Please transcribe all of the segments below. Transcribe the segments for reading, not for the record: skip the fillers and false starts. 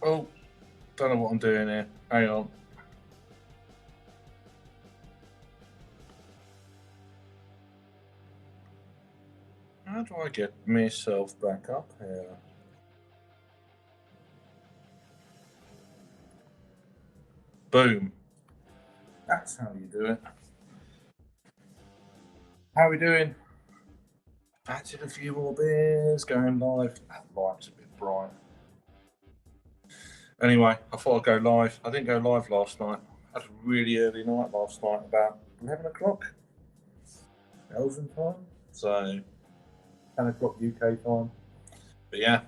Oh, don't know what I'm doing here. Hang on. How do I get myself back up here? Boom. That's how you do it. How are we doing? Fancying a few more beers, going live. That light's a bit bright. Anyway, I thought I'd go live. I didn't go live last night. I had a really early night last night, about 11 o'clock Belgian time. So 10 o'clock UK time. But yeah,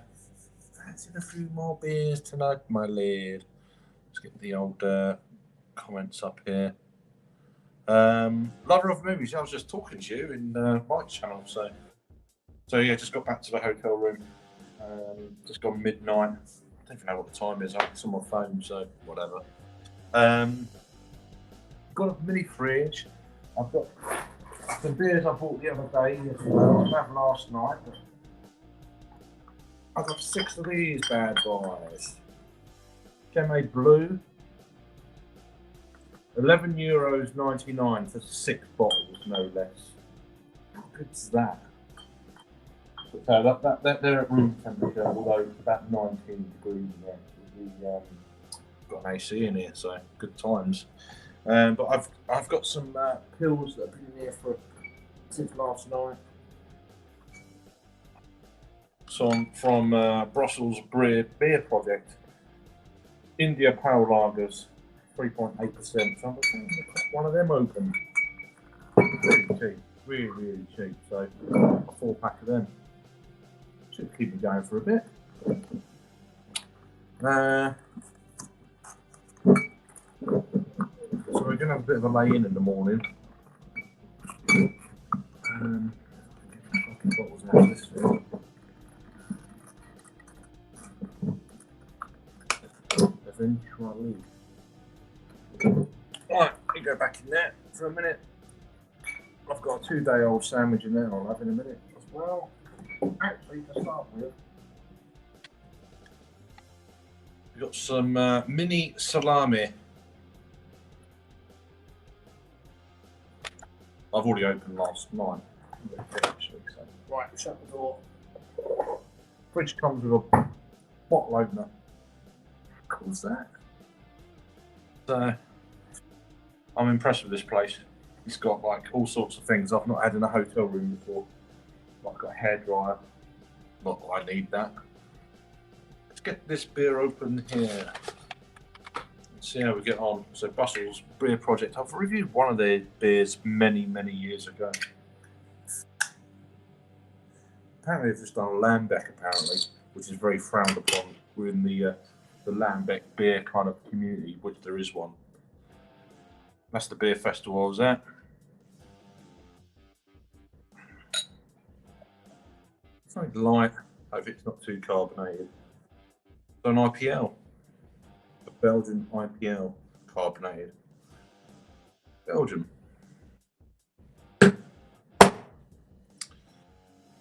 fancying a few more beers tonight, my lad. Let's get the old comments up here. Lover of movies. I was just talking to you in Mike's channel. So yeah, just got back to the hotel room. Just gone midnight. I don't even know what the time is. It's on my phone, so whatever. Got a mini fridge. I've got some beers I bought the other day. I had last night. I've got 6 of these bad boys. Cheme Blue. €11.99 for 6 bottles, no less. How good's that? So they're at room temperature, although it's about 19 degrees in there. We've got an AC in here, so good times. But I've got some pills that have been in here since last night. Some from Brussels Beer Project. India Pale Lagers, 3.8%. So I'm going to cut one of them open. Really cheap, really cheap. So a 4-pack of them. Should keep me going for a bit. So we're going to have a bit of a lay-in the morning. Bottles out of this thing. Eventually. Right, let me go back in there for a minute. I've got a 2-day-old sandwich in there I'll have in a minute as well. Actually, to start with, we've got some mini salami. I've already opened last night. Right, shut the door. Fridge comes with a bottle opener. How cool is that? So, I'm impressed with this place. It's got like all sorts of things I've not had in a hotel room before. Like, got a hairdryer. Not that I need that. Let's get this beer open here. Let's see how we get on. So, Brussels Beer Project. I've reviewed one of their beers many years ago. Apparently, they've just done a Lambic, apparently, which is very frowned upon within the Lambic beer kind of community, which there is one. That's the beer festival I was at. Something light. Hope it's not too carbonated. So an IPL, a Belgian IPL, carbonated. Belgium.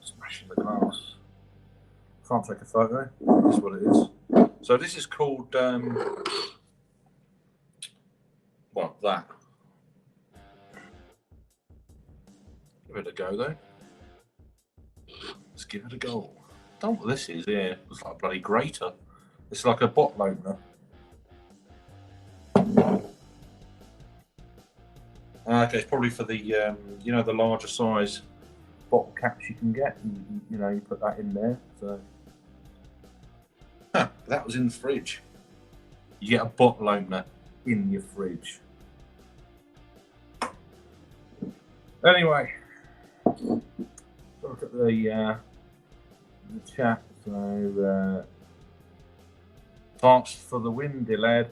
Smashing the glass. Can't take a photo. That's what it is. So this is called well, that. Give it a go though. Let's give it a go. I don't know what this is here. It's like a bloody grater. It's like a bottle opener. Okay, it's probably for the you know, the larger size bottle caps you can get. You know, you put that in there. So that was in the fridge. You get a bottle opener in your fridge. Anyway, look at the chat. So parts for the windy lad.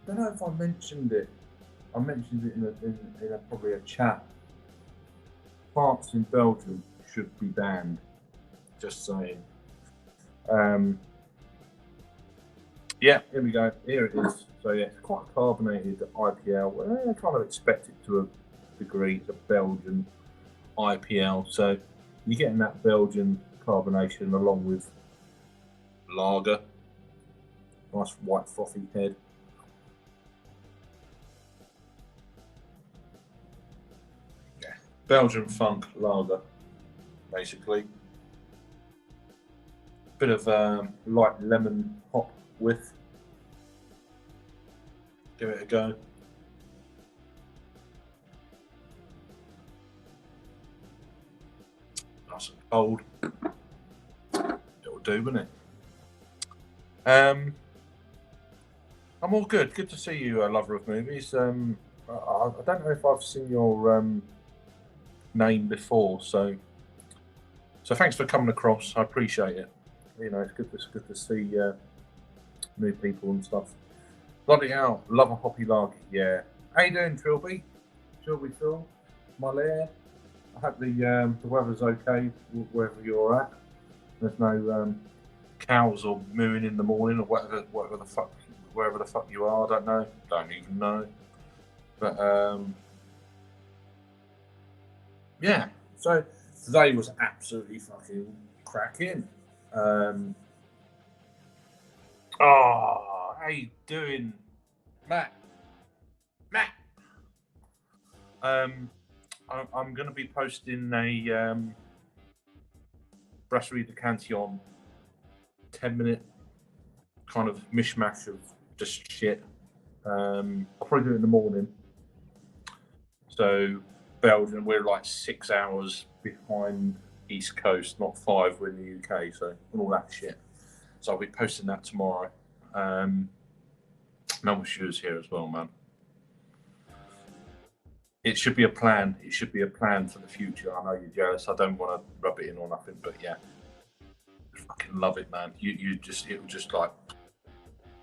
I don't know if I mentioned it. I mentioned it in a probably a chat. Farts in Belgium should be banned. Just saying. Yeah, here we go. Here it is. So yeah, it's quite a carbonated IPL. Well, I kind of expect it to a degree. It's a Belgian IPL. So you're getting that Belgian carbonation along with lager. Nice white frothy head. Yeah, Belgian funk lager, basically. Bit of light lemon hop with. Give it a go. Nice and cold. It'll do, wouldn't it? I'm all good. Good to see you, lover of movies. I don't know if I've seen your name before, so thanks for coming across. I appreciate it. You know, it's good to see new people and stuff. Bloody hell, love a hoppy lager. Yeah. How you doing, Trilby? Trilby Phil, my lad. I hope the weather's okay wherever you're at. There's no cows or mooing in the morning or whatever the fuck, wherever the fuck you are. I don't know. Don't even know. But yeah. So today was absolutely fucking cracking. How you doing, Matt? Matt. I'm going to be posting a Brasserie de Cantillon 10-minute kind of mishmash of just shit. I'll probably do it in the morning. So Belgium, we're like 6 hours behind East Coast, not 5. We're in the UK, so all that shit. So I'll be posting that tomorrow. No shoes here as well, man. It should be a plan. It should be a plan for the future. I know you're jealous. I don't want to rub it in or nothing, but yeah, I fucking love it, man. It will just like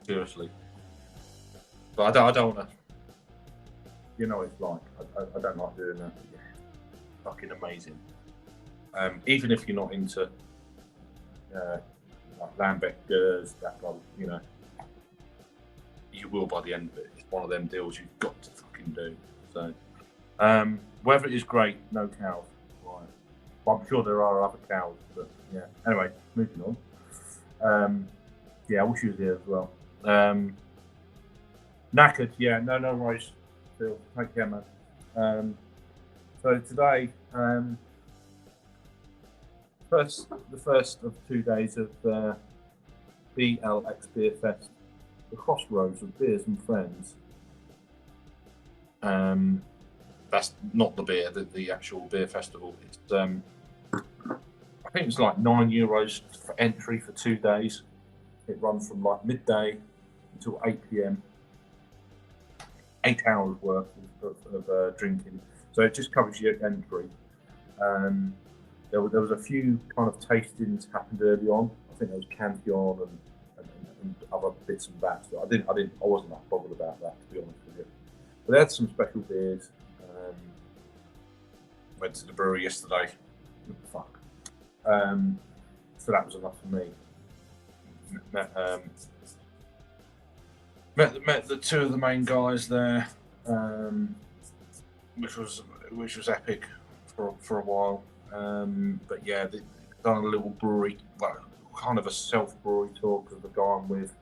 seriously. But I don't want to. You know, it's like I don't like doing that. Yeah, fucking amazing. Even if you're not into like Lambic Gers, that blah, you know, you will by the end of it. It's one of them deals you've got to fucking do. So. Weather is great, no cows. Right. Well, I'm sure there are other cows, but yeah. Anyway, moving on. Yeah, I wish you was here as well. Knackered, yeah, no worries. Phil, take care, man. So today, the first of 2 days of BXLBEERFEST, the crossroads of beers and friends. That's not the beer, the actual beer festival. It's I think it's like €9 for entry for 2 days. It runs from like midday until 8 p.m. 8 hours worth of drinking. So it just covers your entry. There was a few kind of tastings happened early on. I think there was Cantillon and other bits and bats. But I wasn't that bothered about that, to be honest with you. But they had some special beers. Went to the brewery yesterday. Fuck. So that was enough for me. Met the two of the main guys there, which was epic for a while. But yeah, they've done a little brewery, like kind of a self-brewery tour, because the guy I'm with,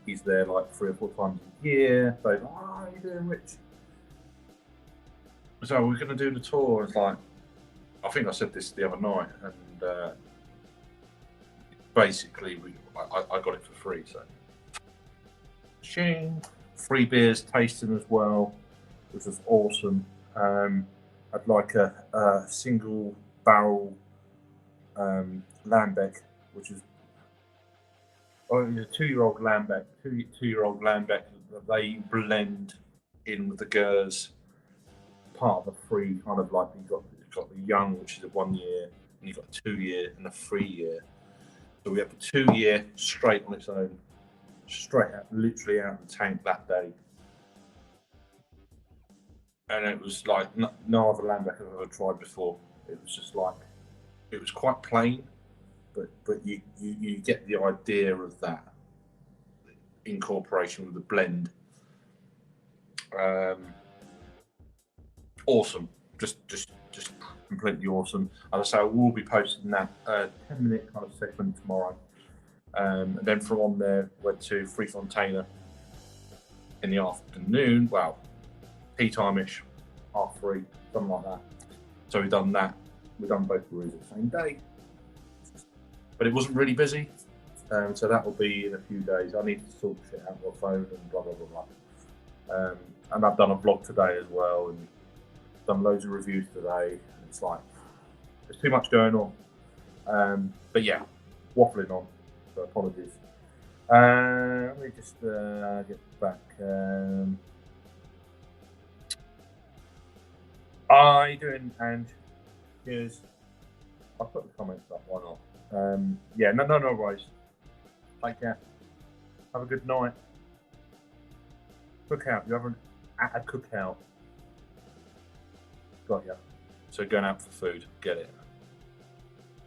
he's there like 3 or 4 times a year. So he's like, how you doing, Rich? So we're going to do the tour. It's like, I think I said this the other night, and basically I got it for free. So, shing, free beers tasting as well, which was awesome. I'd like a single barrel Lambic, which is a 2-year-old Lambic, two-year-old Lambic that they blend in with the Gers. Part of a free kind of like you've got the young, which is a 1 year, and you've got a 2 year and a 3 year. So we have the 2 year straight on its own, straight out, literally out of the tank that day. And it was like no other Lambic I've ever tried before. It was just like, it was quite plain, but you get the idea of that incorporation with the blend. Awesome, just completely awesome. As I say, I will be posting that 10-minute kind of segment tomorrow. And then from on there, went to Free Fontainer in the afternoon. Well, tea time-ish, 3:30, something like that. So we've done that. We've done both breweries at the same day. But it wasn't really busy. So that will be in a few days. I need to sort shit out on my phone and blah, blah, blah, blah. And I've done a vlog today as well and done loads of reviews today. And it's like, there's too much going on. But yeah, waffling on. So apologies. Let me just get back. How you doing, Ange? Cheers. I'll put the comments up, why not? Yeah, no worries. Take care. Have a good night. Cookout. You haven't at a cookout. Got ya. So going out for food. Get it.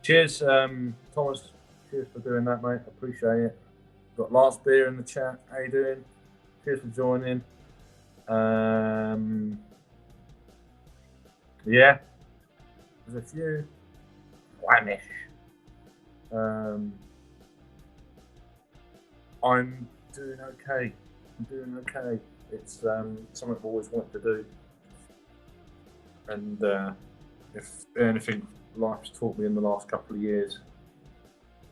Cheers, Thomas. Cheers for doing that, mate. Appreciate it. Got last beer in the chat. How you doing? Cheers for joining. Yeah. There's a few. Whamish. I'm doing okay. It's something I've always wanted to do. And if anything life's taught me in the last couple of years,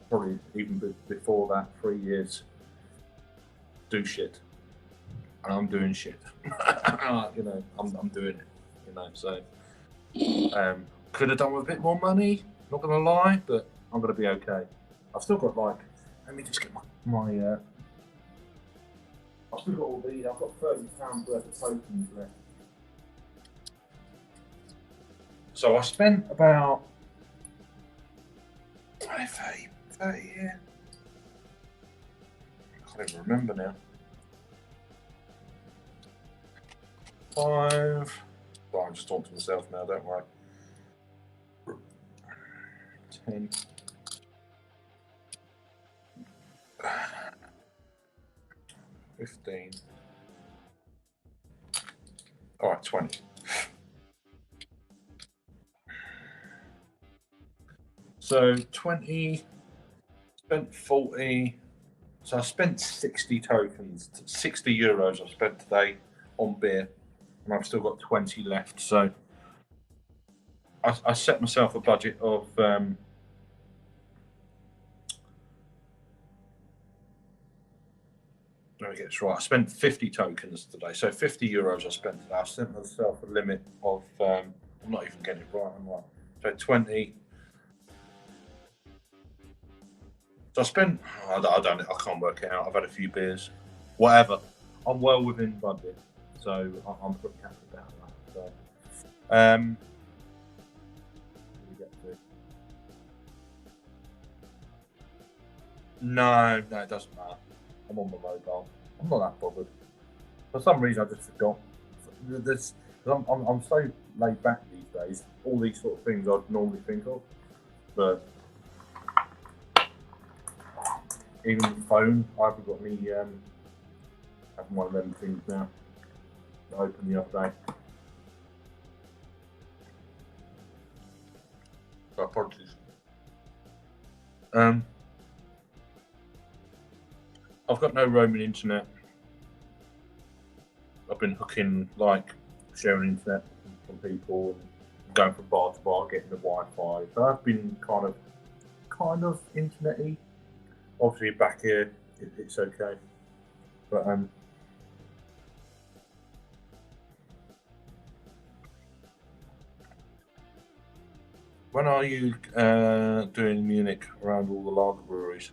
probably even before that, 3 years, do shit. And I'm doing shit. You know, I'm doing it. You know, so could have done with a bit more money, not gonna lie, but I'm gonna be okay. I've still got like, let me just get my I've still got all these. I've got £30 worth of tokens left. So I spent about 30, yeah. I can't even remember now. 5. Well, I'm just talking to myself now, don't worry. 10. $15. All right, 20. So 20, spent 40. So I spent 60 tokens, 60 euros I spent today on beer, and I've still got 20 left. So I set myself a budget of let me get this right. I spent 50 tokens today, so 50 euros I spent today. I set myself a limit of I'm not even getting it right. I'm right. So 20. So I spent. I don't. I can't work it out. I've had a few beers. Whatever. I'm well within budget, so I'm pretty happy about that. So, what do we get to? No, it doesn't matter. I'm on my mobile. I'm not that bothered. For some reason, I just forgot. I'm so laid back these days. All these sort of things I'd normally think of, but even the phone, I haven't got any. Having one of them things now. I opened the other day. So apologies. I've got no roaming internet. I've been hooking, like, sharing internet from people, and going from bar to bar, getting the Wi-Fi. So I've been kind of internet-y. Obviously, back here, it's okay. But when are you doing Munich around all the lager breweries?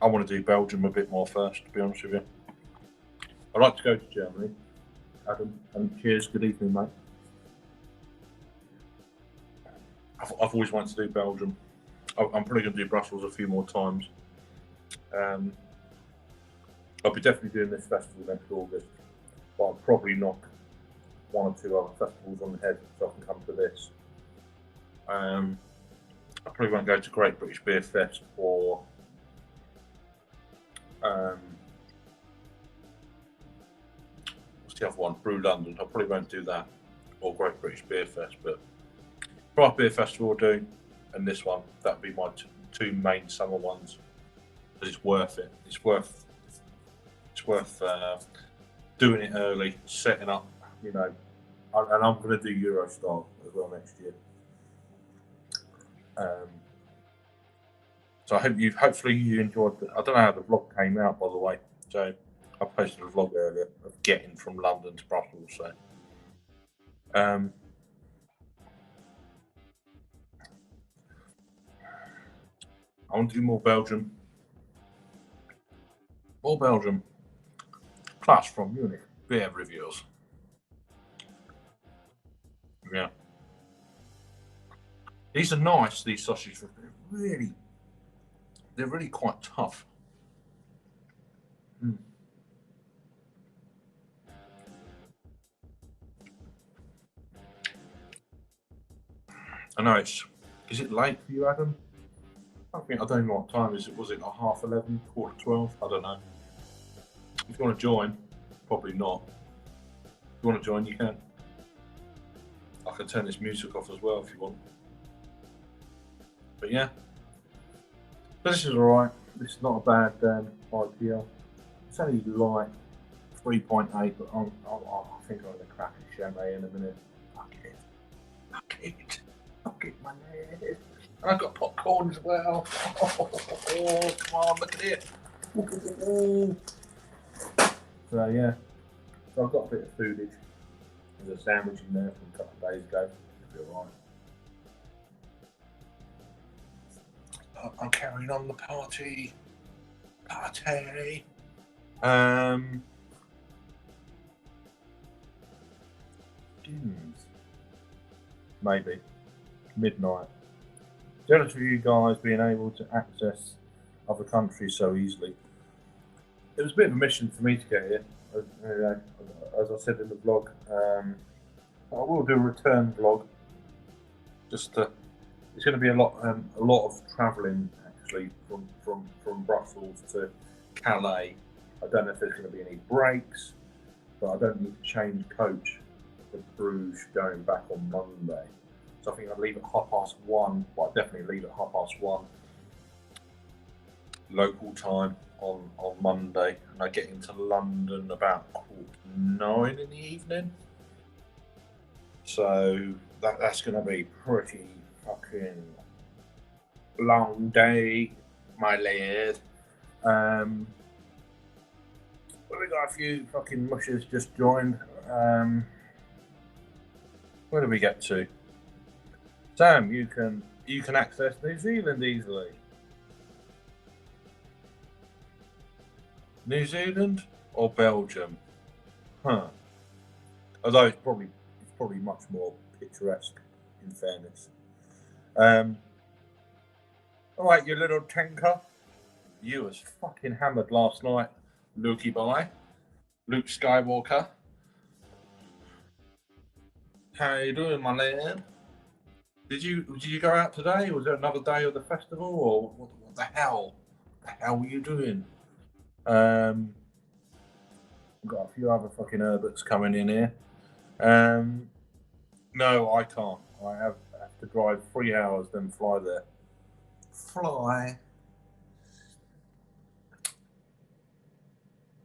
I want to do Belgium a bit more first, to be honest with you. I'd like to go to Germany, Adam, and cheers, good evening, mate. I've always wanted to do Belgium. I'm probably going to do Brussels a few more times. I'll be definitely doing this festival next August, but I'll probably knock 1 or 2 other festivals on the head so I can come to this. I probably won't go to Great British Beer Fest or what's the other one? Brew London. I probably won't do that, or Great British Beer Fest, but Craft Beer Festival will do, and this one. That'll be my two main summer ones. but it's worth it. It's worth doing it early, setting up. You know, and I'm going to do Eurostar as well next year. So hopefully you enjoyed. I don't know how the vlog came out, by the way. So I posted a vlog earlier of getting from London to Brussels. So I want to do more Belgium. More Belgium. Plus from Munich beer reviews. Yeah. These are nice, these sausages. They're really quite tough. Mm. I know is it late for you, Adam? I don't know what time is it. Was it like 11:30, 11:45? I don't know. If you want to join, probably not. If you want to join, you can. I can turn this music off as well if you want. But yeah, but this is alright. This is not a bad IPL. It's only like 3.8, but I think I'm going to crack a champagne in a minute. Fuck it, my head. And I've got popcorn as well. Oh, come on, look at it. So yeah, so I've got a bit of foodage. There's a sandwich in there from a couple of days ago. It'll be alright. I'm carrying on the party. Maybe midnight. Jealous of you guys being able to access other countries so easily. It was a bit of a mission for me to get here. As I said in the vlog, I will do a return vlog. It's going to be a lot of travelling actually from Brussels to Calais. I don't know if there's going to be any breaks, but I don't need to change coach for Bruges going back on Monday. So I think I'll leave at 1:30. Well, I'll definitely leave at 1:30 local time on Monday, and I get into London about 9:15 in the evening. So that's going to be pretty fucking long day, my lad. Well, we got a few fucking mushers just joined. Where do we get to? Sam, you can access New Zealand easily. New Zealand or Belgium? Huh. Although it's probably much more picturesque, in fairness. All right, you little tinker. You was fucking hammered last night, Lukey boy. Luke Skywalker. How you doing, my lad? Did you go out today? Was there another day of the festival, or what the hell? What the hell were you doing? We've got a few other fucking Herberts coming in here. No, I can't. I have to drive 3 hours, then fly there. Fly.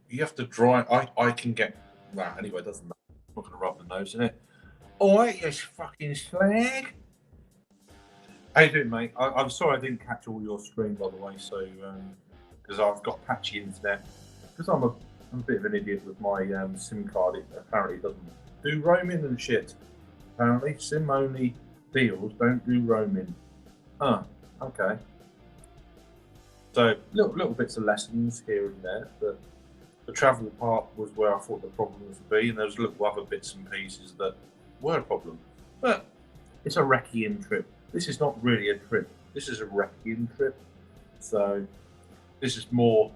You have to drive. I can get. Well, anyway, it doesn't matter. I'm not going to rub the nose in it. Alright, you fucking slag. How you doing, mate? I'm sorry I didn't catch all your stream, by the way. So, because I've got patchy internet. Because I'm a bit of an idiot with my SIM card. It apparently doesn't do roaming and shit. Apparently, SIM-only deals don't do roaming. Huh. Okay. So, little bits of lessons here and there, but the travel part was where I thought the problems would be, and there was little other bits and pieces that were a problem. But it's a Requiem trip. This is not really a trip. This is a Requiem trip. So this is more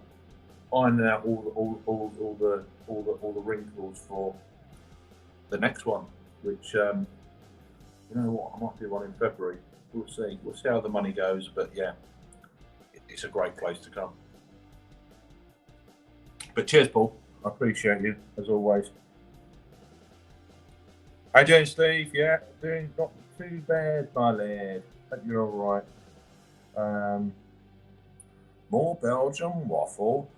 ironing out all the wrinkles for the next one, which you know what, I might do one in February. We'll see. We'll see how the money goes, but yeah, it's a great place to come. But cheers, Paul. I appreciate you as always. How you doing, Steve? Yeah, doing not too bad, my lad. Hope you're all right. more Belgian waffle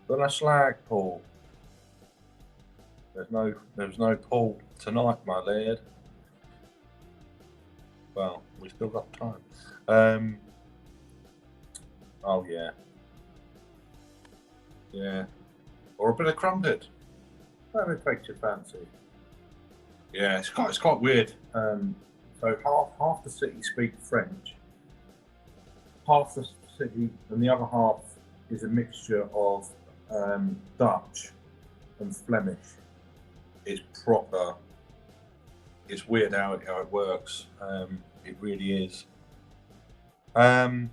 than a slag pool. There's no pool tonight, my lad. Well, we still got time. Oh yeah. Yeah. Or a bit of crumpet. Whatever takes your fancy. Yeah, it's quite weird. So half the city speak French, half the city, and the other half is a mixture of Dutch and Flemish. It's proper. It's weird how it works. It really is. Oh,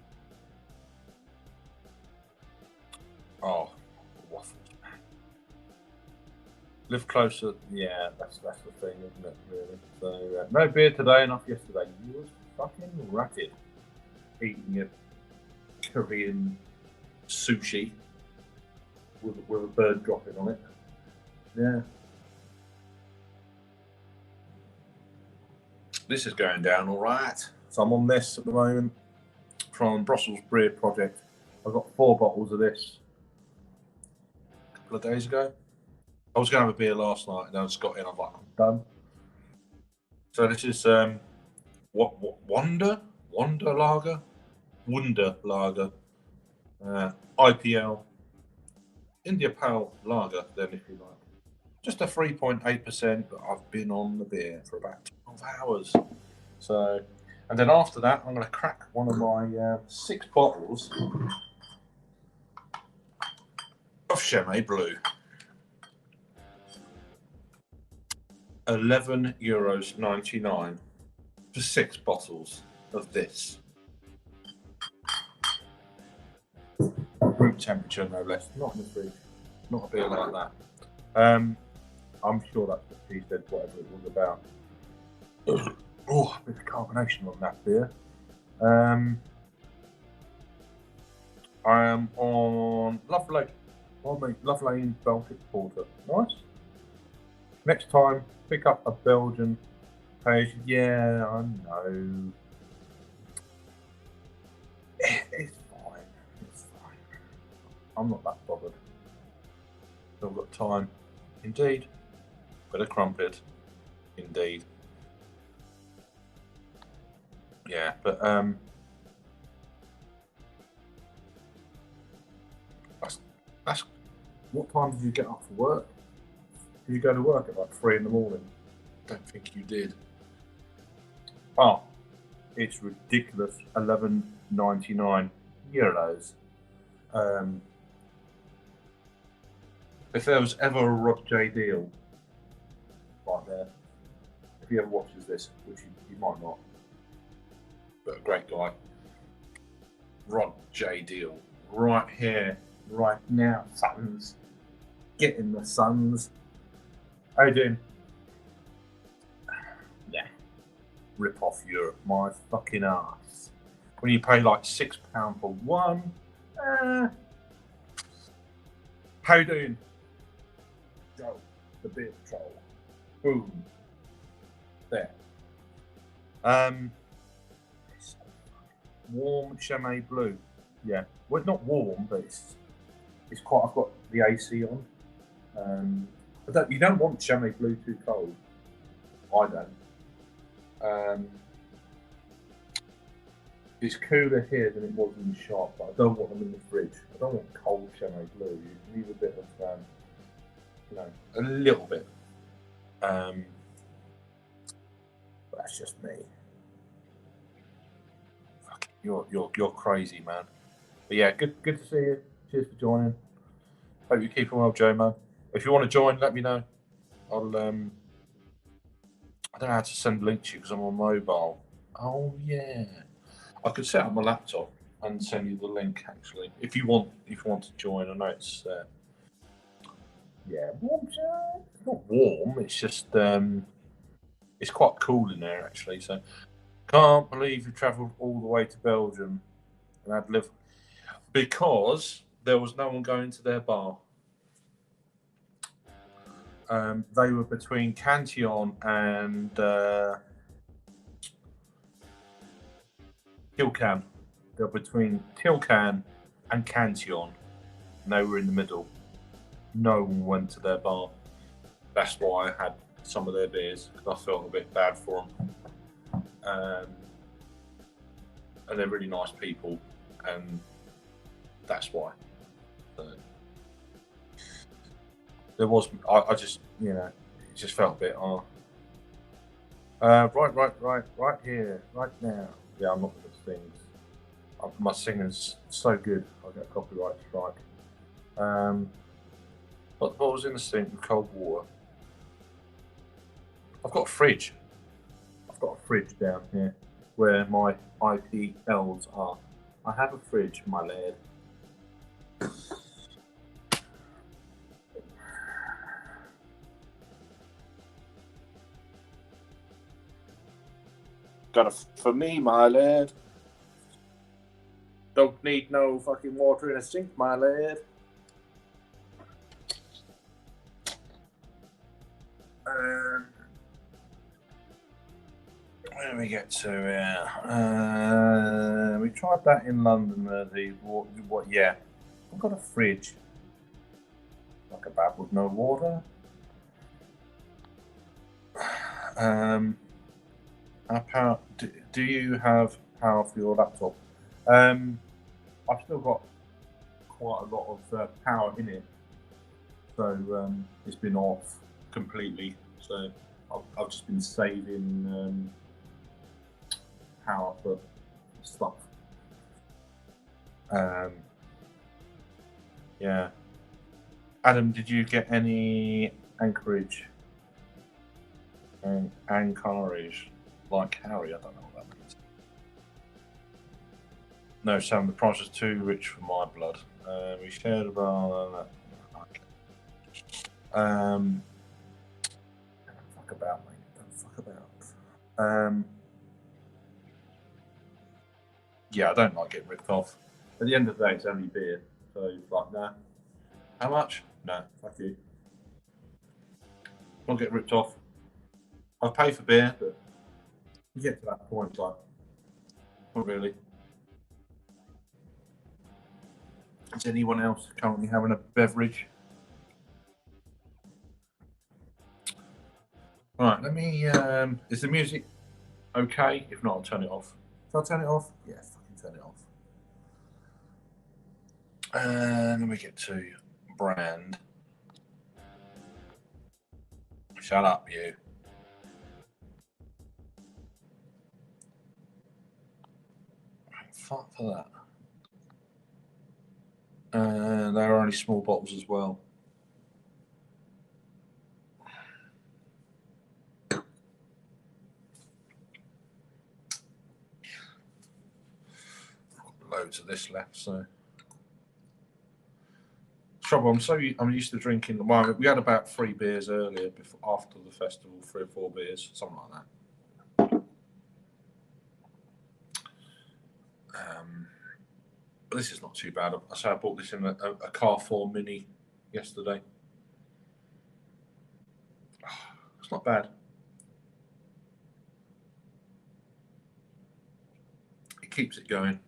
waffles, man. Live closer. Yeah, that's the thing, isn't it? Really. So no beer today, enough yesterday. You was fucking ratted eating your Korean sushi with a bird dropping on it. Yeah. This is going down all right. So I'm on this at the moment from Brussels Beer Project. I've got 4 bottles of this a couple of days ago. I was going to have a beer last night, and I just got in. I'm like, I'm done. So this is Wonder Lager, IPL, India Pale Lager. Then, if you like, just a 3.8%. But I've been on the beer for about 12 hours. So, and then after that, I'm going to crack one of my 6 bottles of Chimay Blue. €11.99 for 6 bottles of this. Room temperature, no less. Not in the fridge. Not a beer like that. I'm sure that's what she said, whatever it was about. Oh, a bit of carbonation on that beer. I am on Love Lane Baltic Porter. Nice. Next time, pick up a Belgian page. Yeah, I know. It's fine. It's fine. I'm not that bothered. Still got time. Indeed. Bit of crumpet. Indeed. Yeah, but that's what time did you get up for work? Did you go to work at like 3 in the morning? Don't think you did. Oh, it's ridiculous. €11.99. If there was ever a Rod J deal right there, if he ever watches this, which you might not, but a great guy, Rod J deal right here, right now, sons. Get in the sons. How you doing? Yeah. Rip off Europe, my fucking ass. When you pay like £6 for one. How you doing? Joe, the beer troll. Boom. There. It's warm Chimay Blue. Yeah. Well, it's not warm, but it's quite. I've got the AC on. You don't want Chimay Blue too cold. I don't. It's cooler here than it was in the shop, but I don't want them in the fridge. I don't want cold Chimay Blue. You need a bit of, a little bit. But that's just me. Fuck, you're crazy, man. But yeah, good to see you. Cheers for joining. Hope you're keeping well, Joe, man. If you want to join, let me know. I'll I don't know how to send a link to you because I'm on mobile. Oh yeah, I could set up my laptop and send you the link actually. If you want to join, I know it's warm. It's not warm. It's just it's quite cool in there actually. So can't believe you travelled all the way to Belgium and had live because there was no one going to their bar. They were between Cantillon and Tilcan. They're between Tilcan and Cantillon, and they were in the middle. No one went to their bar. That's why I had some of their beers, because I felt a bit bad for them. And they're really nice people, and that's why. So, there was, I just, it just felt a bit, right here, right now. Yeah, I'm not good at things. My singing's so good, I'll get a copyright strike. But what was in the sink with cold water? I've got a fridge. I've got a fridge down here where my IPLs are. I have a fridge, my lad. Got a for me, my lad. Don't need no fucking water in a sink, my lad. Where do we get to here? We tried that in London. What? Yeah, I've got a fridge. Like a bab with no water. Power, do you have power for your laptop? I've still got quite a lot of power in it, so it's been off completely. So I've just been saving power for stuff. Yeah. Adam, did you get any anchorage? Anchorage, like Harry, I don't know what that means. No, Sam, the price is too rich for my blood. We shared about don't fuck about, mate. Don't fuck about. Yeah, I don't like getting ripped off. At the end of the day, it's only beer, so it's like, nah. How much? No, fuck you. Don't get ripped off. I'll pay for beer, but you get to that point, like, not really. Is anyone else currently having a beverage? All right, let me. Is the music okay? If not, I'll turn it off. Shall I turn it off? Yeah, fucking turn it off. And then we get to brand. Shut up, you. Fuck for that. They're only small bottles as well. Loads of this left, so. Trouble, I'm used to drinking the wine. We had about 3 beers earlier after the festival, 3 or 4 beers, something like that. But this is not too bad. I bought this in a Carrefour Mini yesterday. It's not bad. It keeps it going.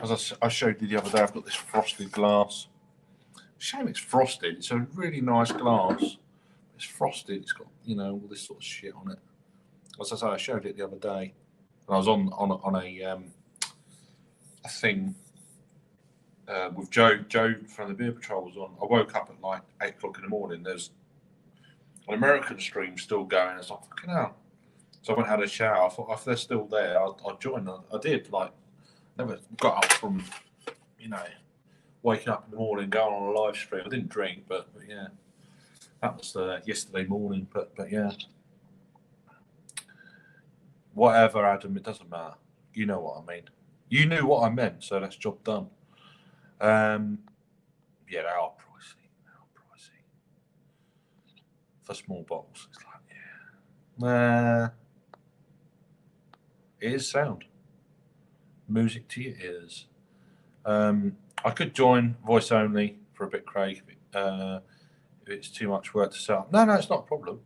As I showed you the other day, I've got this frosted glass. Shame it's frosted. It's a really nice glass. It's frosted. It's got all this sort of shit on it. As I say, I showed it the other day. And I was on a thing with Joe. Joe from the Beer Patrol was on. I woke up at like 8 o'clock in the morning. There's an American stream still going. I was like, fucking hell. So I went and had a shower. I thought, if they're still there, I'll join. I did. Like, never got up from, waking up in the morning, going on a live stream. I didn't drink, but yeah, that was yesterday morning. But yeah, whatever, Adam. It doesn't matter. You know what I mean. You knew what I meant, so that's job done. Yeah, they are pricey. For small bottles, it's like, yeah. It is sound. Music to your ears. I could join voice only for a bit, Craig, if it's too much work to set up. No, it's not a problem.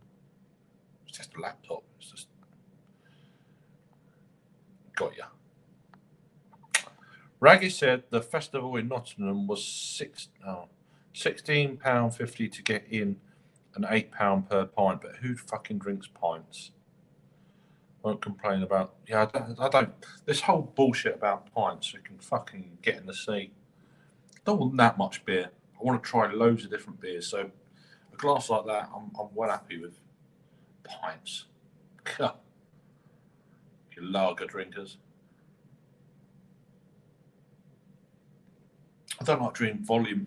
It's just a laptop. It's just got ya. Raggy said the festival in Nottingham was £16.50 to get in and £8 per pint. But who fucking drinks pints? Won't complain about. Yeah, I don't. This whole bullshit about pints, you can fucking get in the sea. I don't want that much beer. I want to try loads of different beers. So a glass like that, I'm well happy with. Pints. You lager drinkers. I don't like drinking volume.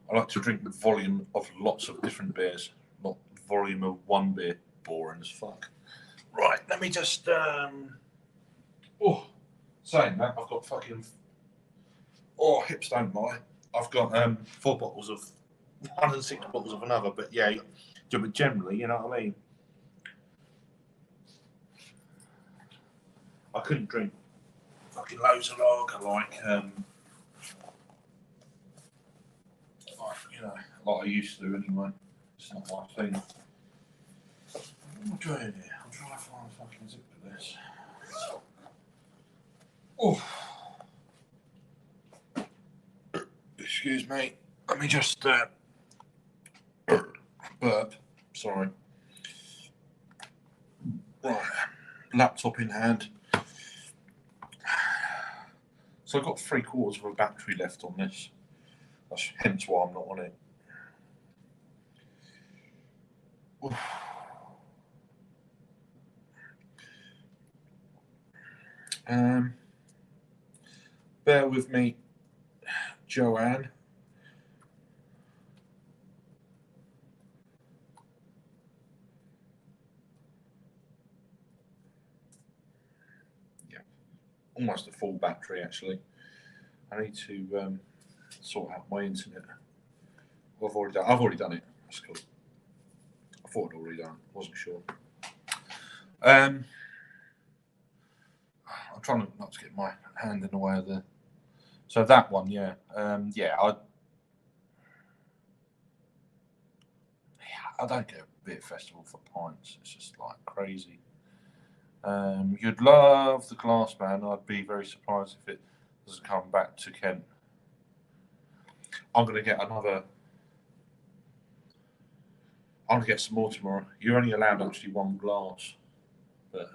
I like to drink the volume of lots of different beers, not volume of one beer. Boring as fuck. Right, let me just. Saying that, I've got fucking. Hips don't lie. I've got 4 bottles of one and 6 bottles of another, but yeah, but generally, you know what I mean. I couldn't drink fucking loads of lager like like I used to anyway. It's not my thing. What am I doing here? I'm trying to find a fucking zip for this. Excuse me. Let me just burp. Sorry. Right. Laptop in hand. So I've got 3/4 of a battery left on this. That's hence why I'm not on it. Bear with me, Joanne. Yeah, almost a full battery actually. I need to sort out my internet. I've already done it. That's cool. I thought I'd already done it. Wasn't sure. I'm trying not to get my hand in the way of the. So that one, yeah, I don't go to a beer festival for pints. It's just like crazy. You'd love the glass man. I'd be very surprised if it doesn't come back to Kent. I'm going to get another. I'm going to get some more tomorrow. You're only allowed actually 1 glass, but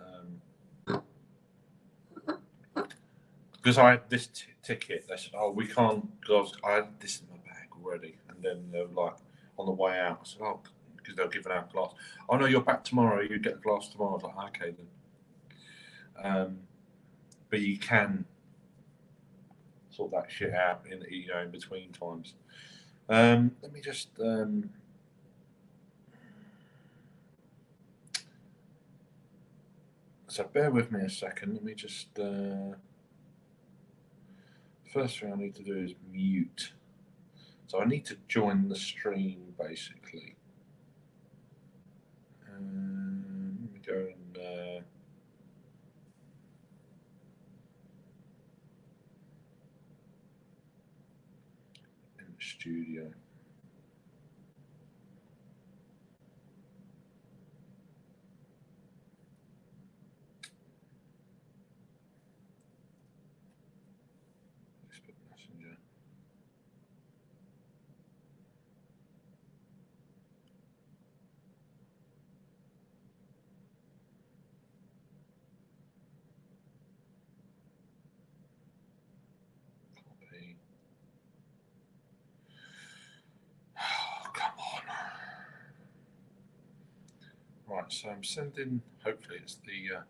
because I had this ticket, they said, "Oh, we can't," because I had this in my bag already, and then they were like on the way out. I said, "Oh," because they're giving out glass. "Oh no, you're back tomorrow. You get the glass tomorrow." I was like, "Okay then." But you can sort that shit out in between times. Let me just. So bear with me a second. Let me just. First thing I need to do is mute. So I need to join the stream basically. Let me go and. In the studio. Messenger. Copy. Oh, come on. Right, so I'm sending, hopefully it's the.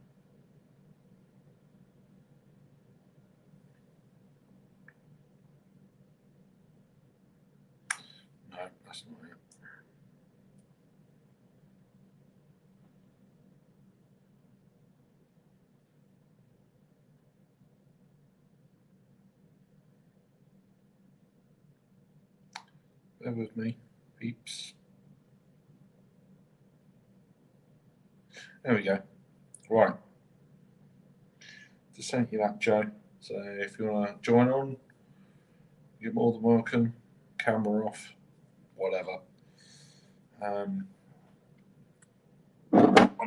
No, that's not it. Bear with me, peeps. There we go. Right. Just sent you that, Joe. So if you want to join on, you're more than welcome. Camera off, whatever. I'm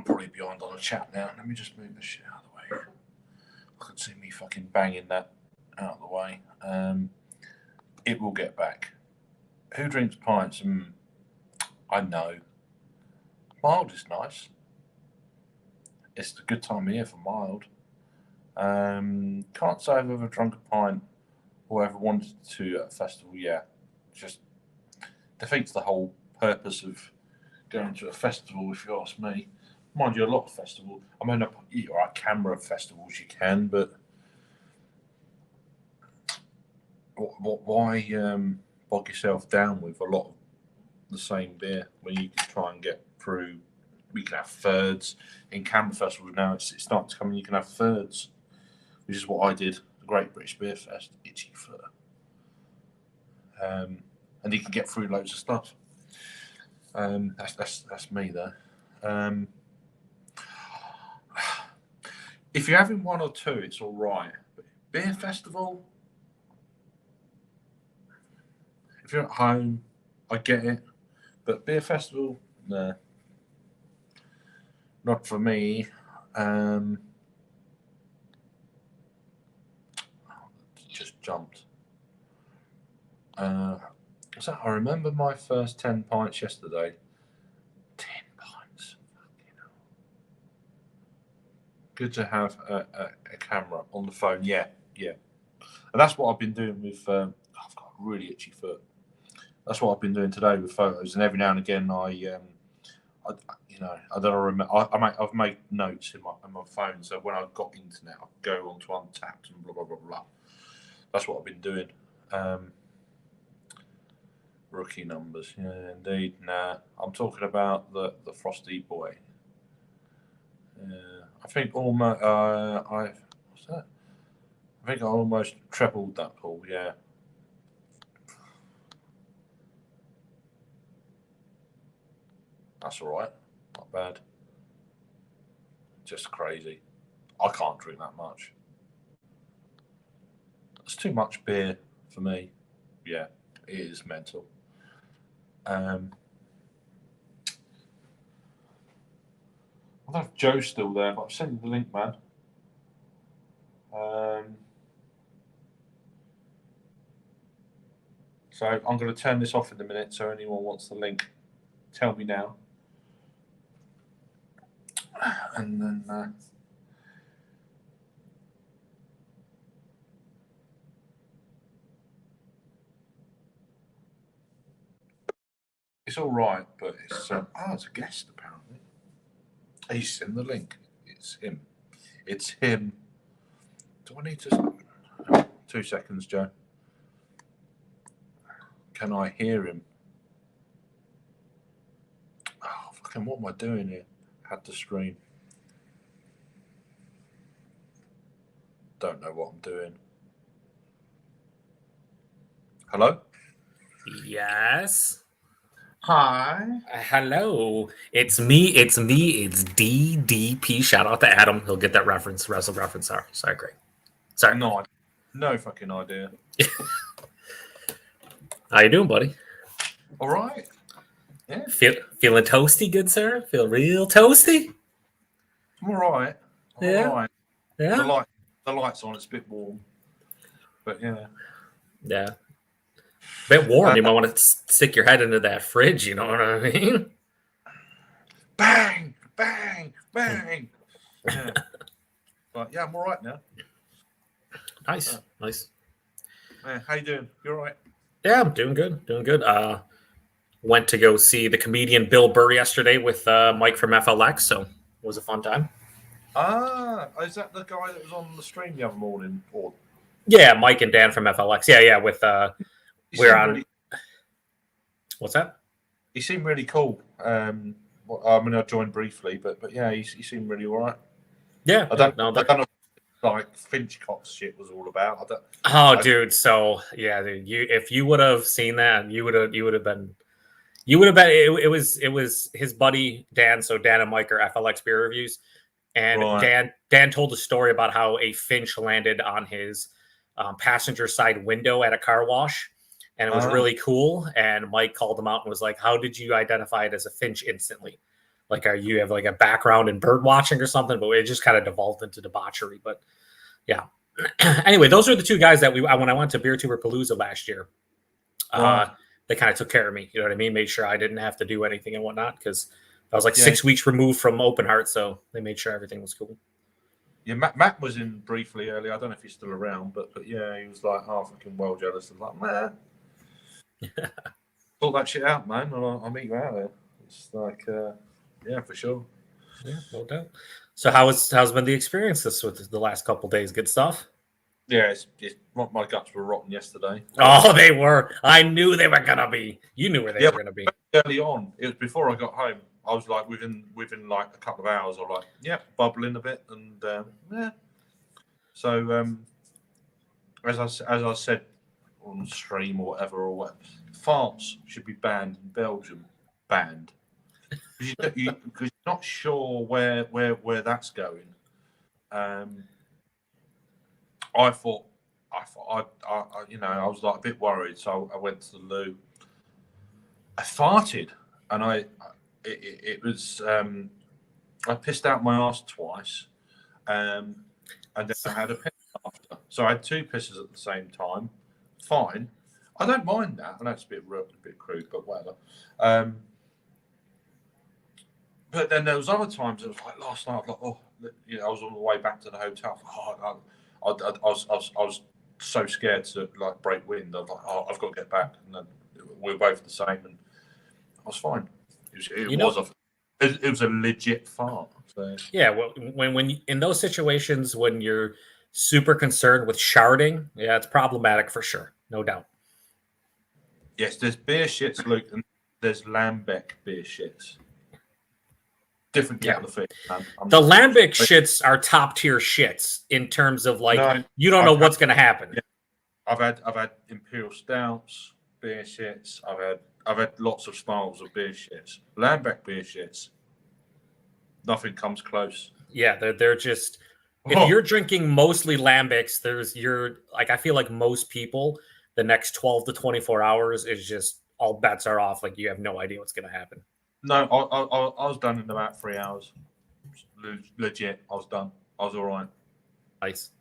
probably behind on a chat now. Let me just move the shit out of the way. could see me fucking banging that out of the way. It will get back. Who drinks pints? I know. Mild is nice. It's a good time of year for mild. Can't say I've ever drunk a pint or ever wanted to at a festival. Yeah, just defeats the whole purpose of going to a festival, if you ask me. Mind you, a lot of festivals. I mean, right, camera festivals you can, but why bog yourself down with a lot of the same beer when you can try and get through? We can have thirds in camera festivals now. It's starting to come in. You can have thirds, which is what I did. The Great British Beer Fest, itchy fur, and you can get through loads of stuff. That's me though. If you're having one or two, it's all right. But beer festival, if you're at home, I get it. But beer festival, no, not for me. Just jumped. So I remember my first 10 pints yesterday. 10 pints. Good to have a camera on the phone. Yeah. And that's what I've been doing with. I've got a really itchy foot. That's what I've been doing today with photos. And every now and again, I don't remember. I've made notes in my phone. So when I've got internet, I go onto Untapped and blah blah blah blah. That's what I've been doing. Rookie numbers, yeah, indeed. Nah, I'm talking about the Frosty Boy. I think almost. What's that? I think I almost trebled that pool. Yeah. That's all right. Not bad. Just crazy. I can't drink that much. It's too much beer for me. Yeah, it is mental. I don't know if Joe's still there, but I've sent you the link, man. So I'm going to turn this off in a minute. So anyone wants the link, tell me now. And then it's all right, but it's it's a guest apparently. He's in the link. It's him. It's him. Do I need to? 2 seconds, Joe. Can I hear him? Oh, fucking! What am I doing here? Had to stream. Don't know what I'm doing. Hello? Yes. Hi. Hello. It's me. It's DDP. Shout out to Adam. He'll get that reference. Wrestle reference. Sorry, Greg. Sorry. No fucking idea. How you doing, buddy? All right. Yeah. Feeling toasty, good sir? Feel real toasty? I'm all right. Yeah. All right. Yeah. The light's on. It's a bit warm. But yeah. Yeah. Bit warm. You might want to stick your head into that fridge. You know what I mean? Bang, bang, bang. Yeah. But yeah, I'm all right now. Nice. Man, how you doing? You all right? Yeah, I'm doing good. Went to go see the comedian Bill Burr yesterday with Mike from FLX, so it was a fun time. Is that the guy that was on the stream the other morning? Or yeah, Mike and Dan from FLX. Yeah, with we're on. Really, what's that? He seemed really cool. I I joined briefly, but yeah, he seemed really all right. Yeah, I don't know like Finchcock's shit was all about. Dude. So yeah, dude, if you would have seen that, you would have been. It was his buddy Dan. So Dan and Mike are FLX beer reviews, and right. Dan told a story about how a finch landed on his passenger side window at a car wash, and it was really cool. And Mike called him out and was like, "How did you identify it as a finch instantly? Like, are you have like a background in bird watching or something?" But it just kind of devolved into debauchery. But Yeah. Anyway, those are the two guys that when I went to Beer Tuber Palooza last year, they kind of took care of me. You know what I mean? Made sure I didn't have to do anything and whatnot because I was like 6 weeks removed from Open Heart, so they made sure everything was cool. Yeah, Matt was in briefly earlier. I don't know if he's still around, but yeah, he was like, "Oh, fucking well jealous." I was like, "Man, sort that shit out, man. I'll meet you out there." It's like, yeah, for sure. Yeah, no doubt. So how's been the experience with the last couple of days? Good stuff. Yeah, my guts were rotten yesterday. Oh, they were. I knew they were gonna be. You knew where they were gonna be. Early on, it was before I got home. I was like, within like a couple of hours, I was like, yeah, bubbling a bit, and yeah. So as I said on stream or whatever, farts should be banned in Belgium. Banned. Because you're not sure where that's going. I thought, I was like a bit worried, so I went to the loo. I farted, and it was I pissed out my ass twice, and then I had a piss after. So I had 2 pisses at the same time. Fine, I don't mind that. I know it's a bit crude, but whatever. But then there was other times. It was like last night. I was like, I was on the way back to the hotel. I was so scared to like break wind. I was like, I've got to get back. And then we were both the same, and I was fine. It was a legit fart. So. Yeah, well, when in those situations when you're super concerned with sharding, yeah, it's problematic for sure, no doubt. Yes, there's beer shits, Luke, and there's Lambic beer shits. Different kettle of fish. The Lambic shits are top tier shits in terms of like you don't know what's going to happen. Yeah. I've had Imperial Stouts, beer shits. I've had lots of styles of beer shits. Lambic beer shits. Nothing comes close. Yeah, they're just. If you're drinking mostly Lambics, I feel like most people, the next 12 to 24 hours is just all bets are off. Like you have no idea what's going to happen. No, I was done in about 3 hours. Legit, I was done. I was all right. Nice.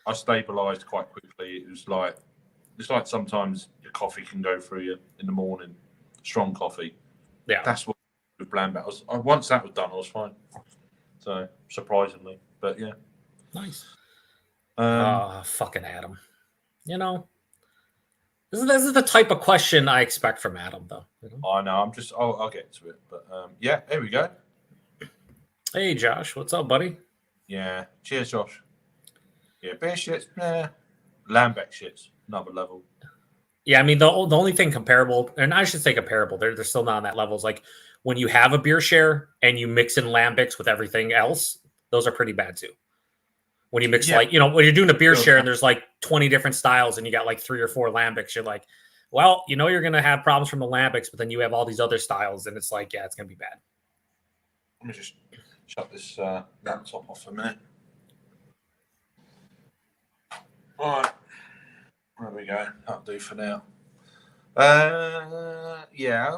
I stabilised quite quickly. It's like sometimes your coffee can go through you in the morning. Strong coffee. Yeah. That's what with Lambic. Once that was done, I was fine. So surprisingly, but yeah. Nice. Fucking Adam. You know. This is the type of question I expect from Adam, though. You know? I know. I'll get to it, but yeah, here we go. Hey, Josh, what's up, buddy? Yeah, cheers, Josh. Yeah, beer shits, Lambic shits, another level. Yeah, I mean the only thing comparable, and I should say comparable, they're still not on that level. Is like when you have a beer share and you mix in Lambics with everything else, those are pretty bad too. When you mix when you're doing a beer share and there's like 20 different styles and you got like 3 or 4 Lambics, you're like, well, you're going to have problems from the Lambics, but then you have all these other styles and it's like, yeah, it's going to be bad. Let me just shut this laptop off a minute. All right. There we go. That'll do for now. Yeah,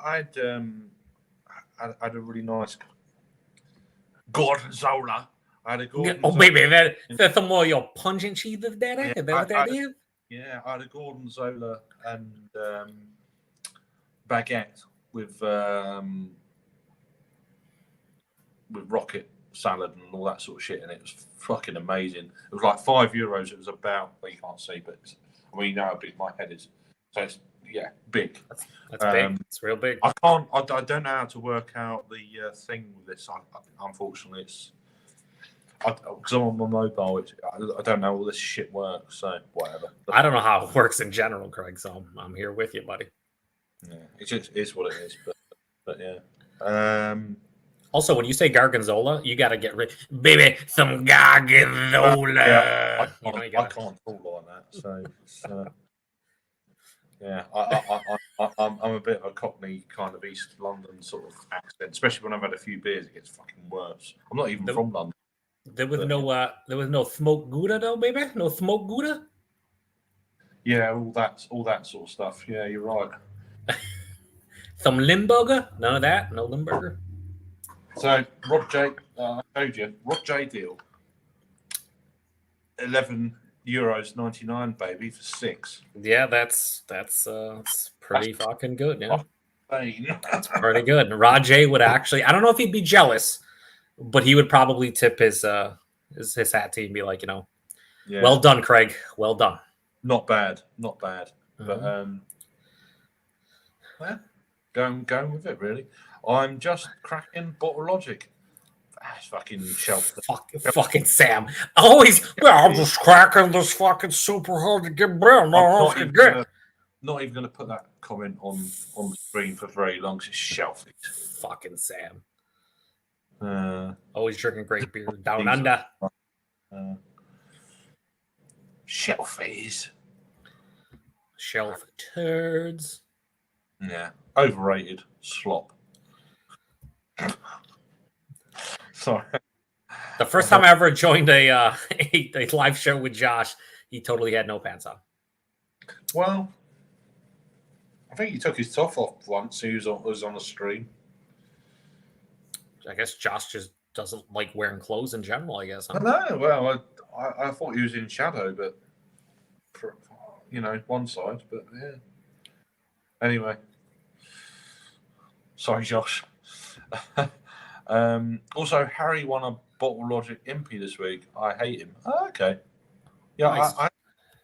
I had a really nice Gorgonzola. I had a Gorgonzola. Oh, baby, that's some more your pungent cheese there? Yeah, is that what that is? Yeah, I had a Gorgonzola and baguette with rocket salad and all that sort of shit, and it was fucking amazing. It was like €5. It was about, well, you can't see, but you know how big my head is. So it's big. That's big. It's real big. I don't know how to work out the thing with this. Unfortunately, because I'm on my mobile. I don't know how all this shit works. So whatever. I don't know how it works in general, Craig. So I'm here with you, buddy. Yeah, it just is what it is. But yeah. Also, when you say Gorgonzola, you got to get rid, baby, some Gorgonzola. Yeah, I can't talk like that. So yeah, I'm a bit of a Cockney kind of East London sort of accent, especially when I've had a few beers. It gets fucking worse. I'm not even from London. There was no smoked Gouda though, baby. No smoked Gouda. Yeah, all that sort of stuff. Yeah, you're right. Some Limburger? None of that. No Limburger. So Rob J, I showed you Rob J deal. €11.99, baby, for 6. Yeah, that's pretty fucking good. Yeah, Insane. it's pretty good. Rajay would actually, I don't know if he'd be jealous, but he would probably tip his hat to you and be like, Yeah. well done, Craig. Well done. Not bad. But yeah, going with it really. I'm just cracking Bottle Logic. It's fucking shelf. Fucking Sam. Always, I'm just cracking this fucking super hard to get brown. Not even gonna put that comment on the screen for very long. It's shelf. Fucking Sam. Always drinking great beer down under. Shelfies. Shelf turds. Yeah, overrated slop. Sorry. The first time I ever joined a live show with Josh, he totally had no pants on. Well, I think he took his top off once. He was on the stream. I guess Josh just doesn't like wearing clothes in general, I guess. Huh? No, well, I thought he was in shadow, but one side. But yeah. Anyway, sorry, Josh. Also, Harry won a Bottle Logic Impy this week. I hate him. Oh, okay. Yeah, nice. I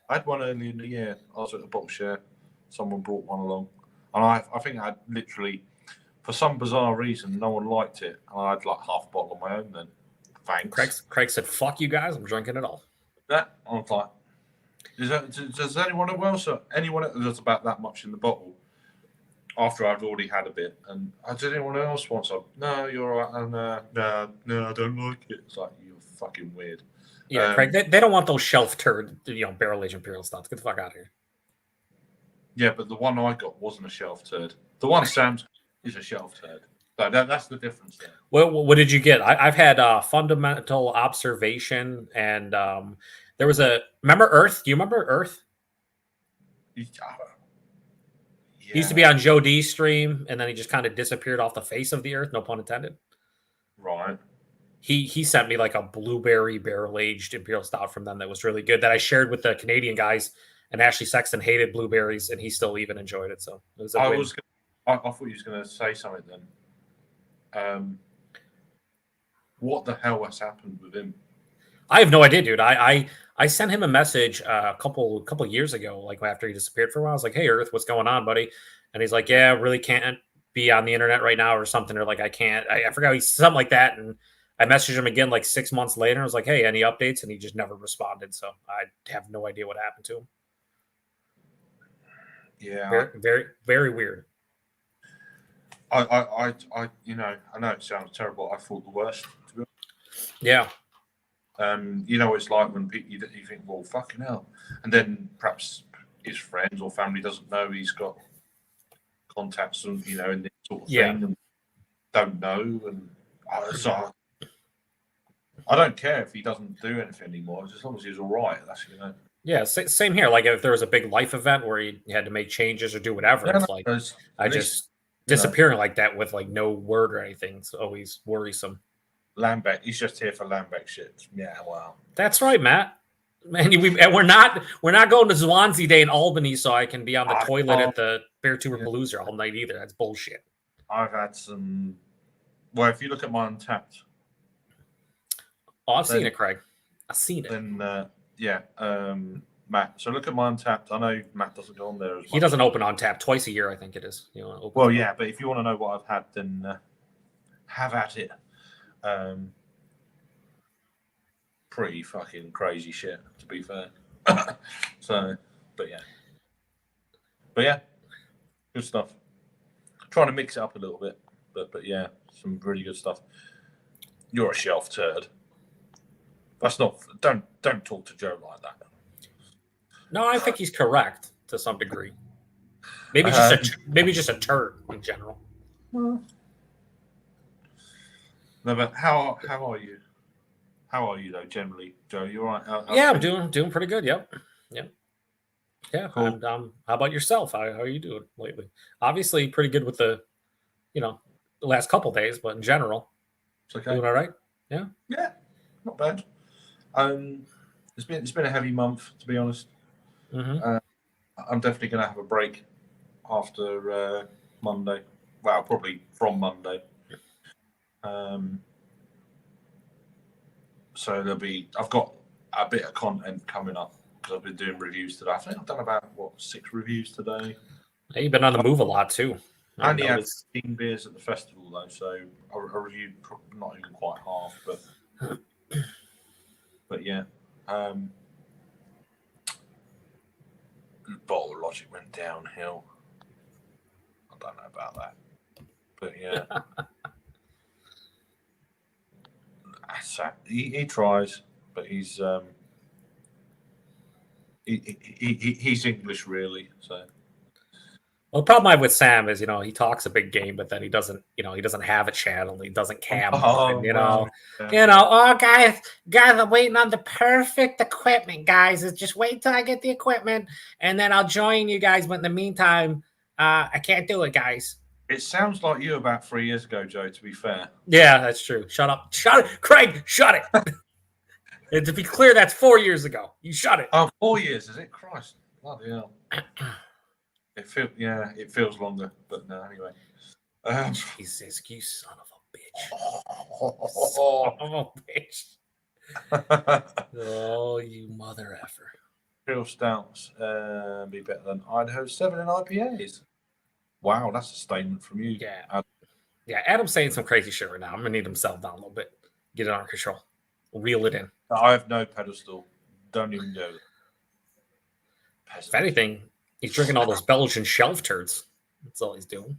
had one earlier in the year. I was at the bottle share. Someone brought one along. And I think I literally, for some bizarre reason, no one liked it. And I had like half a bottle of my own then. Thanks. Craig said, fuck you guys, I'm drinking it all. Yeah, I was like, does anyone else there's about that much in the bottle after I'd already had a bit, and did anyone else want some? No, you're all right. And no, I don't like it. It's like, you're fucking weird. Yeah, Craig, they don't want those shelf turd, barrel aged imperial stouts. Get the fuck out of here. Yeah, but the one I got wasn't a shelf turd. The one Sam's is a shelf turd. So that's the difference there. Well, what did you get? I've had fundamental observation, and there was remember Earth? Do you remember Earth? Yeah. He used to be on Joe D's stream, and then he just kind of disappeared off the face of the earth, no pun intended. Right. He sent me like a blueberry barrel-aged imperial stout from them that was really good that I shared with the Canadian guys, and Ashley Sexton hated blueberries, and he still even enjoyed it. So it was I thought you was going to say something then. What the hell has happened with him? I have no idea, dude. I sent him a message a couple years ago, like after he disappeared for a while. I was like, "Hey, Earth, what's going on, buddy?" And he's like, "Yeah, really can't be on the internet right now," or something, or like, "I can't." I forgot something like that. And I messaged him again like 6 months later. I was like, "Hey, any updates?" And he just never responded. So I have no idea what happened to him. Yeah, very, very, very weird. I know it sounds terrible. I thought the worst. Yeah. It's like when you think, well, fucking hell, and then perhaps his friends or family doesn't know he's got contacts and in this sort of thing, and don't know, and so I don't care if he doesn't do anything anymore, as long as he's all right. That's Yeah, same here. Like if there was a big life event where he had to make changes or do whatever, it's like disappearing like that with like no word or anything. It's always worrisome. Lambeck, he's just here for Lambeck shit. Yeah, wow. That's right, Matt. And we're not going to Swansea Day in Albany so I can be on the toilet at the Bear Tuber Palooza all night either. That's bullshit. I've had some. Well, if you look at my Untapped. Oh, I've seen it, Craig. I've seen it. Then Matt. So look at my Untapped. I know Matt doesn't go on there as much. He doesn't open Untapped twice a year, I think it is. Well, yeah, but if you want to know what I've had, then have at it. Pretty fucking crazy shit, to be fair. But yeah, good stuff. Trying to mix it up a little bit, but yeah, some really good stuff. You're a shelf turd. That's not. Don't talk to Joe like that. No, I think he's correct to some degree. Maybe just a turd in general. Well, no, but how are you? How are you though, generally, Joe? You all right? Yeah, I'm doing pretty good. Yep. Yeah. Cool. How about yourself? How are you doing lately? Obviously, pretty good with the last couple days, but in general, it's okay. Doing all right. Yeah. Yeah, not bad. it's been a heavy month, to be honest. Mm-hmm. I'm definitely going to have a break after Monday. Well, probably from Monday. So I've got a bit of content coming up because I've been doing reviews today. I think I've done about 6 reviews today. You've been on the move a lot too. I only had 15 beers at the festival though, so I reviewed not even quite half, but yeah. Bottle Logic went downhill. I don't know about that, but yeah. He tries, but he's English really. So, well, the problem I have with Sam is, he talks a big game, but then he doesn't have a channel. He doesn't cam. Oh, guys, I'm waiting on the perfect equipment, guys. Just wait till I get the equipment, and then I'll join you guys. But in the meantime, I can't do it, guys. It sounds like you about 3 years ago, Joe, to be fair. Yeah, that's true. Shut up. Shut it. Craig, shut it. And to be clear, that's 4 years ago. You shut it. Oh, 4 years, is it? Christ. Bloody hell. It feels longer, but no, anyway. Jesus, you son of a bitch. Son of a bitch. Oh, you mother effer. Real stouts be better than Idaho 7 in IPAs. Wow, that's a statement from you. Yeah. Adam's saying some crazy shit right now. I'm going to need him to settle down a little bit. Get it under control. Reel it in. I have no pedestal. Don't even go. If anything, he's drinking all those Belgian shelf turds. That's all he's doing.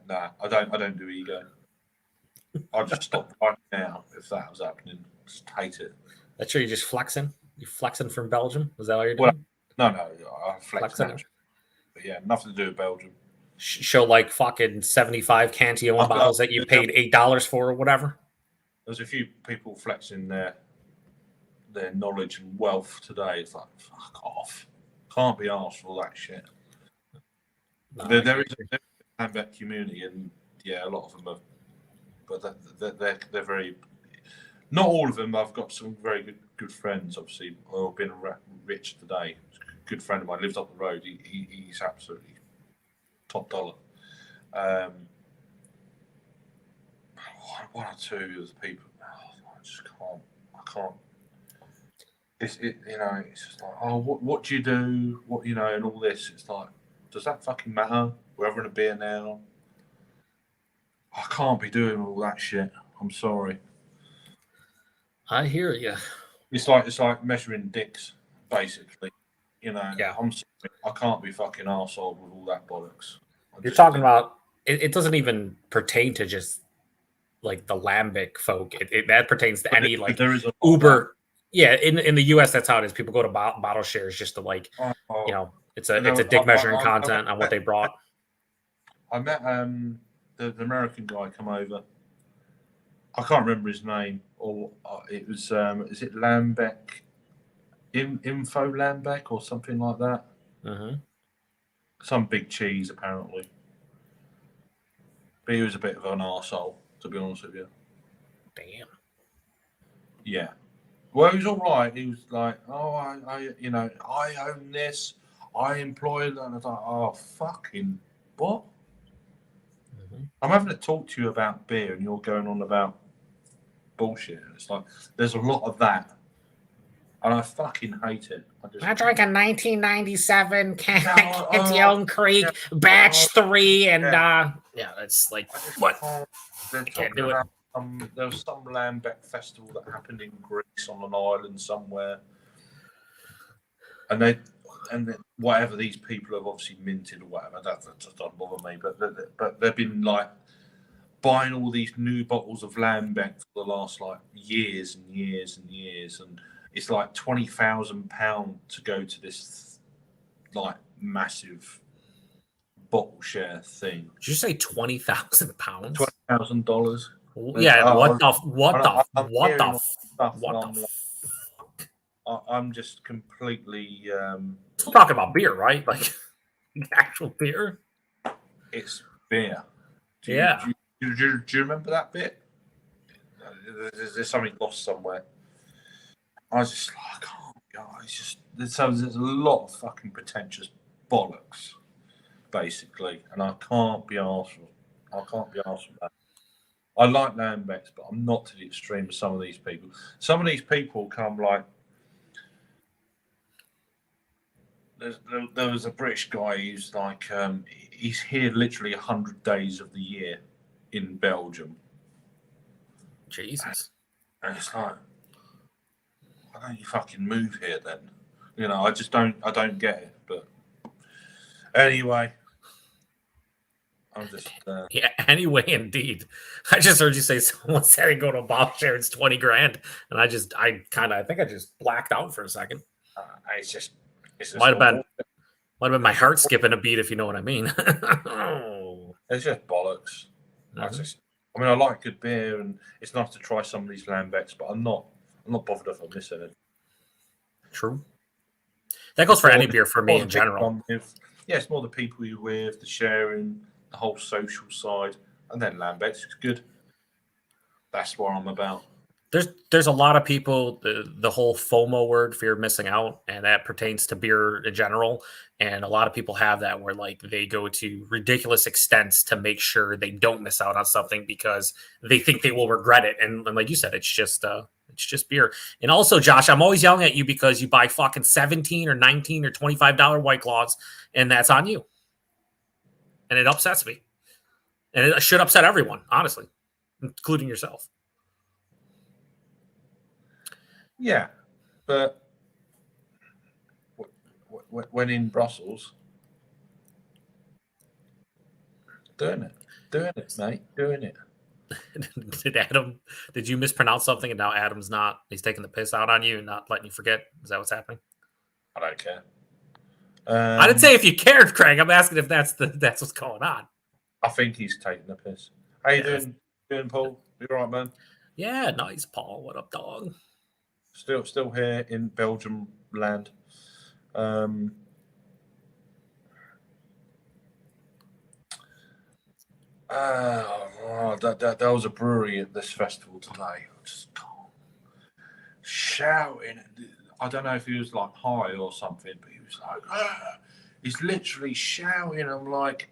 Nah, I don't do ego. I'll just stop right now if that was happening. Just hate it. That's sure you're just flexing? You're flexing from Belgium? Is that what you're doing? No, I flex naturally. But yeah, nothing to do with Belgium. Show like fucking 75 Cantillon bottles that you paid $8 for or whatever. There's a few people flexing their knowledge and wealth today. It's like, fuck off. Can't be asked for all that shit. No, there is a Lambeck community, and yeah, a lot of them are, but they're very. Not all of them. I've got some very good friends. Obviously, I've been rich today. A good friend of mine lives up the road. He's absolutely top dollar. One or two of the people, I just can't. I can't. It's just like, oh, what do you do? What and all this. It's like, does that fucking matter? We're having a beer now. I can't be doing all that shit. I'm sorry. I hear you. It's like measuring dicks, basically. Yeah. I'm sorry. I can't be fucking arsehole with all that bollocks. You're talking about it doesn't even pertain to just like the Lambic folk. That pertains to any like there is a Uber. Yeah, in the US, that's how it is. People go to bottle shares just to like, it's a dick measuring content on what they brought. I met the American guy come over. I can't remember his name, or it was is it Lambeck, Info Lambeck or something like that. Mm-hmm. Some big cheese apparently, but he was a bit of an arsehole, to be honest with you. Damn. Yeah. Well, he was all right. He was like, "Oh, I own this. I employ it." And I was like, "Oh, fucking what?" Mm-hmm. I'm having to talk to you about beer, and you're going on about bullshit. And it's like there's a lot of that, and I fucking hate it. I drank a 1997 Cantillon Creek Batch 3, and it's like what? I can't do it. There was some Lambeck festival that happened in Greece on an island somewhere, and whatever these people have obviously minted or whatever, that doesn't bother me. But they've been like buying all these new bottles of Lambeck for the last like years and years and years, and it's like £20,000 to go to this like massive bottle share thing. Did you say £20,000? $20,000. Yeah, what the I'm just completely. Still talking about beer, right? Like actual beer. It's beer. Do you remember that bit? There's something lost somewhere. I was just like, I can't. It's just there's a lot of fucking pretentious bollocks, basically, and I can't be arsed. I can't be arsed with that. I like Lambex, but I'm not to the extreme of some of these people. Some of these people come like. There was a British guy who's like, he's here literally 100 days of the year in Belgium. Jesus. And it's like, why don't you fucking move here then? You know, I don't get it. But anyway, I'm just. Yeah, anyway, indeed. I just heard you say someone said he go to a bottle share, it's 20 grand. And I think I just blacked out for a second. It's just might have been my heart skipping a beat, if you know what I mean. It's just bollocks. I mean, I like good beer, and it's nice to try some of these Lambecs, but I'm not bothered if I'm missing it. True. That goes for any beer for me in general. It's more the people you're with, the sharing, the whole social side, and then Lambecs is good. That's what I'm about. There's a lot of people, the whole FOMO word, fear of missing out, and that pertains to beer in general. And a lot of people have that where like they go to ridiculous extents to make sure they don't miss out on something because they think they will regret it. And like you said, it's just beer. And also, Josh, I'm always yelling at you because you buy fucking $17 or $19 or $25 White Claws, and that's on you. And it upsets me. And it should upset everyone, honestly, including yourself. Yeah, but when in Brussels, doing it, mate, doing it. Did you mispronounce something and now Adam's not? He's taking the piss out on you and not letting you forget? Is that what's happening? I don't care. I didn't say if you cared, Craig. I'm asking if that's what's going on. I think he's taking the piss. How you doing, Paul? You all right, man? Yeah, nice, Paul. What up, dog? Still here in Belgium land. There was a brewery at this festival today. I just shouting. I don't know if he was like high or something, but he was like, he's literally shouting. I'm like,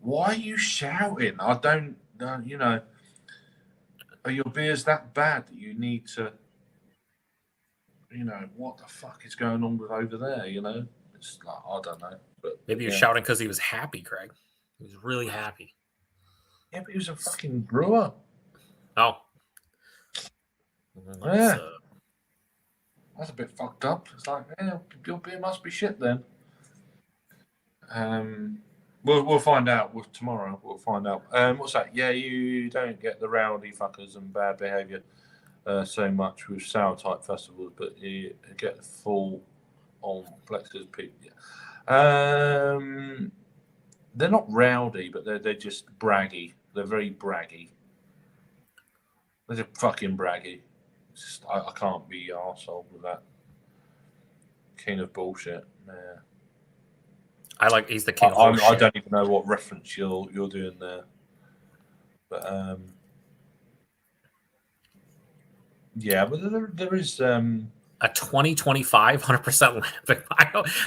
why are you shouting? I don't, you know, are your beers that bad that you need to, you know, what the fuck is going on with over there? You know, it's like, I don't know. But maybe he was shouting because he was happy, Craig. He was really happy. Yeah, but he was a fucking brewer. Oh. Yeah. That's a bit fucked up. It's like, yeah, your beer must be shit then. We'll find out tomorrow. We'll find out. What's that? Yeah, you don't get the rowdy fuckers and bad behaviour so much with sour type festivals, but you get the full on plexus people. Yeah. They're not rowdy, but they're just braggy. They're very braggy. They're just fucking braggy. Just, I can't be arsehole with that kind of bullshit. Yeah. He's the king of bullshit. I don't even know what reference you're doing there. But yeah, but there is a 2025 100% lambic.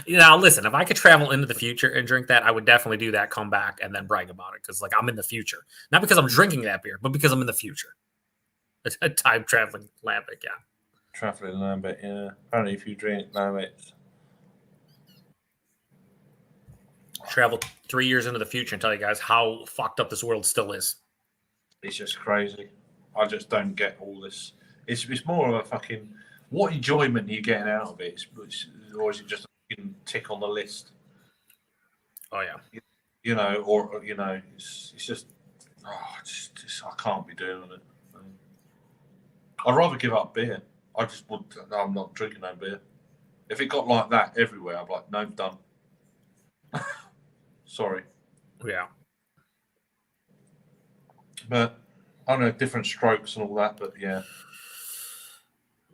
Now, listen, if I could travel into the future and drink that, I would definitely do that, come back, and then brag about it. Because, like, I'm in the future. Not because I'm drinking that beer, but because I'm in the future. A time traveling lambic, yeah. Traveling lambic, yeah. Apparently, if you drink lambic. Travel 3 years into the future and tell you guys how fucked up this world still is. It's just crazy. I just don't get all this. It's more of a fucking... What enjoyment are you getting out of it? Or is it just a fucking tick on the list? Oh, yeah. You know, or, you know, it's just... Oh, I can't be doing it. I'd rather give up beer. I just would... No, I'm not drinking no beer. If it got like that everywhere, I'm like, no, done. Sorry. Yeah. But, I don't know, different strokes and all that, but yeah.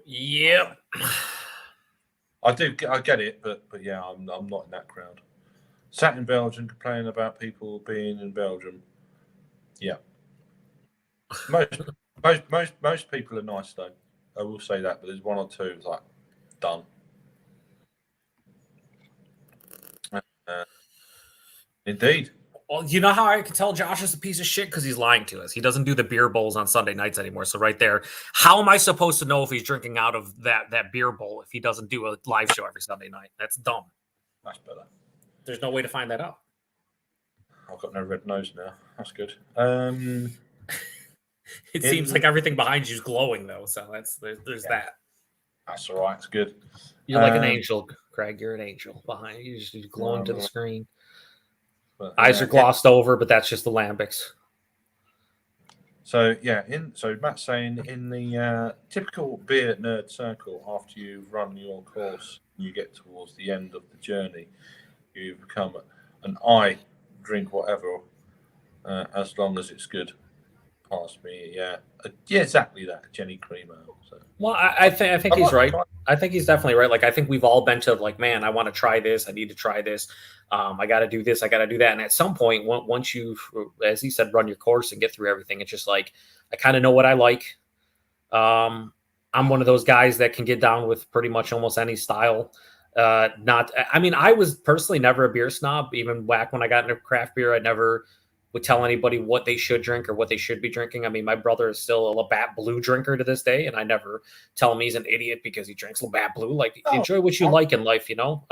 Yep. I get it, but yeah, I'm not in that crowd. Sat in Belgium complaining about people being in Belgium. Yeah. Most people are nice though. I will say that, but there's one or two it's like done. Indeed. Well, you know how I can tell Josh is a piece of shit? Because he's lying to us. He doesn't do the beer bowls on Sunday nights anymore. So right there, how am I supposed to know if he's drinking out of that beer bowl if he doesn't do a live show every Sunday night? That's dumb. That's better. There's no way to find that out. I've got no red nose now. That's good. It seems like everything behind you is glowing, though. So there's that. That's all right. It's good. You're like an angel, Craig. You're an angel behind you. You're glowing to the screen. But, Eyes are glossed over, but that's just the lambics. So yeah, so Matt's saying in the typical beer nerd circle, after you've run your course, you get towards the end of the journey, you become an I drink whatever, as long as it's good. Pass me, yeah, exactly that, Jenny Creamer. So. Well, I think he's right. I think he's definitely right. Like, I think we've all been to like, man, I want to try this. I need to try this. I got to do this. I got to do that. And at some point, once you've, as he said, run your course and get through everything, it's just like, I kind of know what I like. I'm one of those guys that can get down with pretty much almost any style. I was personally never a beer snob. Even back when I got into craft beer, I never would tell anybody what they should drink or what they should be drinking. I mean, my brother is still a Labatt Blue drinker to this day, and I never tell him he's an idiot because he drinks Labatt Blue. Like, enjoy what you like in life, you know?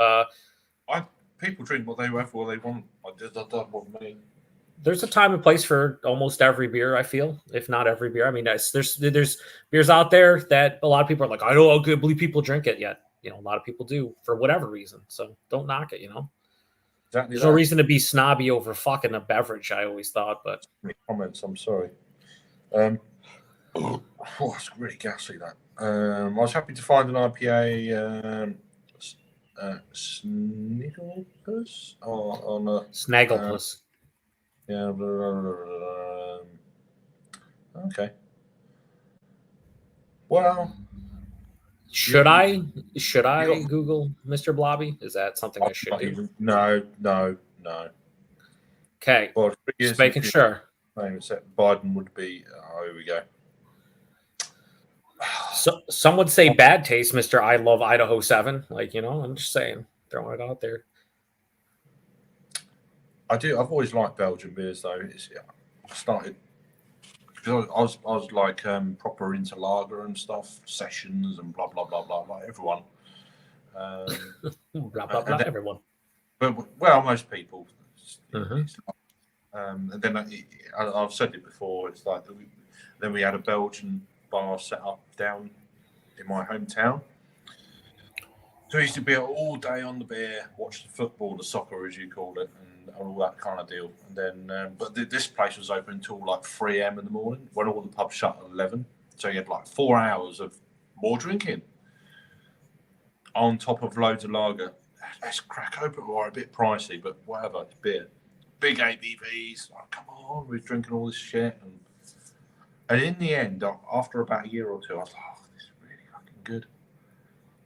People drink whatever they want. That doesn't me. There's a time and place for almost every beer, I feel, if not every beer. I mean, there's beers out there that a lot of people are like, I don't believe people drink it yet. You know, a lot of people do for whatever reason. So don't knock it, you know? Exactly. There's no reason to be snobby over fucking a beverage, I always thought, but comments, I'm sorry. It's really ghastly that. I was happy to find an IPA Sniggles on a Snagglepuss. Yeah. Okay. Well, should I Google Mr. Blobby? Is that something I should do? No. Okay. Well, just making sure. Biden would be. Oh, here we go. So some would say bad taste, Mr. I love Idaho 7. Like, you know, I'm just saying, throwing it out there. I do. I've always liked Belgian beers, though. I started because I was like proper into lager and stuff, sessions and blah blah blah blah like everyone. Blah blah blah. Everyone. But well, most people. Mm-hmm. And then I've said it before. It's like then we had a Belgian bar set up down in my hometown. So I used to be out all day on the beer, watch the football, the soccer as you called it, and all that kind of deal. And then, but this place was open until like 3 a.m. in the morning when all the pubs shut at 11. So you had like 4 hours of more drinking on top of loads of lager. Let's crack open. Or a bit pricey, but whatever. It's beer. Big ABVs. Oh, come on, we're drinking all this shit. And in the end, after about a year or two, I was like, oh, this is really fucking good.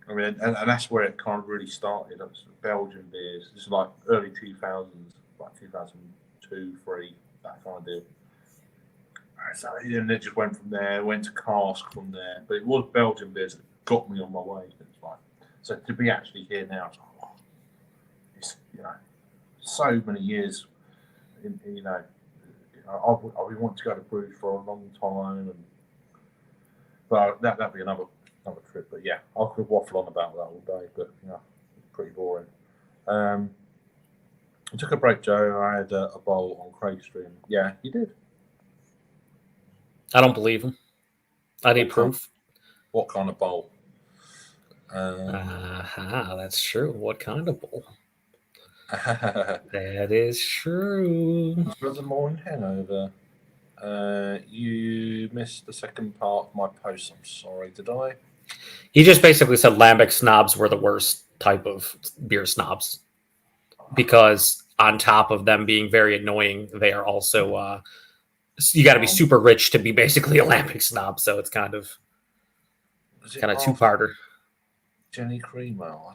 I mean, and that's where it kind of really started. That's Belgian beers. This is like early 2000s, like 2002, 3, that kind of deal. So and it just went from there, went to cask from there. But it was Belgian beers that got me on my way. It's like, so to be actually here now, it's like, oh, it's, you know, so many years, you know, I've been wanting to go to Bruges for a long time, but that'd be another trip. But yeah, I could waffle on about that all day, but you know, it's pretty boring. I took a break, Joe. I had a bowl on Craig's stream. Yeah, you did. I don't believe him. I need proof. What kind of bowl? That's true. What kind of bowl? That is true. Brother Morning Hanover. You missed the second part of my post. I'm sorry, did I? He just basically said lambic snobs were the worst type of beer snobs because on top of them being very annoying, they are also you got to be super rich to be basically a lambic snob. So it's kind of two-parter. Jenny Creamer. I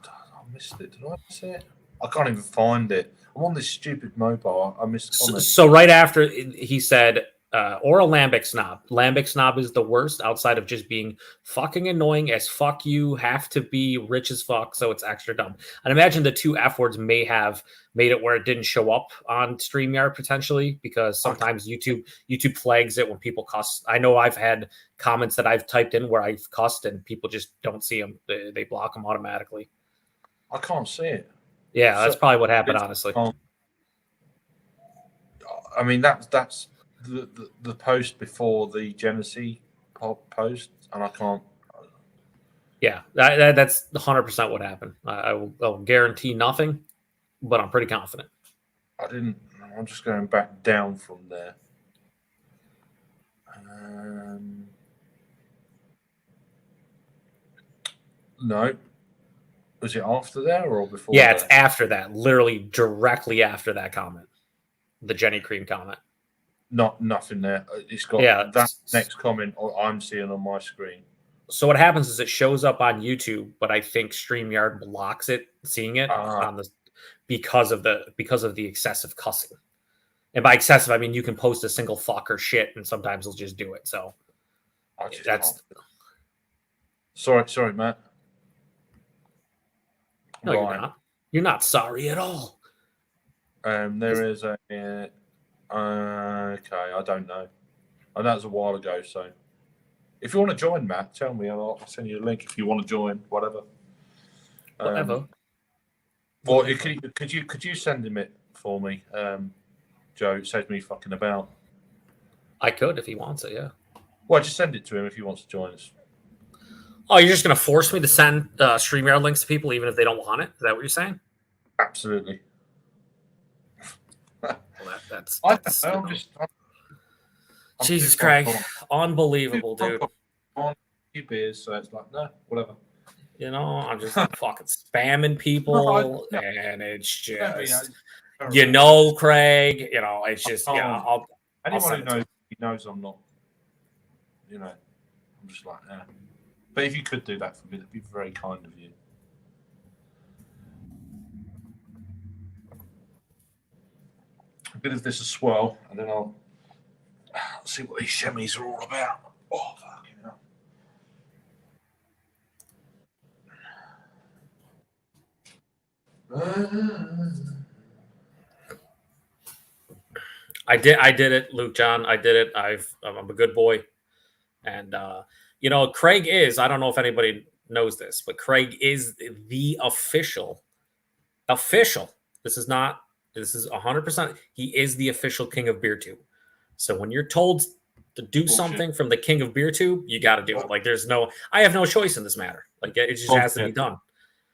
missed it. Did I miss it? I can't even find it. I'm on this stupid mobile. I missed comments. So right after he said, or a lambic snob. Lambic snob is the worst outside of just being fucking annoying as fuck. You have to be rich as fuck, so it's extra dumb. I'd imagine the two F words may have made it where it didn't show up on StreamYard potentially, because sometimes YouTube flags it when people cuss. I know I've had comments that I've typed in where I've cussed and people just don't see them. They block them automatically. I can't see it. Yeah, that's probably what happened, honestly. I mean, that's the post before the Genesee post, and I can't. Yeah, that's 100% what happened. I'll guarantee nothing, but I'm pretty confident. I'm just going back down from there. No. Was it after there or before? Yeah, it's after that. Literally directly after that comment. The Jenny Cream comment. Nothing there. It's got that next comment I'm seeing on my screen. So what happens is it shows up on YouTube, but I think StreamYard blocks it, seeing it on the because of the excessive cussing. And by excessive, I mean you can post a single fuck or shit, and sometimes they'll just do it. So that's sorry, Matt. No, you're not. You're not sorry at all. There is a okay. I don't know. And that was a while ago. So, if you want to join, Matt, tell me. I'll send you a link if you want to join. Whatever. Whatever. Well, could you send him it for me, Joe? It saves me fucking about. I could if he wants it. Yeah. Well, just send it to him if he wants to join us. Oh, you're just going to force me to send StreamYard links to people even if they don't want it? Is that what you're saying? Absolutely. Well, that's Jesus Christ. Unbelievable, dude. On few beers, so it's like, no, whatever. You know, I'm just fucking spamming people, and it's just, Craig, it's just, anyone who knows, he knows I'm not, I'm just like, yeah. But if you could do that for me, that'd be very kind of you. A bit of this as well, and then I'll see what these chemis are all about. Oh, fucking hell. I did it, Luke John. I did it. I'm a good boy. And, Craig is, I don't know if anybody knows this, but Craig is the official. This is 100%. He is the official King of BeerTube. So when you're told to do something from the King of BeerTube, you got to do it. Like I have no choice in this matter. Like it just has to be done.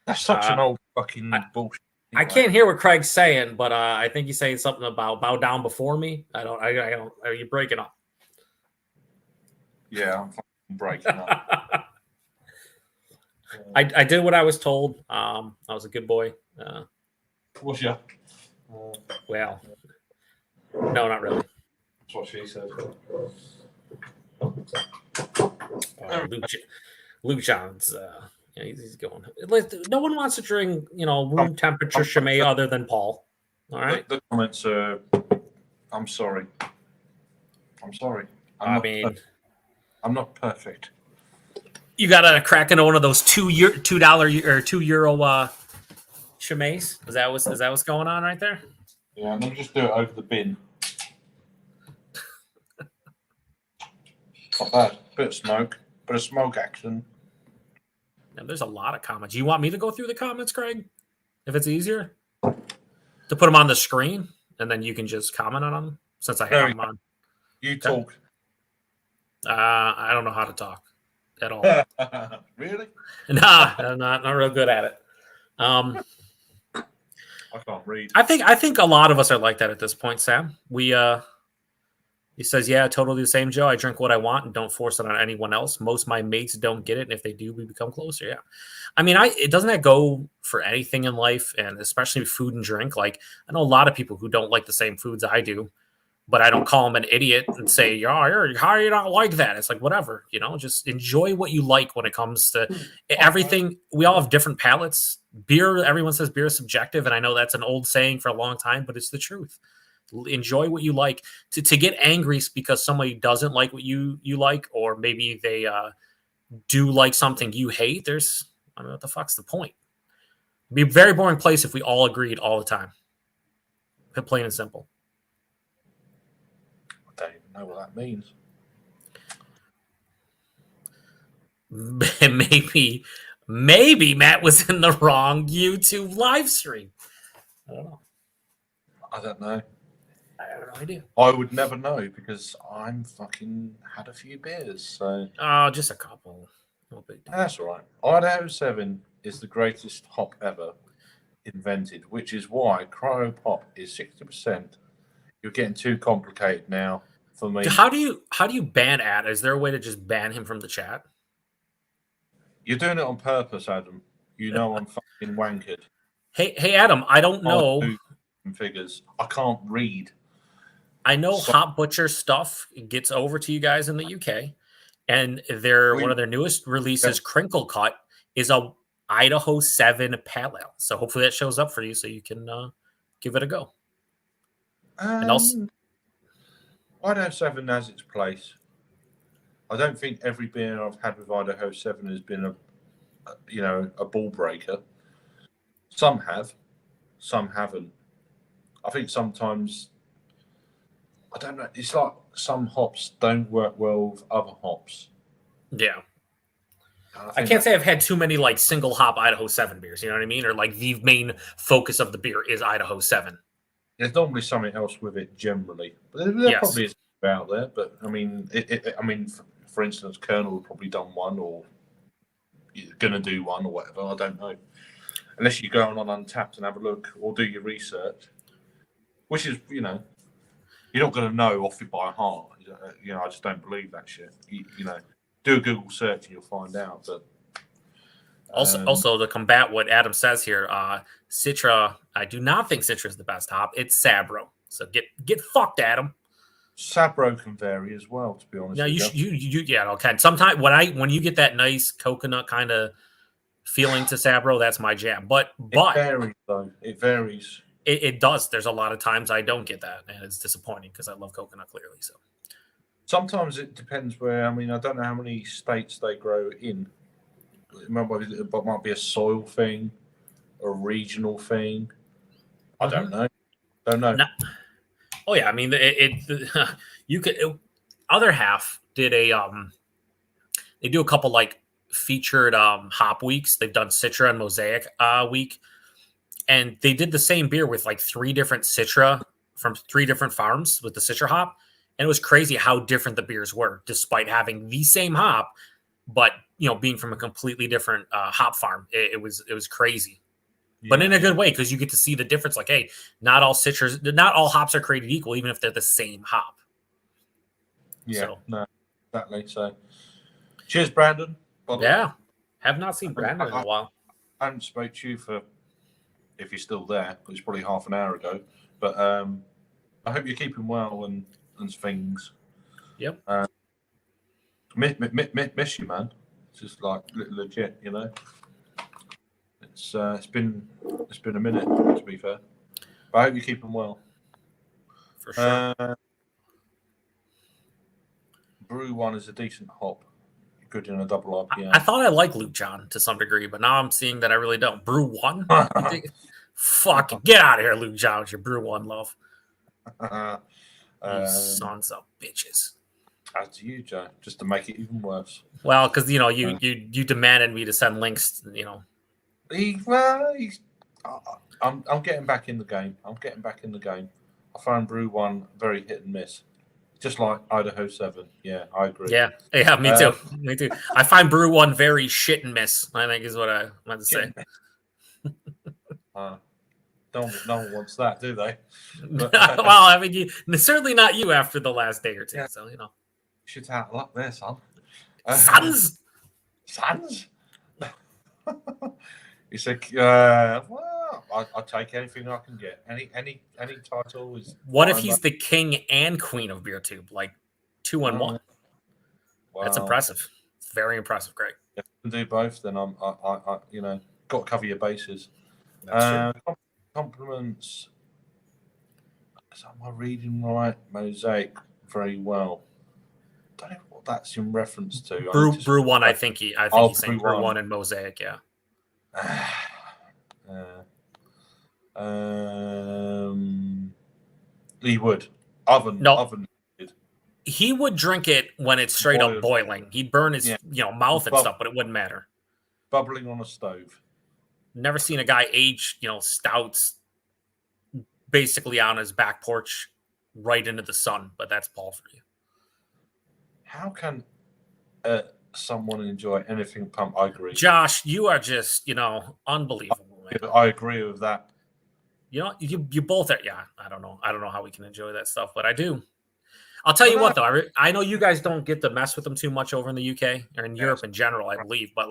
That's such an old fucking bullshit. I can't hear what Craig's saying, but I think he's saying something about bow down before me. I don't. Are you breaking up? Yeah, I'm fucking breaking up. I did what I was told. I was a good boy. Was you? Well, no, not really. That's what she said. Luke John's. He's going. No one wants to drink, room temperature Chimay other than Paul. All right. The comments are. I'm sorry. I'm not perfect. You got to crack into one of those $2 or €2 Chimays. Is that what's going on right there? Yeah, let me just do it over the bin. Not bad. Bit of smoke action. Now, there's a lot of comments. You want me to go through the comments, Craig? If it's easier to put them on the screen, and then you can just comment on them since I have them on. You talk. I don't know how to talk at all. Really? Nah, I'm not real good at it. I can't read. I think a lot of us are like that at this point, Sam. He says, yeah, totally the same, Joe. I drink what I want and don't force it on anyone else. Most of my mates don't get it, and if they do, we become closer. Yeah. I mean, it doesn't that go for anything in life, and especially food and drink. Like, I know a lot of people who don't like the same foods I do, but I don't call them an idiot and say, how are you not like that? It's like, whatever, just enjoy what you like when it comes to everything. We all have different palates. Beer, everyone says beer is subjective, and I know that's an old saying for a long time, but it's the truth. Enjoy what you like. To get angry because somebody doesn't like what you like, or maybe they do like something you hate. I don't know what the fuck's the point. It'd be a very boring place if we all agreed all the time. Plain and simple. I don't even know what that means. Maybe Matt was in the wrong YouTube live stream. I don't know. I don't know. I have no idea. I would never know because I'm fucking had a few beers. So just a couple. No big deal. That's all right. Idaho 7 is the greatest hop ever invented, which is why Cryo Pop is 60%. You're getting too complicated now for me. How do you ban Ad? Is there a way to just ban him from the chat? You're doing it on purpose, Adam. You know I'm fucking wankered. Hey, Adam. I don't know. Figures. I can't read. I know Hop Butcher stuff gets over to you guys in the UK, and one of their newest releases, Crinkle Cut, is a Idaho 7 Pale Ale. So hopefully that shows up for you, so you can give it a go. And also, Idaho 7 has its place. I don't think every beer I've had with Idaho 7 has been a ball breaker. Some have, some haven't. I think sometimes, I don't know, it's like some hops don't work well with other hops. Yeah. I can't say I've had too many like single hop Idaho 7 beers, you know what I mean? Or like the main focus of the beer is Idaho 7. There's normally something else with it generally. But there probably is out there. But I mean, for instance, Colonel probably done one or you're going to do one or whatever. I don't know. Unless you go on Untapped and have a look or do your research, which is, you're not going to know off it by heart. I just don't believe that shit. Do a Google search and you'll find out. But also to combat what Adam says here, Citra, I do not think Citra is the best hop. It's Sabro. So get fucked, Adam. Sabro can vary as well, to be honest. Yeah, okay. Sometimes when you get that nice coconut kind of feeling to Sabro, that's my jam. But it varies though. It varies. It does. There's a lot of times I don't get that, and it's disappointing because I love coconut clearly. So sometimes it depends where. I don't know how many states they grow in. It might be a soil thing, a regional thing. I don't know. Oh yeah, you could. Other half did they do a couple like featured hop weeks. They've done Citra and Mosaic week, and they did the same beer with like 3 different Citra from 3 different farms with the Citra hop, and it was crazy how different the beers were, despite having the same hop, but being from a completely different hop farm. It was crazy. Yeah. But in a good way, because you get to see the difference. Like, hey, not all hops are created equal, even if they're the same hop. Yeah, no, exactly. So, cheers, Brandon. Yeah, have not seen Brandon in a while. I haven't spoke to you for, if you're still there, it's probably half an hour ago. But I hope you're keeping well and things. Yep. Miss you, man. It's just like legit, It's been a minute, to be fair. But I hope you keep them well. For sure. Brew 1 is a decent hop. Good in a double IPA. I thought I liked Luke John to some degree, but now I'm seeing that I really don't. Brew 1? Fuck, get out of here, Luke John, with your Brew 1 love. You sons of bitches. As to you, Joe, just to make it even worse. Well, because you demanded me to send links, I'm getting back in the game. I find Brew 1 very hit and miss. Just like Idaho 7. Yeah, I agree. Yeah, me too. Me too. I find Brew 1 very shit and miss, I think is what I meant to say. No one wants that, do they? But, well, certainly not you after the last day or two. Yeah. So, Shit out of luck there, son. Sons? He said, well, I'll take anything I can get. Any title is. What if he's the king and queen of BeerTube? Like 2 in 1. Wow. That's impressive. It's very impressive, Greg. If you can do both, then I got to cover your bases. That's true. Compliments Am I reading right? Mosaic very well. Don't know what that's in reference to. Brew one, I think he's saying Brew one and Mosaic, yeah. He would oven. He would drink it when it's straight up boiling. He'd burn his mouth and stuff, but it wouldn't matter. Bubbling on a stove. Never seen a guy age stouts basically on his back porch right into the sun, but that's Paul for you. How can someone enjoy anything pump? I agree. Josh, you are just, unbelievable, man. I agree with that. You both are. Yeah, I don't know how we can enjoy that stuff, but I do. I'll tell you what, though. I know you guys don't get to mess with them too much over in the UK or in Europe in general, I believe. But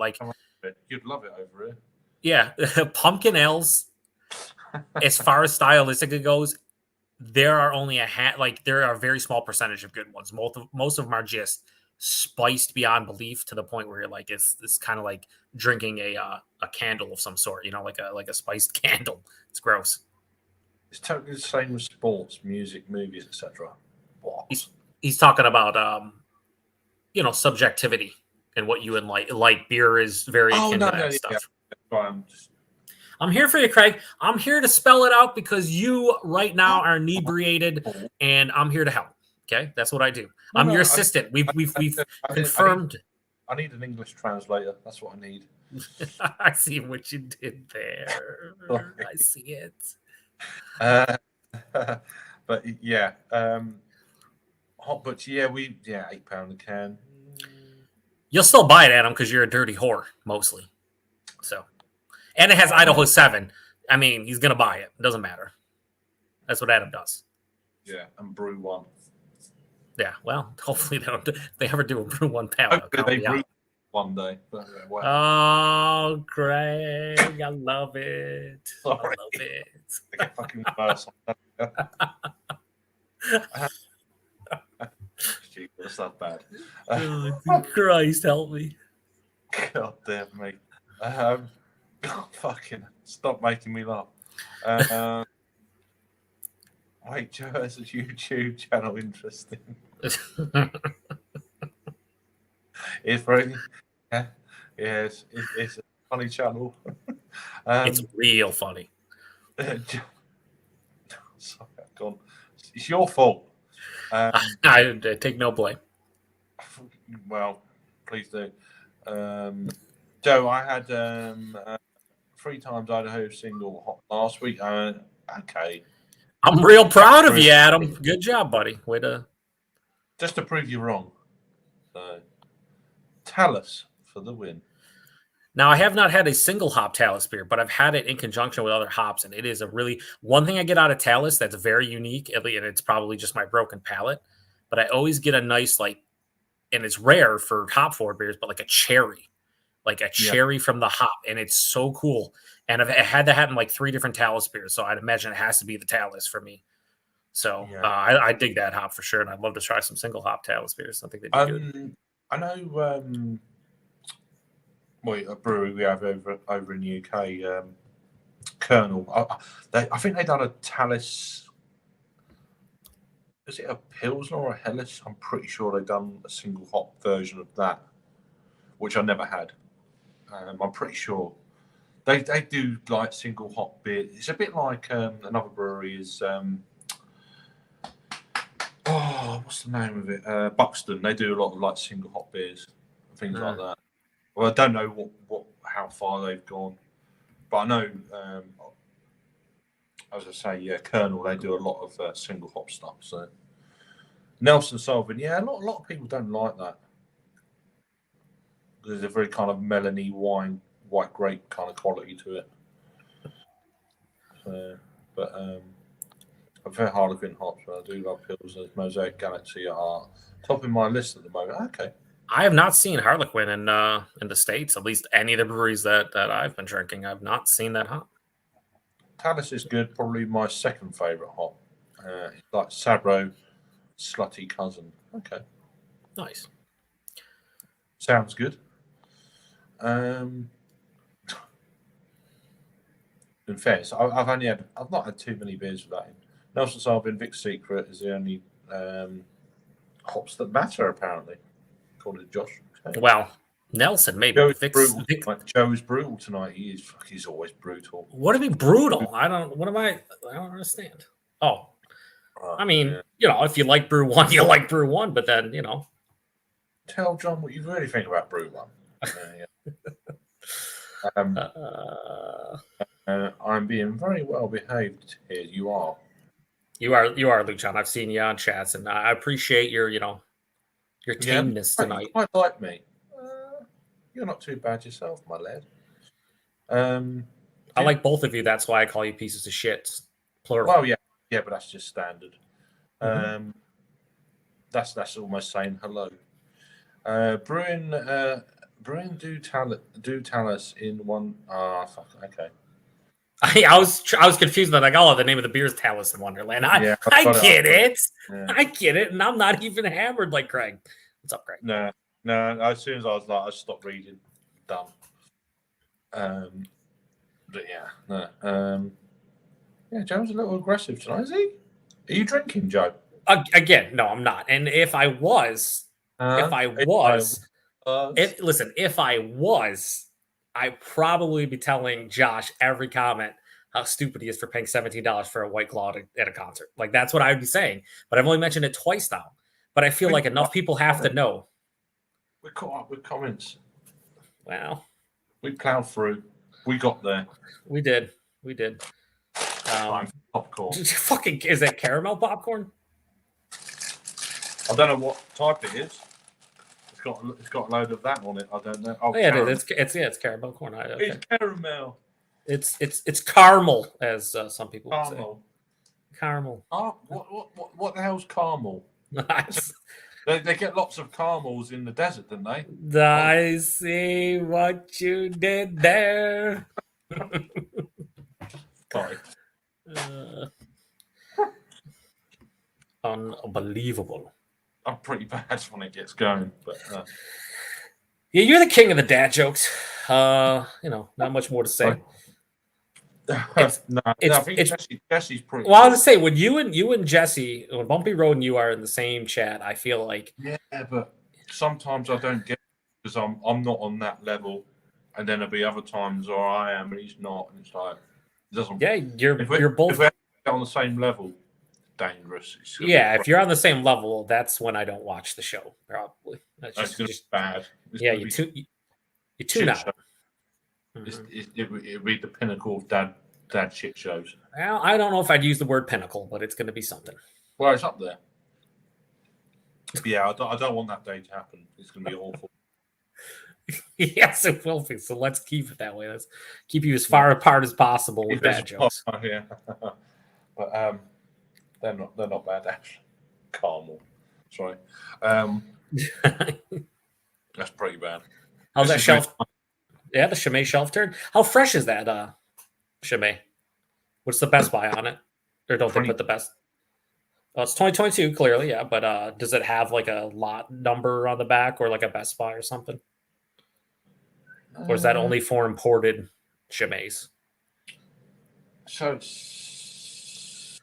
you'd love it over here. Yeah, pumpkin ales. As far as stylistic goes, there are only there are a very small percentage of good ones. Most of them are just spiced beyond belief to the point where you're like, it's kind of like drinking a candle of some sort, like a spiced candle. It's gross. It's totally the same with sports, music, movies, etc. He's talking about subjectivity and what you like. Beer is very akin to that stuff. Yeah. I'm here for you, Craig. I'm here to spell it out because you right now are inebriated, and I'm here to help. Okay, that's what I do. I'm your assistant. We've confirmed. I need an English translator. That's what I need. I see what you did there. I see it. But yeah, hot butts. Yeah, £8 a can. You'll still buy it, Adam, because you're a dirty whore mostly. So. And it has Idaho 7. I mean, he's going to buy it. It doesn't matter. That's what Adam does. Yeah, and brew one. Yeah, well, hopefully they ever do a brew one pallet. Hopefully they brew one day. Oh, Craig, I love it. Sorry. I love it. I get fucking worse. That's not bad. Oh, Christ, help me. God damn me. Fucking stop making me laugh. Wait, Joe has a YouTube channel. Interesting. It's very, it's a funny channel. It's real funny. Sorry, I've gone. It's your fault. I take no blame. Well, please do. Joe, I had 3 times Idaho single hot last week. Okay. I'm real proud of you, Adam. Good job, buddy. Way to. Just to prove you wrong. So, Talus for the win. Now, I have not had a single hop Talus beer, but I've had it in conjunction with other hops, and it is one thing I get out of Talus that's very unique, and it's probably just my broken palate, but I always get a nice, and it's rare for hop forward beers, but like a cherry from the hop, and it's so cool. And I've had that in 3 different Talus beers, so I'd imagine it has to be the Talus for me. So I dig that hop for sure, and I'd love to try some single hop Talus beers. I think they'd be good. I know a brewery we have over in the UK, Colonel. I think they've done a Talus. Is it a Pilsner or a Helles? I'm pretty sure they've done a single hop version of that, which I never had. I'm pretty sure they do single hop beer. It's a bit like another brewery is. What's the name of it? Buxton. They do a lot of single hop beers, things like that. Well, I don't know how far they've gone, but I know, as I say, Colonel. They do a lot of single hop stuff. So Nelson Sauvin, a lot of people don't like that. There's a very kind of melony wine, white grape kind of quality to it. So, but I'm very Harlequin hops, but I do love Pilsner. Mosaic Galaxy are top of my list at the moment. Okay. I have not seen Harlequin in the States, at least any of the breweries that I've been drinking. I've not seen that hop. Talus is good, probably my second favourite hop. It's like Sabro, slutty cousin. Okay. Nice. Sounds good. In fairness, I've not had too many beers with that in. Nelson's Arbin Vic's Secret is the only hops that matter, apparently, according to Josh. Okay. Well, Nelson, maybe. Joe's brutal. Joe's brutal tonight. He's always brutal. What do you mean brutal? I don't understand. Oh, I mean, if you like Brew 1, you like Brew 1, but then, Tell John what you really think about Brew 1. I'm being very well behaved here. You are. You are, Luke John. I've seen you on chats, and I appreciate your tameness tonight. You quite like me. You're not too bad yourself, my lad. I like both of you. That's why I call you pieces of shit. Plural. Well, yeah, but that's just standard. That's almost saying hello. Bruin, do tell us in one. Fuck. Okay. I was confused by the name of the beer is Talus in Wonderland. I get it. Yeah. I get it, and I'm not even hammered like Craig. What's up, Craig? No. As soon as I was like, I stopped reading. Done. But yeah, no. Yeah, Joe's a little aggressive tonight, is he? Are you drinking, Joe? Again, no, I'm not. And if I was, I'd probably be telling Josh every comment how stupid he is for paying $17 for a White Claw at a concert. Like, that's what I would be saying. But I've only mentioned it twice now. But I feel like enough people have to know. We're caught up with comments. Wow. We plowed through. We got there. We did. Popcorn. Fucking, is that caramel popcorn? I don't know what type it is. It's got a load of that on it. I don't know. Oh yeah, it's caramel corn. Okay. It's caramel. It's caramel, as some people would say. Caramel. Oh, what the hell's caramel? They get lots of caramels in the desert, don't they? I see what you did there. Sorry. Unbelievable. I'm pretty bad when it gets going, but yeah, you're the king of the dad jokes. Not much more to say. Jesse's pretty. Well, I was gonna say when you and Jesse, when Bumpy Road and you are in the same chat, I feel like but sometimes I don't get it because I'm not on that level, and then there'll be other times where I am and he's not, and it's like it doesn't. Yeah, you're both if we're on the same level. Dangerous. If you're on the same level, that's when I don't watch the show. Probably that's just bad. You tune out. It'd be the pinnacle of dad shit shows. Well, I don't know if I'd use the word pinnacle, but it's going to be something. Well, it's up there. Yeah, I don't want that day to happen. It's going to be awful. Yes, it will be. So let's keep it that way. Let's keep you as far apart as possible with dad jokes. Yeah, but they're not bad. Actually. Caramel. Sorry. That's pretty bad. How's that shelf? Yeah, the Chimay shelf turn. How fresh is that Chimay? What's the Best Buy on it? Or don't they put the best? Oh, it's 2022, clearly, yeah. But does it have like a lot number on the back or like a Best Buy or something? Or is that only for imported Chimays? So it's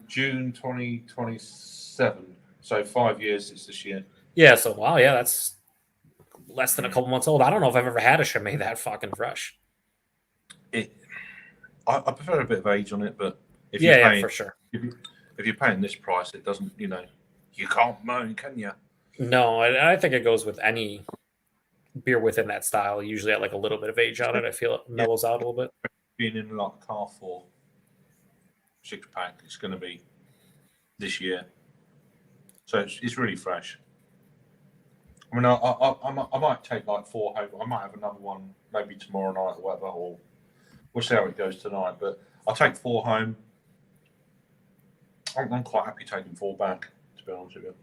June 2027. So 5 years since this year. Yeah, so wow, yeah, that's less than a couple months old. I don't know if I've ever had a Chimay that fucking fresh. I prefer a bit of age on it, but if you're for sure. If you're paying this price, it doesn't, you can't moan, can you? No, I think it goes with any beer within that style. Usually at like a little bit of age on it. I feel it mellows out a little bit. Being in like a Carrefour 6-pack, it's going to be this year. So it's really fresh. I mean, I might take like 4 home. I might have another one maybe tomorrow night or whatever, or we'll see how it goes tonight. But I'll take 4 home. I'm quite happy taking 4 back, to be honest with you.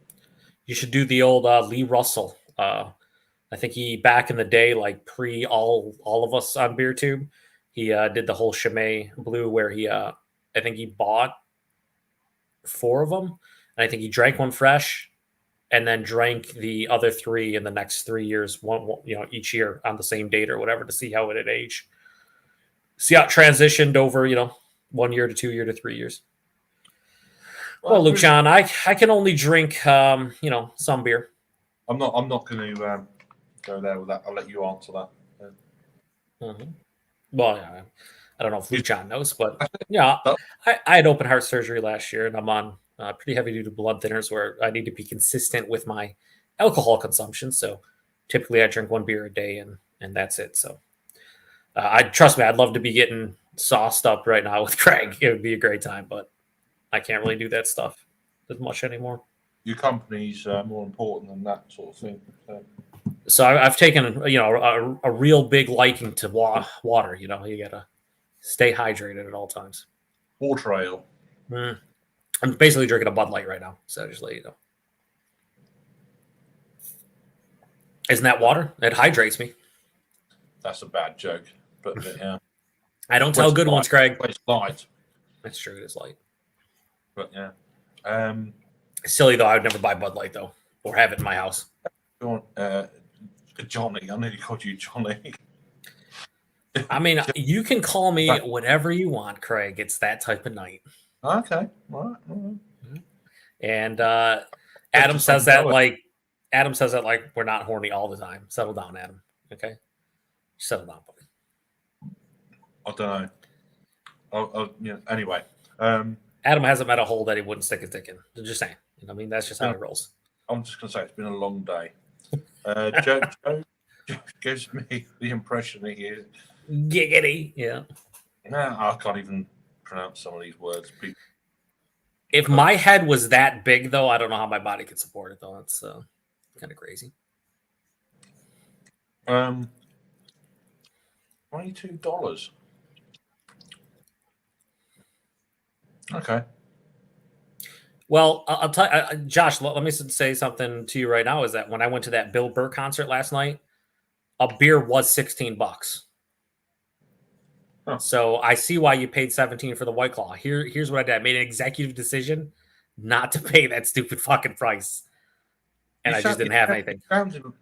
You should do the old Lee Russell. I think he, back in the day, like pre all of us on BeerTube, he did the whole Chimay Blue where he, I think he bought 4 of them. And I think he drank one fresh and then drank the other 3 in the next 3 years, one each year on the same date or whatever to see how it had aged. See how it transitioned over, 1 year to 2 year to 3 years. Well, Luke John, I can only drink some beer. I'm not going to go there with that. I'll let you answer that. Mm-hmm. Well, yeah, I don't know if Luke John knows, but yeah, I had open heart surgery last year, and I'm on pretty heavy duty blood thinners where I need to be consistent with my alcohol consumption. So typically, I drink 1 beer a day, and that's it. So I trust me, I'd love to be getting sauced up right now with Craig. It would be a great time, but I can't really do that stuff as much anymore. Your company's more important than that sort of thing. So I've taken a real big liking to water. You gotta stay hydrated at all times. Water ale. I'm basically drinking a Bud Light right now, so just let you know. Isn't that water? It hydrates me. That's a bad joke, but yeah. I don't tell good ones, Craig. It's light. That's true. It is light. But yeah. Silly though. I would never buy Bud Light though, or have it in my house. Johnny, I nearly called you Johnny. I mean, you can call me whatever you want, Craig. It's that type of night. Okay, all right. And Adam says that like we're not horny all the time. Settle down, Adam. Okay, settle down, buddy. I don't know. Anyway, Adam hasn't met a hole that he wouldn't stick his dick in. Just saying. I mean, that's just how he rolls. I'm just gonna say it's been a long day. Joe gives me the impression he is giggity. Yeah. Nah, I can't even pronounce some of these words. If my head was that big, though, I don't know how my body could support it. Though it's kind of crazy. $22. Okay. Well, I'll tell you, Josh, let me say something to you right now is that when I went to that Bill Burr concert last night, a beer was $16. Huh. So I see why you paid $17 for the White Claw. Here's what I did. I made an executive decision not to pay that stupid fucking price. And I just didn't have anything.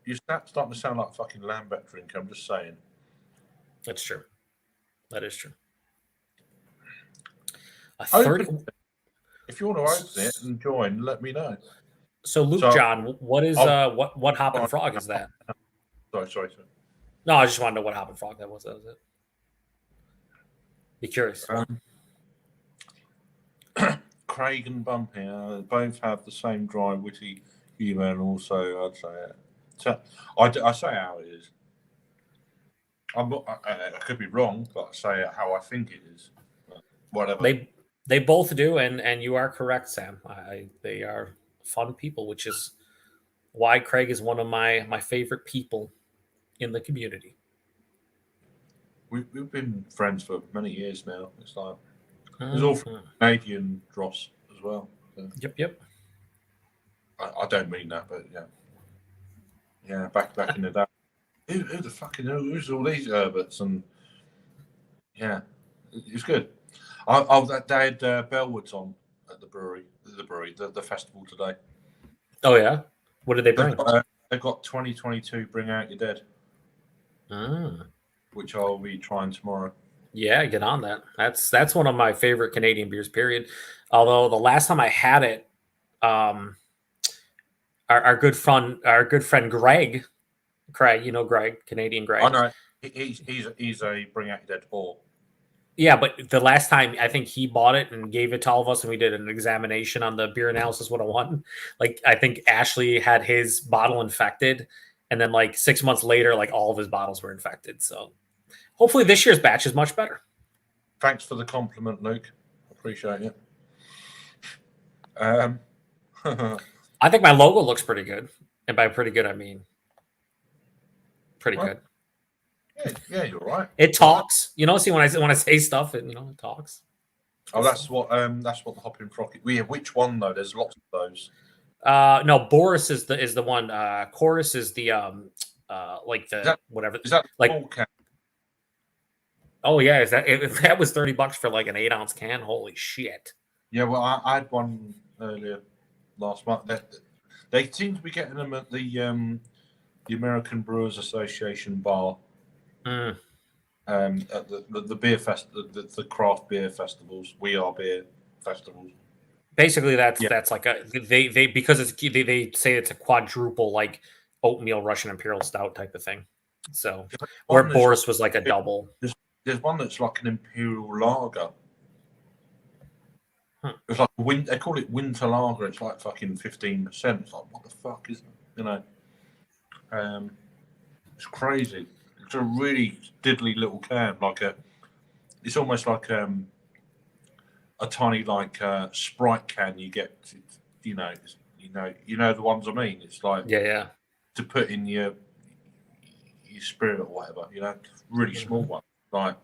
You're starting to sound like fucking Lambert drink. I'm just saying. That's true. That is true. If you want to open it and join, let me know. So, Luke John, what is what Hoppin' Frog is that? Sorry. No, I just want to know what Hoppin' Frog that was. That was it. Be curious. Craig and Bumpy both have the same dry, witty humour, and also I'd say it. So I say how it is. I could be wrong, but I say it how I think it is. Whatever. They both do, and you are correct, Sam. They are fun people, which is why Craig is one of my favorite people in the community. We've been friends for many years now. It's like there's all Canadian dross as well. So. Yep. I don't mean that, but yeah. Back in the day, who the fucking who's all these Herberts and yeah, it's good. They had Bellwoods on at the festival today. Oh yeah, what did they bring? They've got 2022 Bring Out Your Dead, which I'll be trying tomorrow. Yeah, get on that. That's one of my favorite Canadian beers. Period. Although the last time I had it, our good friend Greg, Greg, Canadian Greg. I know he's a Bring Out Your Dead whore. Yeah, but the last time I think he bought it and gave it to all of us, and we did an examination on the Beer Analysis 101. Like I think Ashley had his bottle infected, and then like 6 months later, like all of his bottles were infected. So hopefully this year's batch is much better. Thanks for the compliment, Luke. Appreciate it. I think my logo looks pretty good, and by pretty good I mean pretty good. Yeah, you're right. It talks, See, when I say stuff, it talks. Oh, that's what the Hoppin' Frog. Which one though? There's lots of those. No, Boris is the one. Chorus is the whatever. Is that like? Full can? Oh yeah, that was $30 for like an 8-ounce can? Holy shit! Yeah, well, I had one earlier last month. They seem to be getting them at the American Brewers Association bar. At the beer fest, the craft beer festivals. We are beer festivals. Basically, that's like they because they say it's a quadruple like oatmeal Russian Imperial Stout type of thing. So where Boris was like a double. There's one that's like an Imperial Lager. It's like they call it winter lager. It's like fucking 15%. It's like, what the fuck is that? It's crazy. It's a really diddly little can. It's almost like a tiny Sprite can you get. You know the ones I mean. It's like yeah to put in your spirit or whatever. Really small one, like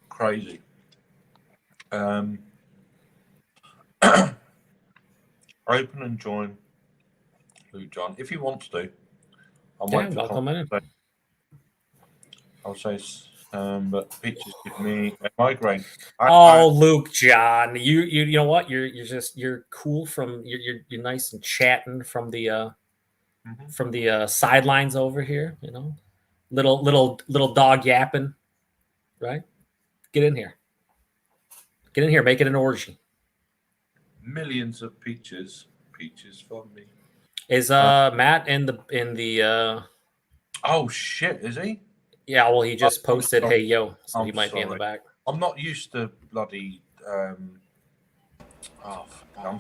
crazy. Open and join Luke John if you want to. I'm waiting for welcome in. I'll say, but Peaches give me a migraine. Luke John, you know what? You're cool from you're nice and chatting from the sidelines over here. Little dog yapping, right? Get in here, make it an orgy. Millions of peaches for me. Is Matt in the Oh shit, is he? Yeah, well, he just posted, "Hey yo," so he might be in the back. I'm not used to bloody. I'm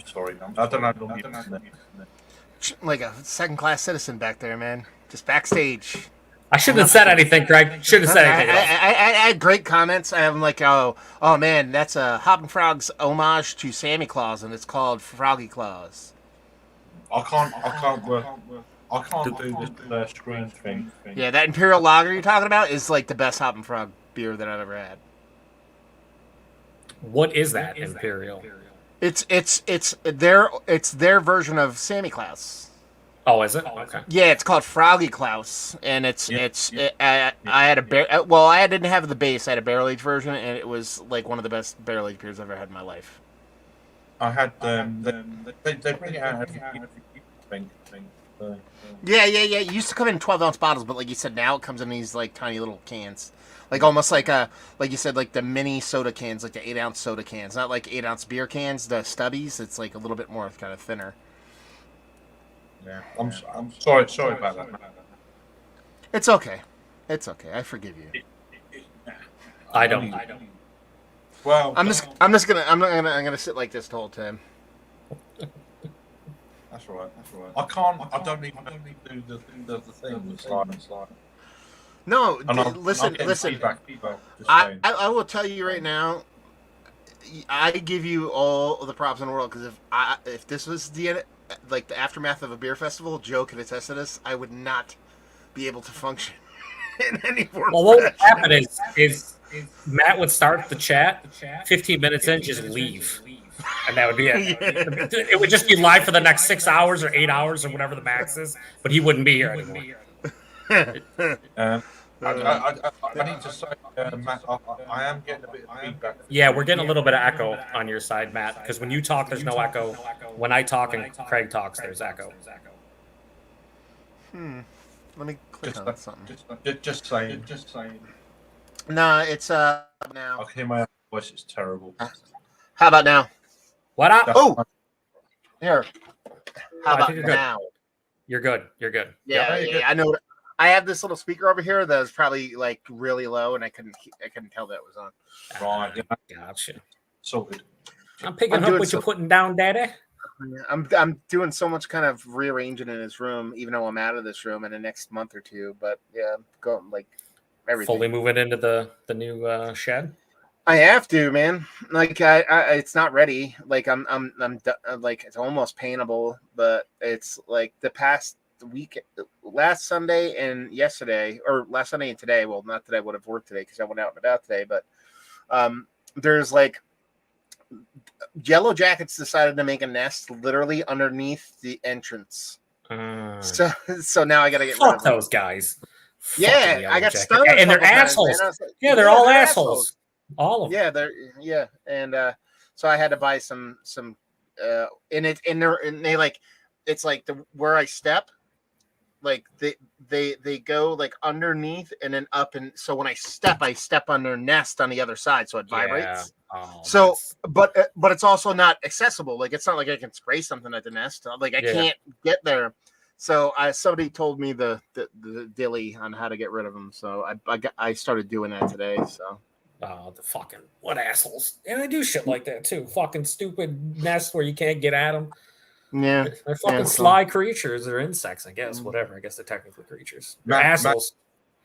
sorry. I don't know. Like a second-class citizen back there, man. Just backstage. I shouldn't have said anything, Greg. Should have said anything. I had great comments. I'm like, oh man, that's a Hoppin' Frog's homage to Santa Claus, and it's called Froggy Claus. I can't do this screen thing. Yeah, that Imperial Lager you're talking about is like the best Hoppin' Frog beer that I've ever had. What is that Imperial? It's their version of Sammy Claus. Oh, is it? Okay. Yeah, it's called Froggy Klaus, and I had I didn't have the base. I had a barrel aged version, and it was like one of the best barrel aged beers I've ever had in my life. I had they bring it out every thing. Yeah. It used to come in 12-ounce bottles, but like you said, now it comes in these like tiny little cans, like almost like you said, like the mini soda cans, like the 8-ounce soda cans, not like 8-ounce beer cans, the stubbies. It's like a little bit more kind of thinner. Yeah, I'm sorry about that. It's okay. I forgive you. I don't. Well, I'm gonna sit like this the whole time. That's all right. I don't even do the thing. It's like. No, listen. I will tell you right now. I give you all the props in the world, because if this was the aftermath of a beer festival, Joe can attest to this, I would not be able to function in any form. Well, what would happen is Matt would start the chat, 15 minutes in, just leave. And that would be it. Yeah. It would just be live for the next 6 hours or 8 hours or whatever the max is, but he wouldn't be here anymore. I need to say, Matt, I am getting a bit of feedback. Yeah, we're getting a little bit of echo on your side, Matt, because when you talk, there's no echo. When I talk and Craig talks, there's echo. Let me click on something. Just saying. No, it's now. Okay, my voice is terrible. How about now? What up? Oh, here. How about now? You're good. Yeah. I know. I have this little speaker over here that is probably like really low, and I couldn't tell that it was on. Right. Gotcha. Sorted. I'm picking up what you're putting down, Daddy. I'm doing so much kind of rearranging in this room, even though I'm out of this room in the next month or two. But yeah, I'm going like everything. Fully moving into the new shed. I have to, man. Like I it's not ready. Like I'm like it's almost paintable, but it's like the past week, last Sunday and yesterday, or last Sunday and today. Well, not that I would have worked today because I went out and about today, but there's like Yellow Jackets decided to make a nest literally underneath the entrance. So now I gotta get rid of those guys. Yeah, I got stung, and they're assholes. Like, yeah, they're all assholes. All of them. Yeah, and so I had to buy some and they like, it's like where I step, like they go like underneath and then up, and so when I step on their nest on the other side, so it vibrates. Oh, so, but it's also not accessible. Like it's not like I can spray something at the nest. Like I can't get there. So somebody told me the dilly on how to get rid of them. So I started doing that today. So. Oh, the fucking what assholes! And they do shit like that too. Fucking stupid nests where you can't get at them. Yeah, they're fucking sly creatures. They're insects, I guess. Whatever. I guess they're technically creatures. They're assholes.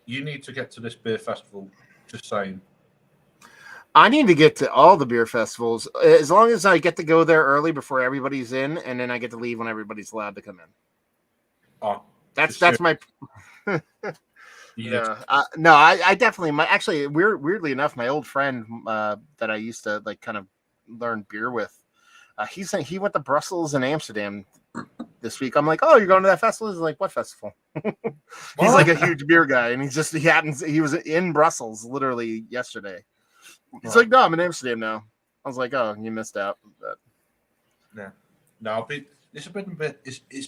Matt, you need to get to this beer festival. Just saying. I need to get to all the beer festivals as long as I get to go there early before everybody's in, and then I get to leave when everybody's allowed to come in. Oh, that's my. Yeah. No, I definitely. Actually, weirdly enough, my old friend that I used to like kind of learn beer with, he went to Brussels and Amsterdam this week. I'm like, oh, you're going to that festival? He's like, what festival? He's like a huge beer guy, and he was in Brussels literally yesterday. He's like, no, I'm in Amsterdam now. I was like, oh, you missed out. But... Yeah, no, it's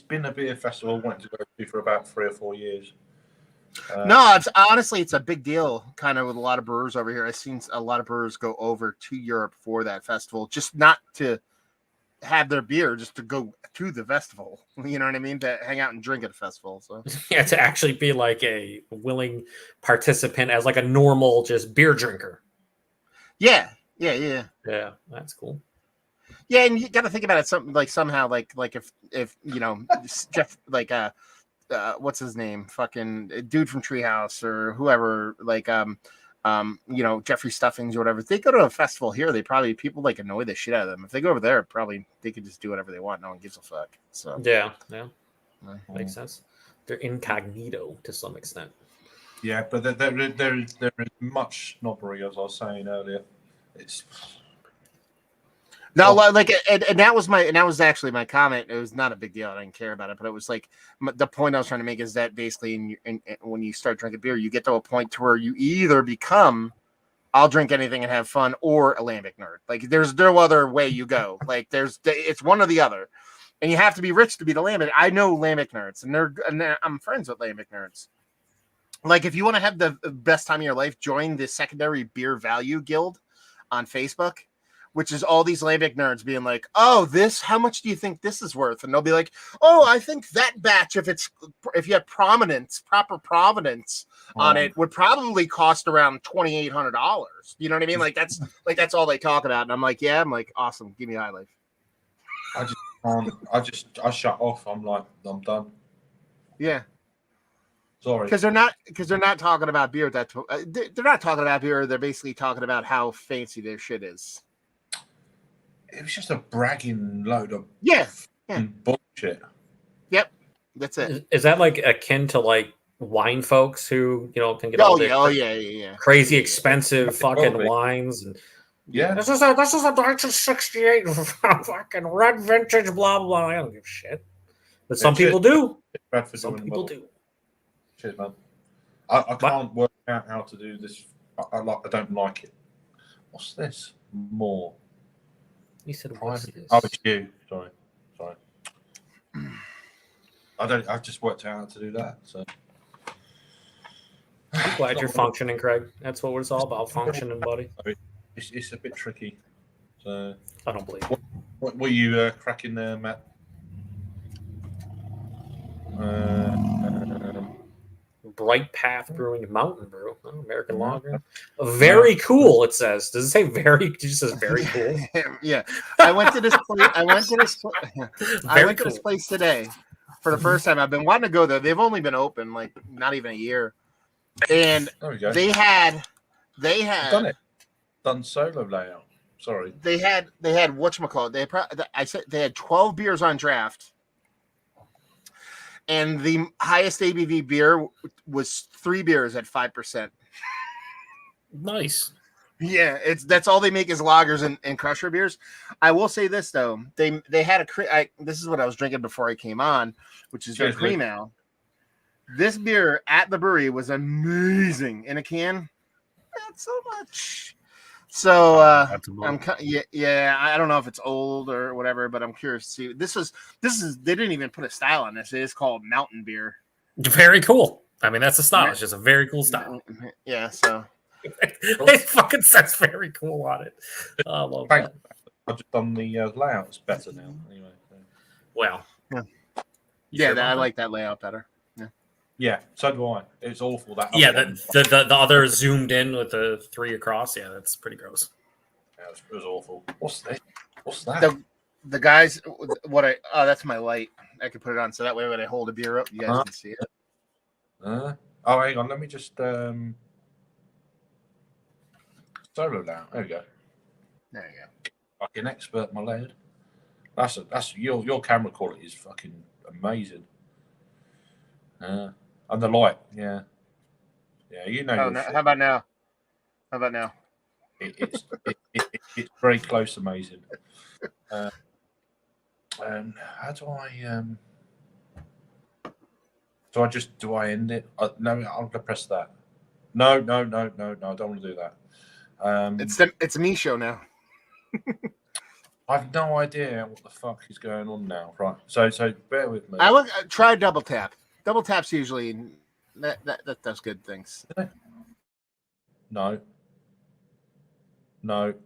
been a beer festival I wanted to go to for about 3 or 4 years. No, it's a big deal kind of with a lot of brewers over here. I've seen a lot of brewers go over to Europe for that festival, just not to have their beer, just to go to the festival. You know what I mean? To hang out and drink at a festival. So yeah, to actually be like a willing participant as like a normal just beer drinker. Yeah, that's cool. Yeah, and you got to think about it something like somehow like if you know Jeff like what's his name? Fucking dude from Treehouse or whoever, like you know, Jeffrey Stuffings or whatever. If they go to a festival here, people like annoy the shit out of them. If they go over there, probably they could just do whatever they want. No one gives a fuck. So yeah. Makes sense. They're incognito to some extent. Yeah, but there is much snobbery, as I was saying earlier. It's no, like, and that was actually my comment. It was not a big deal. I didn't care about it, but it was like the point I was trying to make is that basically, when you start drinking beer, you get to a point to where you either become, I'll drink anything and have fun, or a lambic nerd. Like there's no other way you go. Like it's one or the other, and you have to be rich to be the lambic. I know lambic nerds, and I'm friends with lambic nerds. Like if you want to have the best time of your life, join the Secondary Beer Value Guild on Facebook, which is all these lambic nerds being like, oh, how much do you think this is worth? And they'll be like, oh, I think that batch, if you have proper provenance on it, would probably cost around $2,800. You know what I mean? Like that's all they talk about. And I'm like, yeah, awesome. Give me a high life. I shut off. I'm like, I'm done. Yeah. Sorry. Because they're not talking about beer. They're not talking about beer. They're basically talking about how fancy their shit is. It was just a bragging load of bullshit. Yep, that's it. Is that like akin to like wine folks who can get crazy expensive fucking wines and this is a 1968 fucking red vintage blah blah. I don't give a shit, but some people do. Some people do. Cheers, man. I can't work out how to do this. I don't like it. What's this? More. You said what's this? Oh, it's you. Sorry. I just worked out how to do that. So I'm glad you're functioning, Craig. That's what it's all about, functioning, buddy. It's a bit tricky. So I don't believe. What were you cracking there, Matt? Bright Path Brewing Mountain Brew, American Lager. Very cool. It says. Does it say very? It just says very cool. Yeah, I went to this place today for the first time. I've been wanting to go there. They've only been open like not even a year, and they had done solo layout. Sorry, they had whatchamacallit. I said they had 12 beers on draft. And the highest ABV beer was 3 beers at 5%. Nice. Yeah, that's all they make is lagers and crusher beers. I will say this though, they had this is what I was drinking before I came on, which is their cream ale. This beer at the brewery was amazing in a can. Not so much. So I don't know if it's old or whatever, but I'm curious to see. This is they didn't even put a style on this. It is called mountain beer. Very cool. I mean, that's a style. It's just a very cool style. Yeah, so It fucking says very cool on it. I love that. I've just done the layouts better now. Anyway, so. Well, yeah, I like that layout better. Yeah, so do I. It's awful that. Yeah, the other zoomed in with the 3 across. Yeah, that's pretty gross. Yeah, it was awful. What's this? What's that? The guys, that's my light. I can put it on so that way when I hold a beer up, you guys can see it. Oh, hang on. Let me just solo down. There we go. There you go. Fucking expert, my lad. That's your camera quality is fucking amazing. And the light, yeah, you know. How about now? It's very close, amazing. How do I do I end it? No, I'm gonna press that. No, I don't want to do that. It's a me show now. I've no idea what the fuck is going on now. Right, so bear with me. I try double tap. Double tap's usually that does good things. No,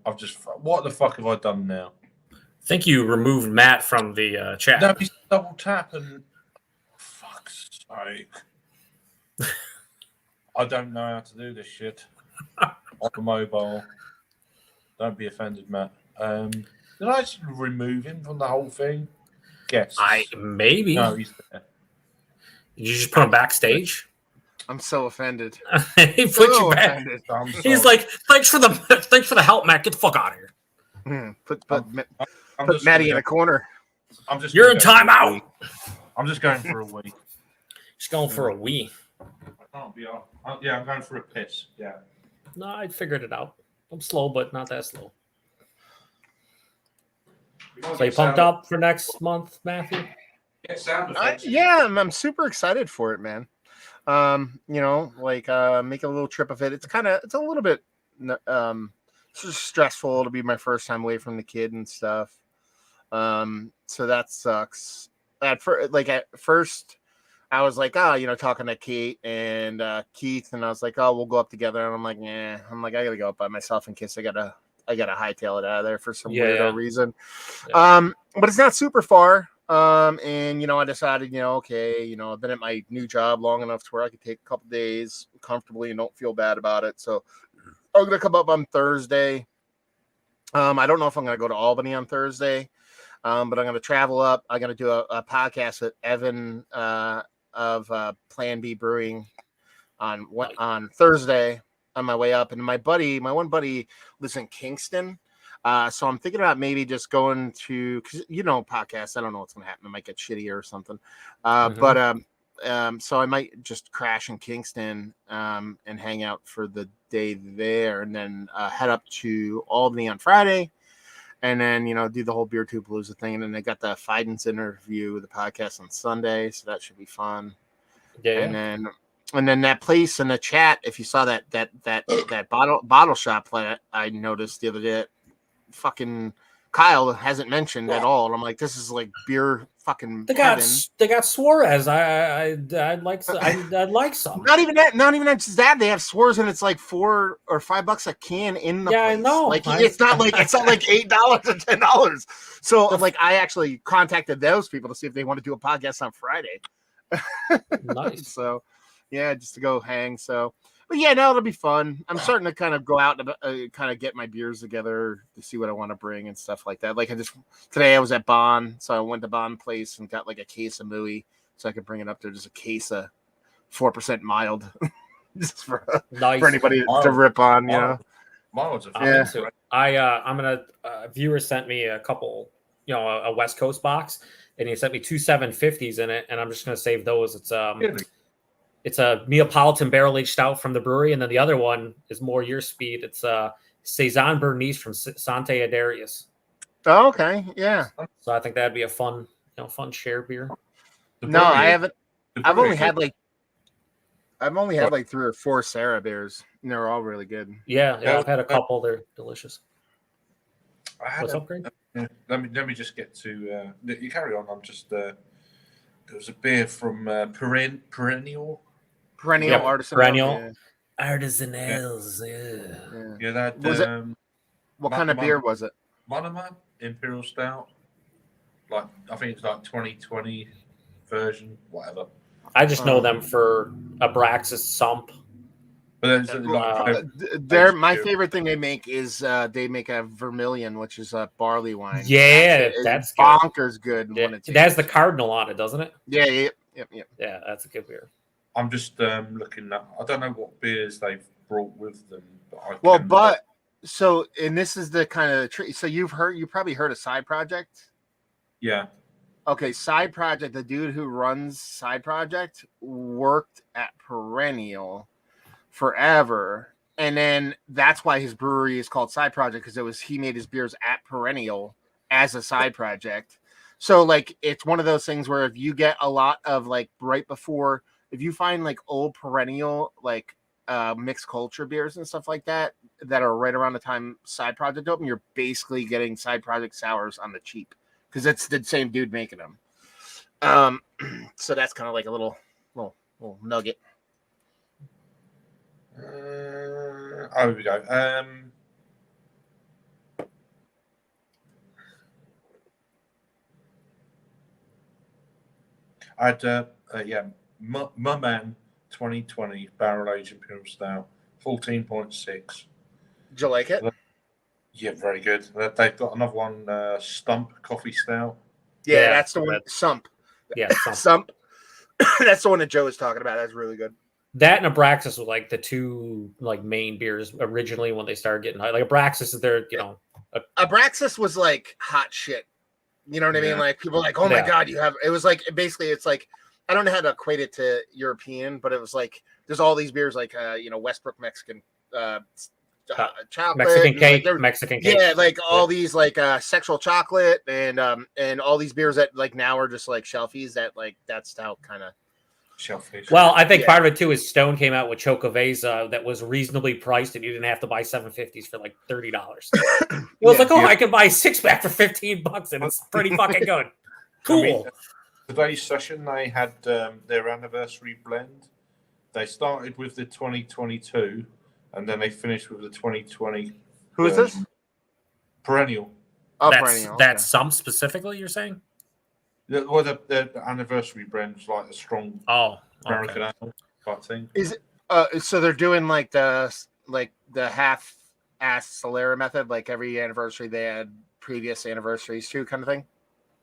I've just. What the fuck have I done now? I think you removed Matt from the chat. No, he's double tap and fuck's sake. I don't know how to do this shit on the mobile. Don't be offended, Matt. Did I just remove him from the whole thing? Yes. Maybe. No, he's there. Did you just put him backstage? I'm so offended. He put you back. He's like, thanks for the help, Matt. Get the fuck out of here. Put Matty in a corner. You're in timeout. I'm just going for a wee. Just going for a wee. I can't be off. Yeah, I'm going for a piss. Yeah. No, I figured it out. I'm slow, but not that slow. So you pumped up for next month, Matthew? Yeah, I'm super excited for it, man. Make a little trip of it. It's a little bit stressful to be my first time away from the kid and stuff. So that sucks. At first I was like, talking to Kate and Keith, and I was like, we'll go up together. And I'm like, I gotta go up by myself in case I gotta hightail it out of there for some weirdo reason. Yeah. But it's not super far. And I decided, okay, I've been at my new job long enough to where I could take a couple days comfortably and don't feel bad about it. So I'm gonna come up on Thursday. I don't know if I'm gonna go to Albany on Thursday, but I'm gonna travel up. I'm gonna do a podcast with Evan of Plan B Brewing on Thursday on my way up, and my one buddy lives in Kingston. So I'm thinking about maybe just going to, because podcasts, I don't know what's going to happen. It might get shittier or something. But so I might just crash in Kingston and hang out for the day there, and then head up to Albany on Friday, and then do the whole Beer Tube Palooza thing. And then they got the Fidens interview, the podcast on Sunday, so that should be fun. Yeah. And then that place in the chat, if you saw that bottle shop that I noticed the other day, fucking Kyle hasn't mentioned at all. And I'm like, this is like beer fucking. They got Suarez. I'd like some. Not even that. Just that they have Suarez, and it's like $4 or $5 a can in the place. I know. Like it's not like $8 or $10. So like I actually contacted those people to see if they want to do a podcast on Friday. Nice. So yeah, just to go hang. So. But yeah, no, it'll be fun. I'm starting to kind of go out and kind of get my beers together to see what I want to bring and stuff like that. Like today I was at Bond, so I went to Bond Place and got like a case of Mooey so I could bring it up there. Just a case of 4% mild, just for anybody to rip on, Mild. I'm gonna. Viewer sent me a couple, a West Coast box, and he sent me 2 750s in it, and I'm just gonna save those. It's a Neapolitan barrel-aged stout from the brewery, and then the other one is more your speed. It's a Saison Bernice from Sante Adarius. Oh, okay, yeah. So I think that'd be a fun share beer. No, I haven't. I've only had like 3 or 4 Sarah beers, and they're all really good. Yeah, I've had a couple. They're delicious. What's up, Greg? Let me just get to. You carry on. I'm just There was a beer from Perennial. Artisanal. Perennial. Artisanals. Yeah, that was it. What kind of beer was it? Monoman Imperial Stout. Like I think it's like 2020 version, whatever. I just know them for Abraxas Sump. But my favorite thing they make is they make a vermilion, which is a barley wine. Yeah, that's bonkers good. Yeah. It has the cardinal on it, doesn't it? Yeah. Yeah, that's a good beer. I'm just looking at. I don't know what beers they've brought with them. And this is the kind of treat. So you probably heard of Side Project. Yeah. Okay, Side Project. The dude who runs Side Project worked at Perennial forever, and then that's why his brewery is called Side Project, because he made his beers at Perennial as a side project. So like it's one of those things where if you get a lot of like right before, if you find like old Perennial like mixed culture beers and stuff like that are right around the time Side Project opened, you're basically getting Side Project sours on the cheap because it's the same dude making them. So that's kind of like a little nugget. Here we go. I had Mumman 2020 barrel aged Imperial Stout, 14.6. Did you like it? Yeah, very good. They've got another one, Stump Coffee Stout. Yeah, that's the one. Sump. Yeah, Sump. That's the one that Joe was talking about. That's really good. That and Abraxas were like the two like main beers originally when they started getting high. Like Abraxas is their, Abraxas was like hot shit. You know what I mean? Like people were like, oh my God, you have, it was like, basically it's like, I don't know how to equate it to European, but it was like, there's all these beers like, Westbrook Mexican, chocolate, Mexican cake, like, Mexican cake. Yeah. Like all these like, sexual chocolate and all these beers that like now are just like shelfies that like, that's how kind of. Shellfish. Well, I think part of it too is Stone came out with Chocoveza that was reasonably priced, and you didn't have to buy 750s for like $30. It was I can buy a 6-pack for $15, and it's pretty fucking good. Cool. I mean, today's session, they had their anniversary blend. They started with the 2022, and then they finished with the 2020. Who is this? Perennial. Oh, Perennial. That's some specifically, you're saying? Well, the anniversary brand is like a strong American ale type thing. Is it? So they're doing like the half-ass Solera method, like every anniversary they had previous anniversaries too, kind of thing.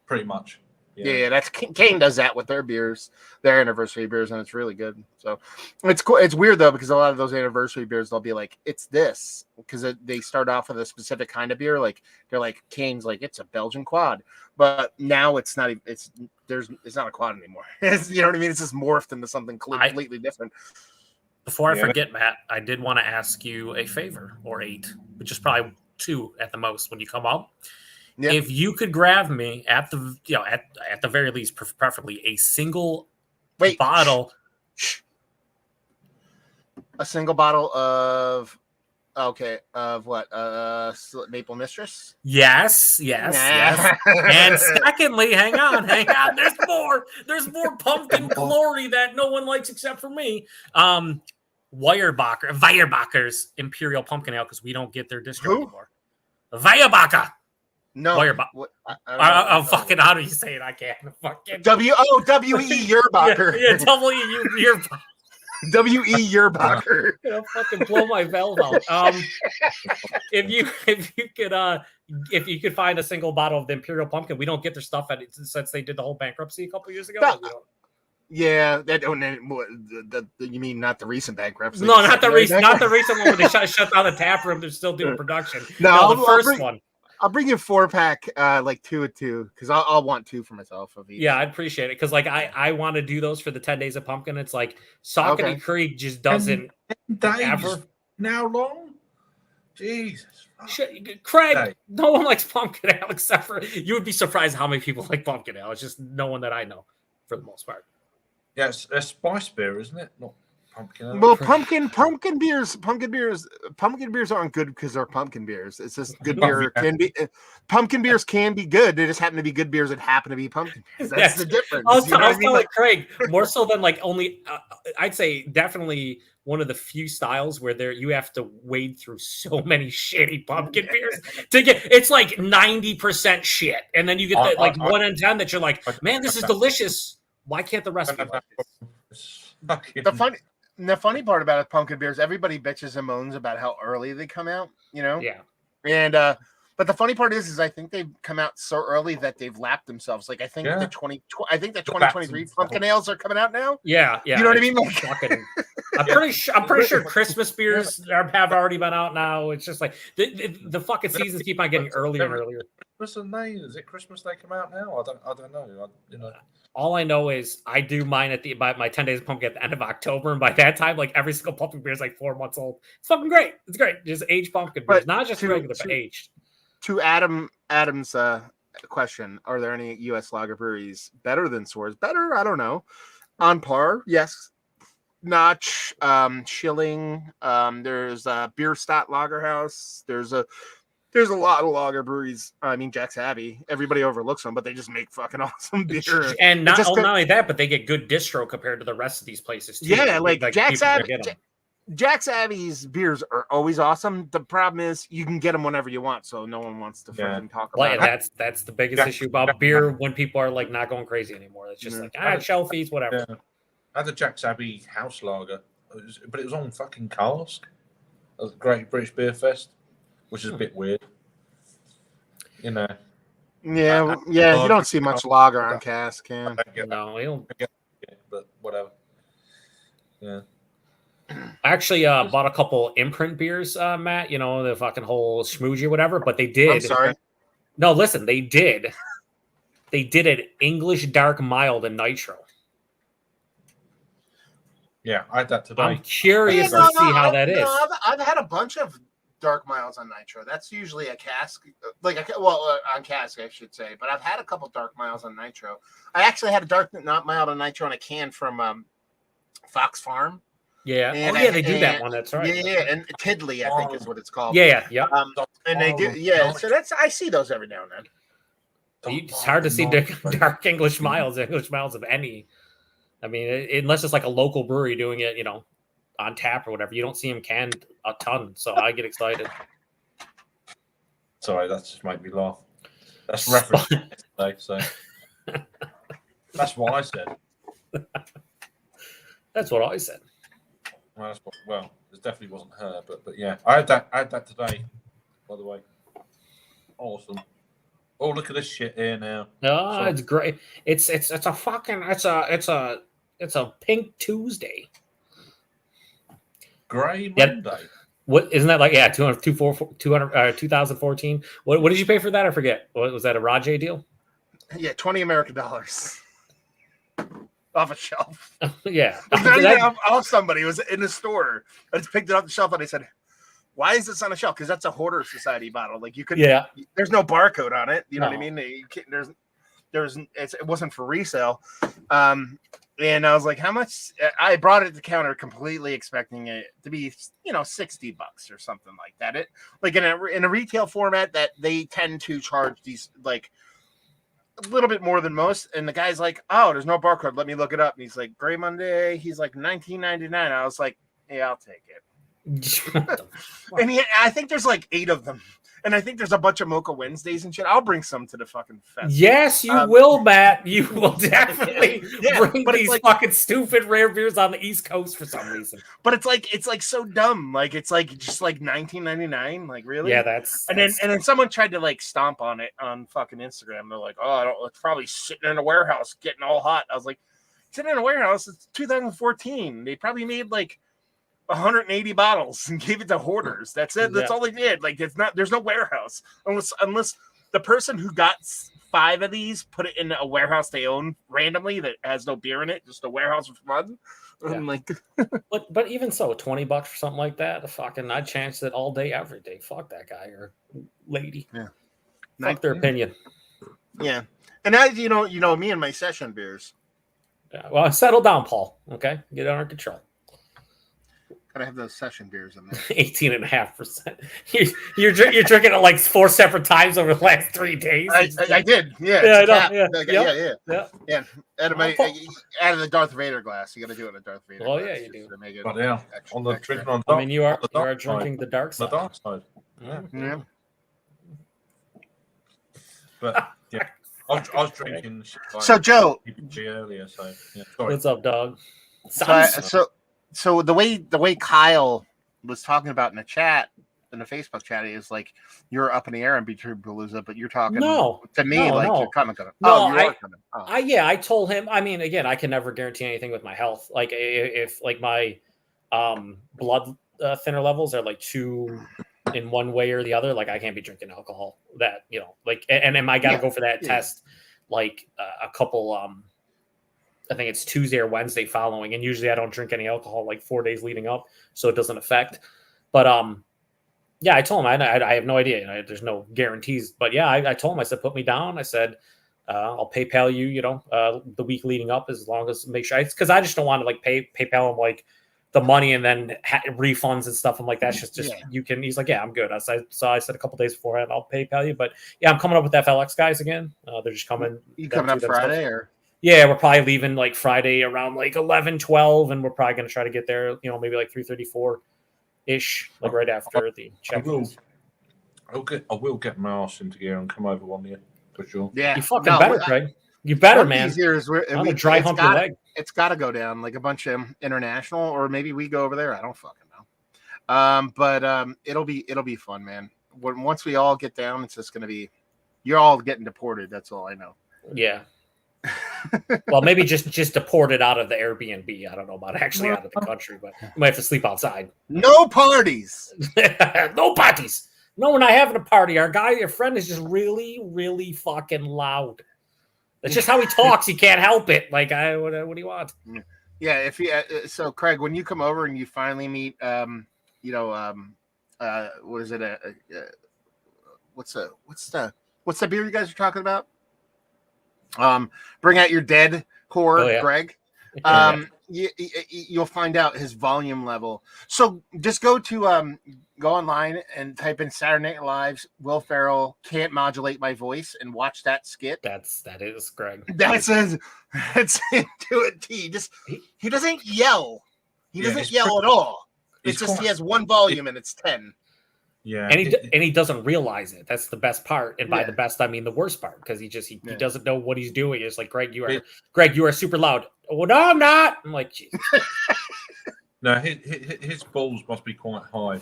Pretty much. Yeah, that's Kane does that with their beers, their anniversary beers, and it's really good. So it's cool. It's weird though because a lot of those anniversary beers they'll be like, it's this because they start off with a specific kind of beer. Like they're like Kane's like it's a Belgian quad, but now it's not. It's not a quad anymore. You know what I mean? It's just morphed into something completely different. Before I forget, Matt, I did want to ask you a favor, or 8, which is probably 2 at the most when you come up. Yep. If you could grab me at the at the very least, preferably a single bottle. A single bottle of what? Maple Mistress? Yes. And secondly, hang on. There's more pumpkin glory that no one likes except for me. Weyerbacher's Imperial Pumpkin Ale, because we don't get their distro anymore. Weyerbacher. No. Fucking, how do you say it? I can't. Fucking W-E Yerbacher. Yeah, W-E Yerbacher. Fucking blow my valve out. If you could find a single bottle of the Imperial Pumpkin, we don't get their stuff at it since they did the whole bankruptcy a couple years ago. Yeah, you mean not the recent bankruptcy? No, not the recent one where they shut down the tap room. They're still doing production. No, the first one. I'll bring you a 4-pack, like 2 of 2, because I'll want 2 for myself. Yeah, I'd appreciate it because like I want to do those for the 10 days of pumpkin. It's like Saucony Creek just doesn't ever now long. Jesus, Craig, no one likes pumpkin ale except for you. Would be surprised how many people like pumpkin ale. It's just no one that I know for the most part. Yeah, it's a spice beer, isn't it? Well, pumpkin beers aren't good because they're pumpkin beers. It's just good beer can be. Pumpkin beers can be good. They just happen to be good beers that happen to be pumpkin beers. That's the difference. I was telling Craig, more so than like only, I'd say definitely one of the few styles where you have to wade through so many shitty pumpkin beers to get. It's like 90% shit, and then you get the, like 1 in 10 that you're like, man, this is delicious. Why can't the rest be like this? The funny part about pumpkin beers, everybody bitches and moans about how early they come out, you know? Yeah. And but the funny part is I think they've come out so early that they've lapped themselves. Like I think the 2023 pumpkin ales are coming out now. Yeah. You know what I mean? Like, I'm pretty sure Christmas beers have already been out now. It's just like the fucking seasons keep on getting earlier and earlier. Is it Christmas they come out now? I don't know. All I know is I do mine by my 10 days of pumpkin at the end of October, and by that time, like every single pumpkin beer is like 4 months old. It's fucking great. It's great. Just aged pumpkin beers, not just regular, but aged. To Adam's question, are there any U.S. lager breweries better than Soars? Better? I don't know. On par? Yes. Notch, Schilling. There's Bierstadt Lager House. There's a lot of lager breweries. I mean, Jack's Abbey. Everybody overlooks them, but they just make fucking awesome beer. And not only that, but they get good distro compared to the rest of these places too. Yeah, like Jack's Abbey. Jack's Abbey's beers are always awesome. The problem is you can get them whenever you want, so no one wants to freaking talk about it. That's the biggest issue about beer when people are like not going crazy anymore. It's just like shelf fees, whatever. Yeah. I had the Jack's Abbey house lager, but it was on fucking cask. It was Great British Beer Fest, which is a bit weird. You know. Yeah, you don't see much lager on cask, can? No, we don't. But whatever. Yeah. I actually bought a couple imprint beers, Matt. You know, the fucking whole schmoozy or whatever. But they did. I'm sorry. No, listen, they did. They did it English dark mild and nitro. Yeah, I had that today. I'm curious to see how that is. I've had a bunch of dark miles on nitro. That's usually a cask, on cask, I should say. But I've had a couple dark miles on nitro. I actually had a dark not mild on nitro in a can from Fox Farm. Yeah. They do that one. That's right. Yeah, and Tiddly, I think is what it's called. Yeah. And they do, so I see those every now and then. It's hard to see dark English miles of any. I mean, unless it's like a local brewery doing it, on tap or whatever. You don't see them canned a ton, so I get excited. Sorry, that just made me laugh. That's reference today, so that's what I said. That's what I said. Well, it definitely wasn't her, but yeah, I had that today. By the way, awesome. Oh, look at this shit here now. Oh, it's great. It's a pink Tuesday. Grey Monday. What isn't that like? Yeah, 2014. What did you pay for that? I forget. Was that a Rajay deal? Yeah, $20 American off a shelf. Yeah, off somebody. It was in the store. I just picked it off the shelf and I said, "Why is this on a shelf?" Because that's a Hoarder Society bottle. Like you could. Yeah. There's no barcode on it. You know what I mean? It wasn't for resale. And I was like, how much? I brought it to the counter completely expecting it to be, $60 or something like that. It like in a retail format that they tend to charge these like a little bit more than most. And the guy's like, "Oh, there's no barcode. Let me look it up." And he's like, "Grey Monday." He's like, $19.99. I was like, "Yeah, I'll take it." And I think there's like 8 of them. And I think there's a bunch of Mocha Wednesdays and shit. I'll bring some to the fucking fest. Yes, you will, Matt. You will definitely bring these fucking stupid rare beers on the East Coast for some reason. But it's like so dumb. Like it's like just like $19.99. Like really? Yeah, that's. And then someone tried to like stomp on it on fucking Instagram. They're like, "Oh, it's probably sitting in a warehouse getting all hot." I was like, "Sitting in a warehouse? It's 2014. They probably made like 180 bottles and gave it to hoarders. That's it. That's all they did. Like there's no warehouse unless the person who got 5 of these put it in a warehouse they own randomly that has no beer in it, just a warehouse with fun. Yeah. I'm like, but even so, $20 for something like that, I'd chance it all day, every day. Fuck that guy or lady. Yeah. Fuck their opinion. Yeah. And as you know, me and my session beers. Yeah. Well, settle down, Paul. Okay, get it under control. Gotta have those session beers in there. 18.5%. You're drinking it like 4 separate times over the last 3 days. I did. Yeah. Yeah, I know. Cap. Yeah. Out of the Darth Vader glass. You got to do it in a Darth Vader. Oh glass yeah, you do. To make it But yeah, extra, on the extra. drinking on I dark, mean, you are dark drinking the dark the side. dark side. Yeah. But yeah, I was drinking. Like, So Joe, earlier. So yeah, sorry. What's up, dog? So the way Kyle was talking about in the chat, in the Facebook chat, is like you're up in the air and Beach Palooza, but you're talking to me you're coming. No, coming. I told him. I mean, again, I can never guarantee anything with my health. Like if like my blood thinner levels are like 2 in one way or the other, like I can't be drinking alcohol. That like, and I got to go for that test like a couple. I think it's Tuesday or Wednesday following, and usually I don't drink any alcohol like 4 days leading up, so it doesn't affect. But yeah, I told him I have no idea. There's no guarantees, but yeah, I told him. I said, put me down. I said, I'll PayPal you. The week leading up, as long as make sure, because I just don't want to like PayPal him like the money and then refunds and stuff. I'm like, that's just you can. He's like, yeah, I'm good. I said a couple days beforehand, I'll PayPal you. But yeah, I'm coming up with FLX guys again. They're just coming. You coming up Friday or? Yeah, we're probably leaving like Friday around like 11, 12, and we're probably going to try to get there, maybe like 3:34-ish, like right after the check. I will get my arse into gear and come over one year for sure. Yeah, you fucking better, Craig. You better, man. I'm a dry hump your leg. It's got to go down like a bunch of international, or maybe we go over there. I don't fucking know. But it'll be fun, man. Once we all get down, it's just going to be, you're all getting deported. That's all I know. Yeah. Well, maybe just deported out of the Airbnb. I don't know about actually out of the country, but you might have to sleep outside. No parties. No parties. No, we're not having a party. Your friend is just really, really fucking loud. That's just how he talks. He can't help it. Like, what do you want? Yeah. So Craig, when you come over and you finally meet, what is it? What's the beer you guys are talking about? Bring out your dead core, Greg. You'll find out his volume level. So just go online and type in Saturday Night Live's Will Ferrell can't modulate my voice and watch that skit. That is Greg. That's into it. He doesn't yell. He doesn't yell at all. It's just he has one volume and it's 10. Yeah, and he doesn't realize it. That's the best part, and by the best I mean the worst part, because he doesn't know what he's doing. It's like, Greg, you are super loud. Oh no, I'm not. I'm like, Jesus. No, his balls must be quite high.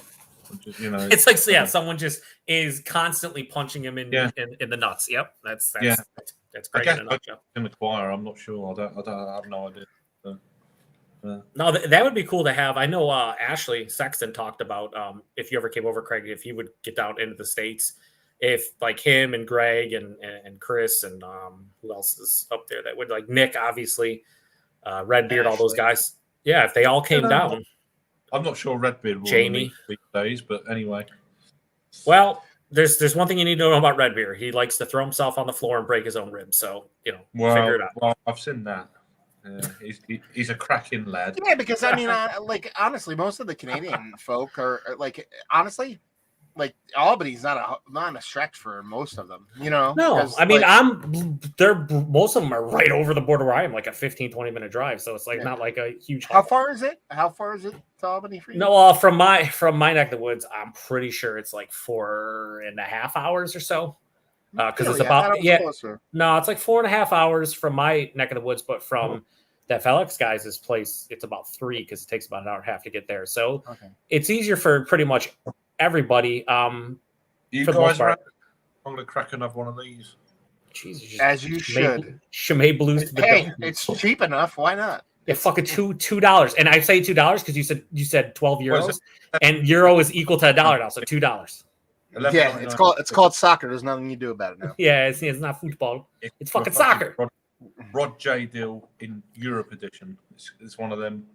It's like someone just is constantly punching him in the nuts. Yep, that's Greg in a nutshell. In the choir, I'm not sure. I have no idea. No, that would be cool to have. I know Ashley Sexton talked about if you ever came over, Craig, if he would get down into the States, if like him and Greg and Chris and who else is up there that would, like Nick, obviously, Redbeard, all those guys. Yeah, if they all came down. I'm not sure Redbeard will Jamie these days, but anyway. Well, there's one thing you need to know about Redbeard. He likes to throw himself on the floor and break his own ribs. So figure it out. Well, I've seen that. He's a cracking lad. Yeah, because I mean, honestly, most of the Canadian folk are like, honestly, like Albany's not a stretch for most of them, No, I mean, most of them are right over the border where I am, like a 15-20 minute drive. So it's like not like a huge. How far is it to Albany for you? No, from my neck of the woods, I'm pretty sure it's like 4.5 hours or so. Because it's about no, it's like 4.5 hours from my neck of the woods, but from that FLX guys' place, it's about 3 because it takes about an hour and a half to get there. So it's easier for pretty much everybody. You guys are. I'm gonna crack another one of these. Jesus, as you should. Chimay Blues. Hey, it's cheap enough. Why not? It's fucking $2, and I say $2 because you said 12 euros, and euro is equal to $1 now, so $2. Yeah, it's called soccer. There's nothing you do about it now. Yeah, it's not football. It's fucking soccer. Rod J deal in Europe edition. It's one of them.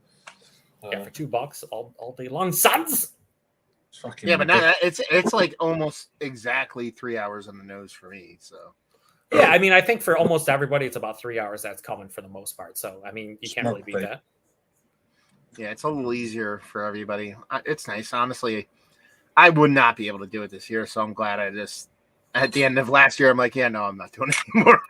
For $2 all day long, sons. Yeah, but now it's like almost exactly 3 hours on the nose for me. So yeah, I mean, I think for almost everybody, it's about 3 hours that's coming for the most part. So I mean, you can't really beat that. Yeah, it's a little easier for everybody. It's nice, honestly. I would not be able to do it this year, so I'm glad I just at the end of last year I'm like, yeah, no, I'm not doing it anymore.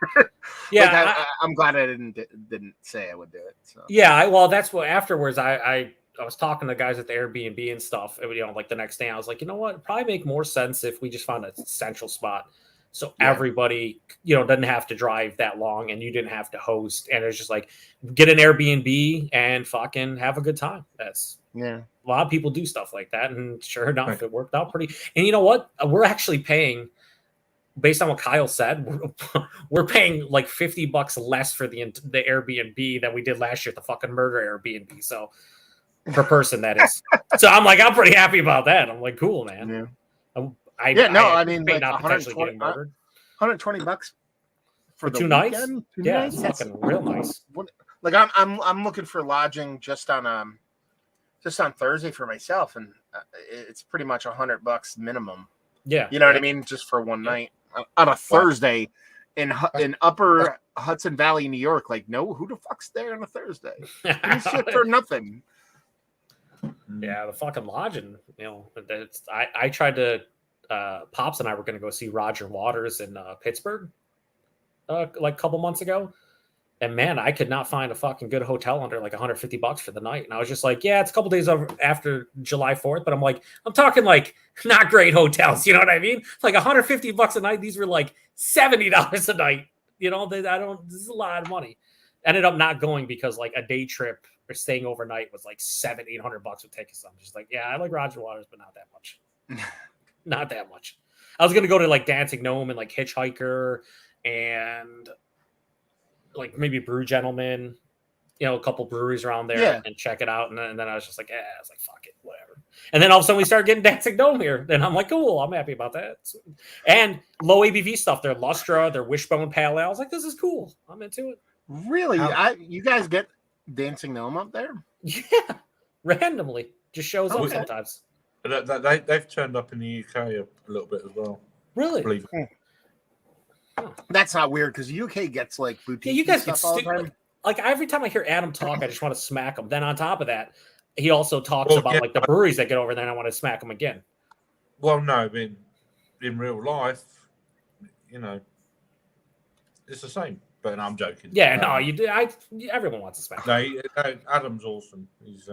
Yeah, like I'm glad I didn't say I would do it. So yeah, well, that's what afterwards I was talking to guys at the Airbnb and stuff. Like the next day, I was like, you know what, it'd probably make more sense if we just found a central spot, so everybody doesn't have to drive that long, and you didn't have to host, and it's just like get an Airbnb and fucking have a good time. That's a lot of people do stuff like that, and sure enough, it worked out pretty. And you know what, we're actually paying. Based on what Kyle said, we're paying like $50 less for the Airbnb than we did last year at the fucking murder Airbnb. So per person, that is. So I'm pretty happy about that. I'm like, cool, man. Yeah. I mean, like not potentially getting murdered. $120 for the 2 nights. Weekend? 2 yeah, nights? it's fucking real nice. Like I'm looking for lodging just on Thursday for myself, and it's pretty much $100 minimum. Yeah, you know what I mean, just for one night on a Thursday in Upper Hudson Valley, New York. Like, no, who the fuck's there on a Thursday? Shit for nothing. Yeah, the fucking lodging. I tried to. Pops and I were going to go see Roger Waters in Pittsburgh, like a couple months ago. And man, I could not find a fucking good hotel under like $150 for the night. And I was just like, yeah, it's a couple days after July 4th, but I'm talking like not great hotels. You know what I mean? Like $150 a night. These were like $70 a night. This is a lot of money. Ended up not going because like a day trip or staying overnight was like $700-800 would take us. I'm just like, yeah, I like Roger Waters, but not that much. Not that much. I was going to go to like Dancing Gnome and like Hitchhiker and like maybe Brew Gentleman, a couple breweries around there and check it out. And then I was just like, I was like, fuck it, whatever. And then all of a sudden we started getting Dancing Gnome here. Then I'm like, cool, I'm happy about that. And low ABV stuff. Their Lustra, their Wishbone Pale Ale. I was like, this is cool. I'm into it. Really? You guys get Dancing Gnome up there? Yeah. Randomly. Just shows up sometimes. They've turned up in the UK a little bit as well. Really? That's not weird because UK gets like boutique. Yeah, you guys get stupid. Like every time I hear Adam talk, I just want to smack him. Then on top of that, he also talks about like the breweries that get over there, and I want to smack him again. Well, no, I mean, in real life, it's the same. But I'm joking. Yeah, no, you do. Everyone wants to smack him. No, Adam's awesome. He's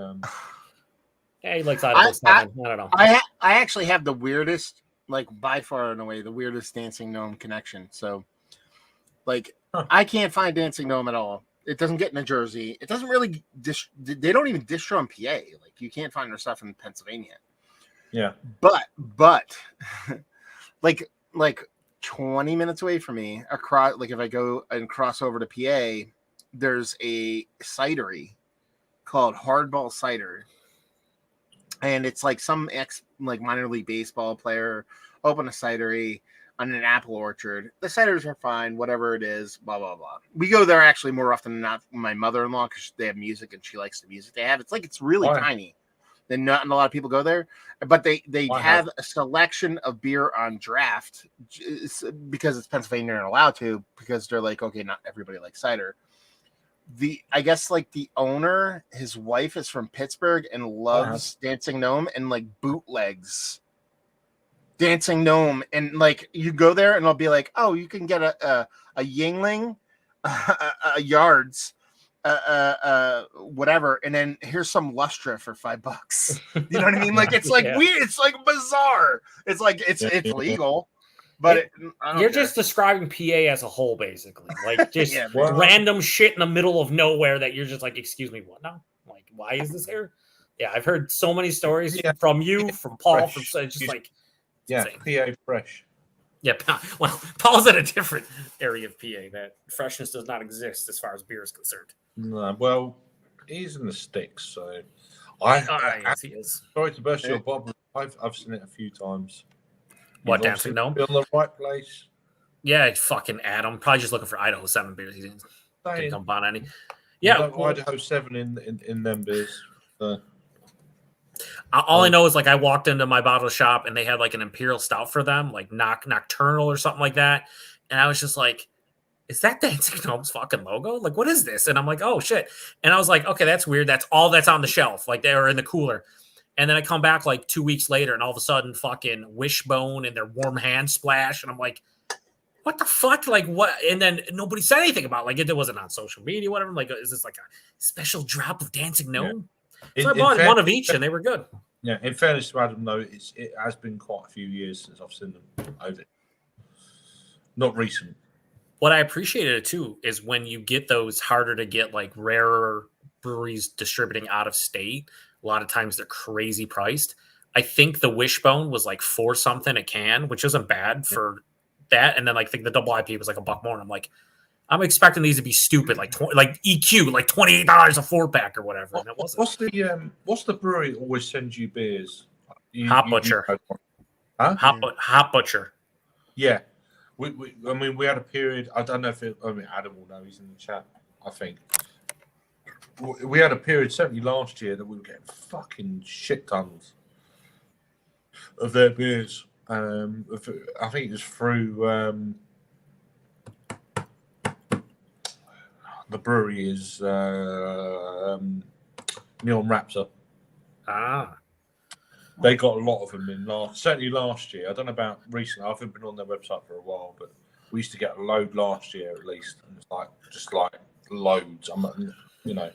yeah, he likes Idaho 7. I don't know. I actually have the weirdest, like by far and away, the weirdest Dancing Gnome connection. So, like, I can't find Dancing Gnome at all. It doesn't get in New Jersey. It doesn't really. They don't even distro in PA. Like, you can't find their stuff in Pennsylvania. Yeah. But, like 20 minutes away from me, across, like if I go and cross over to PA, there's a cidery called Hardball Cider. And it's like some minor league baseball player opened a cidery on an apple orchard. The ciders are fine, whatever it is, blah, blah, blah. We go there actually more often than not. My mother-in-law, because they have music and she likes the music they have. It's really tiny. Then not a lot of people go there, but they have a selection of beer on draft because it's Pennsylvania and allowed to, because they're like, okay, not everybody likes cider. I guess like the owner, his wife is from Pittsburgh and loves Dancing Gnome and like bootlegs Dancing Gnome, and like you go there and I'll be like, oh, you can get a Yingling, a Yards, whatever, and then here's some Lustra for $5. You know what I mean? Like it's like weird, it's like bizarre. It's like it's legal. But you're just describing PA as a whole, basically. Like just random shit in the middle of nowhere that you're just like, excuse me, what now? Like, why is this here? Yeah, I've heard so many stories from you, from Paul, from just like, PA fresh. Yeah, well, Paul's in a different area of PA. That freshness does not exist as far as beer is concerned. No, well, he's in the sticks, so yes, he is. Sorry to burst your bubble. I've seen it a few times. What, Dancing Gnome? In the right place. Yeah, fucking Adam. Probably just looking for Idaho 7 beers. He didn't come on any. Yeah, Idaho 7 in them beers. All I know is like I walked into my bottle shop and they had like an Imperial Stout for them, like Nocturnal or something like that, and I was just like, is that Dancing Gnome's fucking logo? Like, what is this? And I'm like, oh shit. And I was like, okay, that's weird. That's all that's on the shelf. Like, they were in the cooler. And then I come back like 2 weeks later, and all of a sudden, fucking Wishbone and their warm hand splash. And I'm like, what the fuck? Like, what? And then nobody said anything about it. Like, it wasn't on social media, whatever. I'm like, is this like a special drop of Dancing Gnome? Yeah. So I bought one of each, and they were good. Yeah, in fairness to Adam, though, it has been quite a few years since I've seen them over. Not recent. What I appreciated it too is when you get those harder to get, like rarer breweries distributing out of state. A lot of times they're crazy priced. I think the Wishbone was like $4 something a can, which isn't bad for that. And then like, I think the double IP was like $1 more. And I'm like, I'm expecting these to be stupid, like like EQ, like $28 a 4-pack or whatever. And it wasn't. What's the brewery that always sends you beers? Hop Butcher. Huh? Hop Butcher. Yeah. I mean, we had a period. I don't know if Adam will know. He's in the chat, I think. We had a period, certainly last year, that we were getting fucking shit tons of their beers. I think it was through the brewery is Neon Raptor. Ah. They got a lot of them in certainly last year. I don't know about recently. I haven't been on their website for a while, but we used to get a load last year at least. And it's like, just like loads. You know,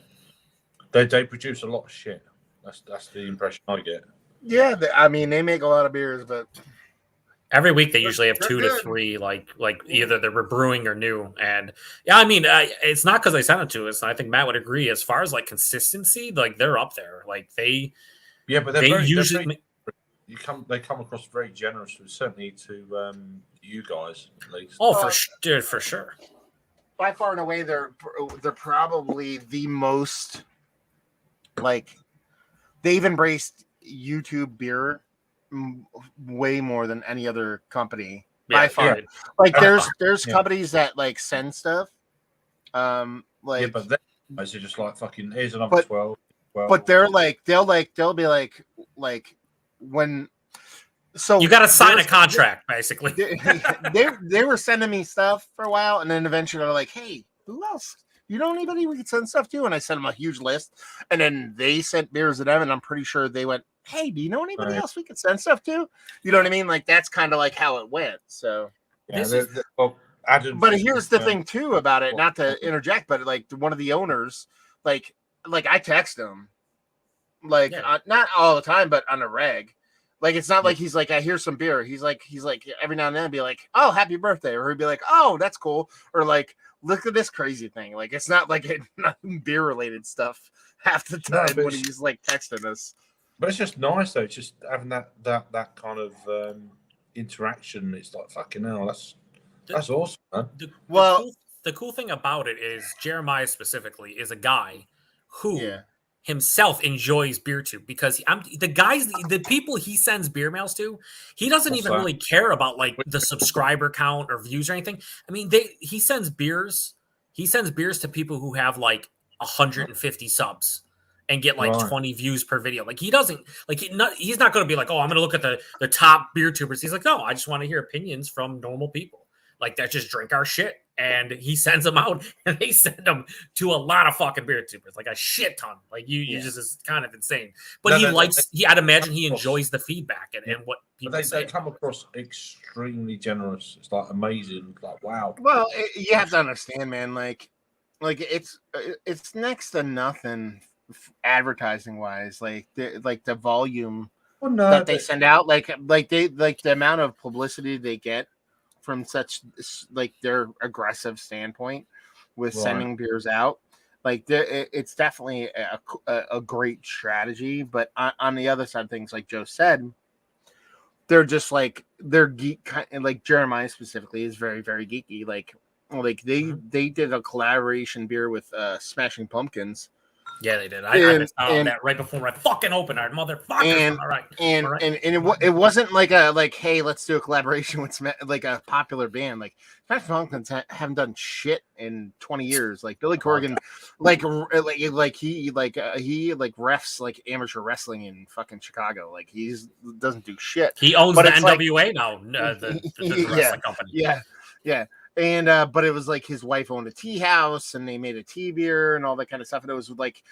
they produce a lot of shit. That's the impression I get. Yeah, I mean, they make a lot of beers, but every week they usually have 2 to 3, like either they're brewing or new. And yeah, I mean, it's not because they sent it to us. I think Matt would agree. As far as like consistency, like they're up there. Like they usually they come across very generous, certainly to you guys at least. Oh, for sure. By far and away, they're probably the most, like, they've embraced YouTube beer way more than any other company by far. Yeah. Like there's companies that like send stuff. Like but then they're just like fucking here's another 12. But they'll be like when so you got to sign a contract basically. They were sending me stuff for a while, and then eventually they're like, hey, who else? You know anybody we could send stuff to? And I sent them a huge list, and then they sent beers to them, and I'm pretty sure they went, hey, do you know anybody else we could send stuff to? You know what I mean? Like that's kind of like how it went. So yeah, but here's the thing too about it, not to interject, but like one of the owners, like I text him, like not all the time, but on a reg. Like it's not like he's like, I hear some beer. He's like every now and then be like, oh, happy birthday, or he'd be like, oh, that's cool, or like, look at this crazy thing. Like it's not like beer related stuff half the time when he's like texting us. But it's just nice though, just having that kind of interaction. It's like fucking hell, that's awesome, man. The cool thing about it is Jeremiah specifically is a guy who himself enjoys beer too, because the people he sends beer mails to, he doesn't even really care about like the subscriber count or views or anything. I mean, he sends beers to people who have like 150 subs and get like 20 views per video. Like he doesn't like he's not going to be like, oh, I'm going to look at the top beer tubers. He's like, no, I just want to hear opinions from normal people like that just drink our shit. And he sends them out, and they send them to a lot of fucking beer tubers, like a shit ton. Like you just is kind of insane. But I'd imagine he enjoys the feedback and what people say. They come across extremely generous. It's like amazing. Like wow. Well, you have to understand, man. Like it's next to nothing advertising wise. Like the volume that they send out, like the amount of publicity they get from such like their aggressive standpoint with sending beers out, like it's definitely a great strategy. But on the other side of things, like Joe said, they're just like they're geek. Like Jeremiah specifically is very very geeky. Like they did a collaboration beer with Smashing Pumpkins. Yeah, they did. I missed out on that right before I fucking opened our motherfucker. All right. And it wasn't like hey, let's do a collaboration with like a popular band. Like Smashing Pumpkins haven't done shit in 20 years. Like Billy Corgan, he refs like amateur wrestling in fucking Chicago. Like doesn't do shit. He owns the NWA now. The wrestling company. Yeah. And but it was like his wife owned a tea house, and they made a tea beer and all that kind of stuff. And it was like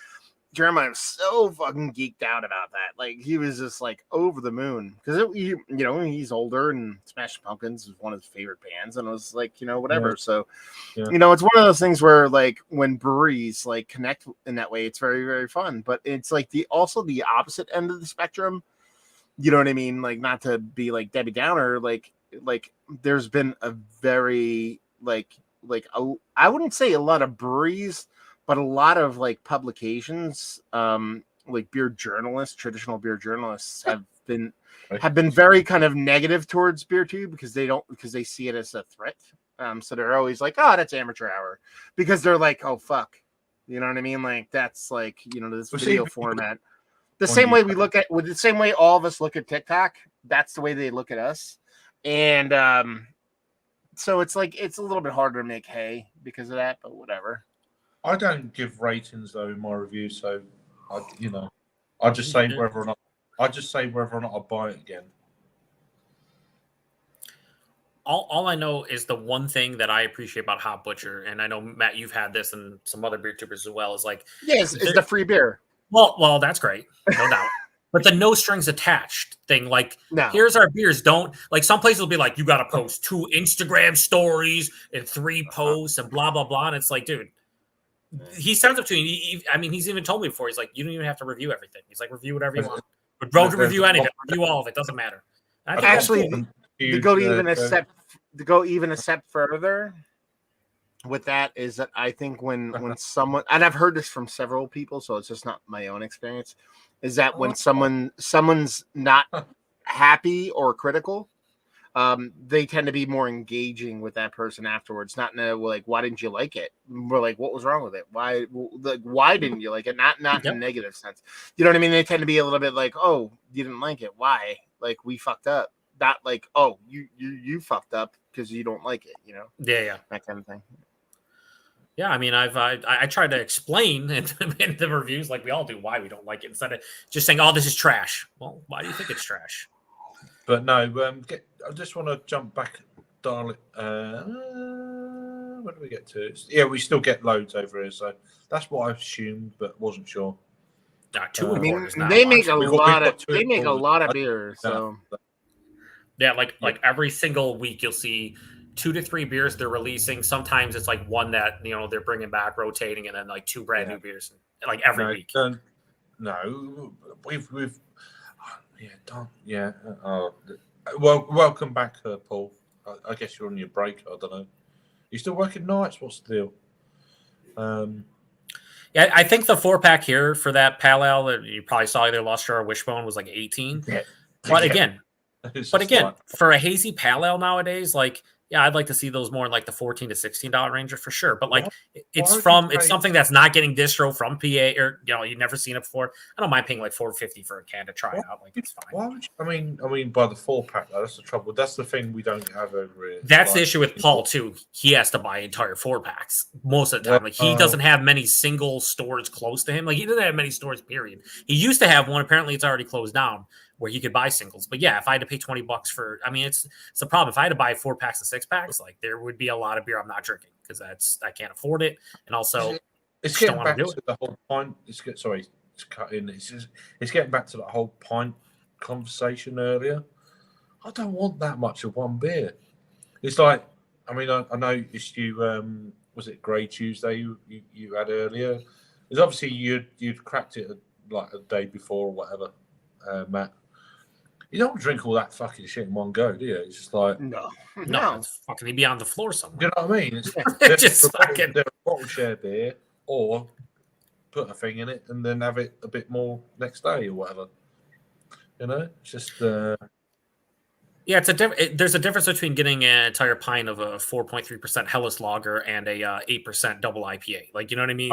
Jeremiah was so fucking geeked out about that. Like he was just like over the moon because he's older, and Smashing Pumpkins is one of his favorite bands, and it was like whatever. Yeah. So Yeah. it's one of those things where like when breweries like connect in that way, it's very, very fun. But it's like the opposite end of the spectrum. You know what I mean? Like not to be like Debbie Downer, like there's been a very I wouldn't say a lot of breweries, but a lot of like publications, like traditional beer journalists have been very kind of negative towards beer too, because they see it as a threat. So they're always like, oh, that's amateur hour, because they're like, oh fuck, you know what I mean? Like that's like this video format. The same way the same way all of us look at TikTok, that's the way they look at us. And so it's like it's a little bit harder to make hay because of that, but whatever. I don't give ratings though in my review, so I just say whether or not I buy it again. All I know is the one thing that I appreciate about Hop Butcher, and I know Matt, you've had this and some other beer tubers as well, is like is the free beer. Well, that's great, no doubt. But the no strings attached thing, like, here's our beers. Don't like some places will be like, you got to post 2 Instagram stories and 3 posts and blah blah blah, and it's like, dude. He sends up to me. He's even told me before. He's like, you don't even have to review everything. He's like, review whatever you want. But don't review anything. Review all of it. Doesn't matter. Actually, to go even a step further with that is that I think when someone, and I've heard this from several people, so it's just not my own experience, is that when someone's not happy or critical, they tend to be more engaging with that person afterwards. Not like, why didn't you like it? We're like, what was wrong with it? Why didn't you like it? Not in a negative sense. You know what I mean? They tend to be a little bit like, oh, you didn't like it. Why? Like we fucked up. Not like, oh, you fucked up because you don't like it. Yeah, that kind of thing. Yeah, I tried to explain in the reviews, like we all do, why we don't like it, instead of just saying, oh, this is trash. Well, why do you think it's trash? But no, I just want to jump back, darling. Where do we get to? Yeah, we still get loads over here, so that's what I assumed, but wasn't sure. They make a lot of beer, so yeah, like every single week you'll see 2 to 3 beers they're releasing. Sometimes it's like one that they're bringing back, rotating, and then like 2 brand new beers, like every week. No, we've. Well, welcome back, Paul. I guess you're on your break. I don't know. You still working nights? What's the deal? Yeah, I think the 4-pack here for that pale ale that you probably saw either Lustre or Wishbone was like 18. Yeah. But again, for a hazy pale ale nowadays, like, yeah, I'd like to see those more in like the $14 to $16 range for sure. But like, it's something that's not getting distro from PA, or you've never seen it before. I don't mind paying like $4.50 for a can to try out. Like, it's fine. Why would you, I mean, by the 4-pack, that's the trouble. That's the thing we don't have over here. That's the issue with Paul too. He has to buy entire 4-packs most of the time. Like he doesn't have many single stores close to him. Like he doesn't have many stores. Period. He used to have one. Apparently, it's already closed down, where you could buy singles. But yeah, if I had to pay $20 for, it's the problem. If I had to buy 4-packs and 6-packs, like there would be a lot of beer I'm not drinking because I can't afford it. And also, it's getting back to the whole point. It's getting back to that whole pint conversation earlier. I don't want that much of one beer. It's like, I noticed you, was it Grey Tuesday you had earlier? It's obviously you'd cracked it like a day before or whatever, Matt. You don't drink all that fucking shit in one go, do you? It's just like no, it's fucking be on the floor somewhere. You know what I mean? It's just fucking they're a bottle share beer, or put a thing in it and then have it a bit more next day or whatever. It's just. Yeah, there's a difference between getting an entire pint of a 4.3% Helles Lager and a 8% double IPA. Like, you know what I mean?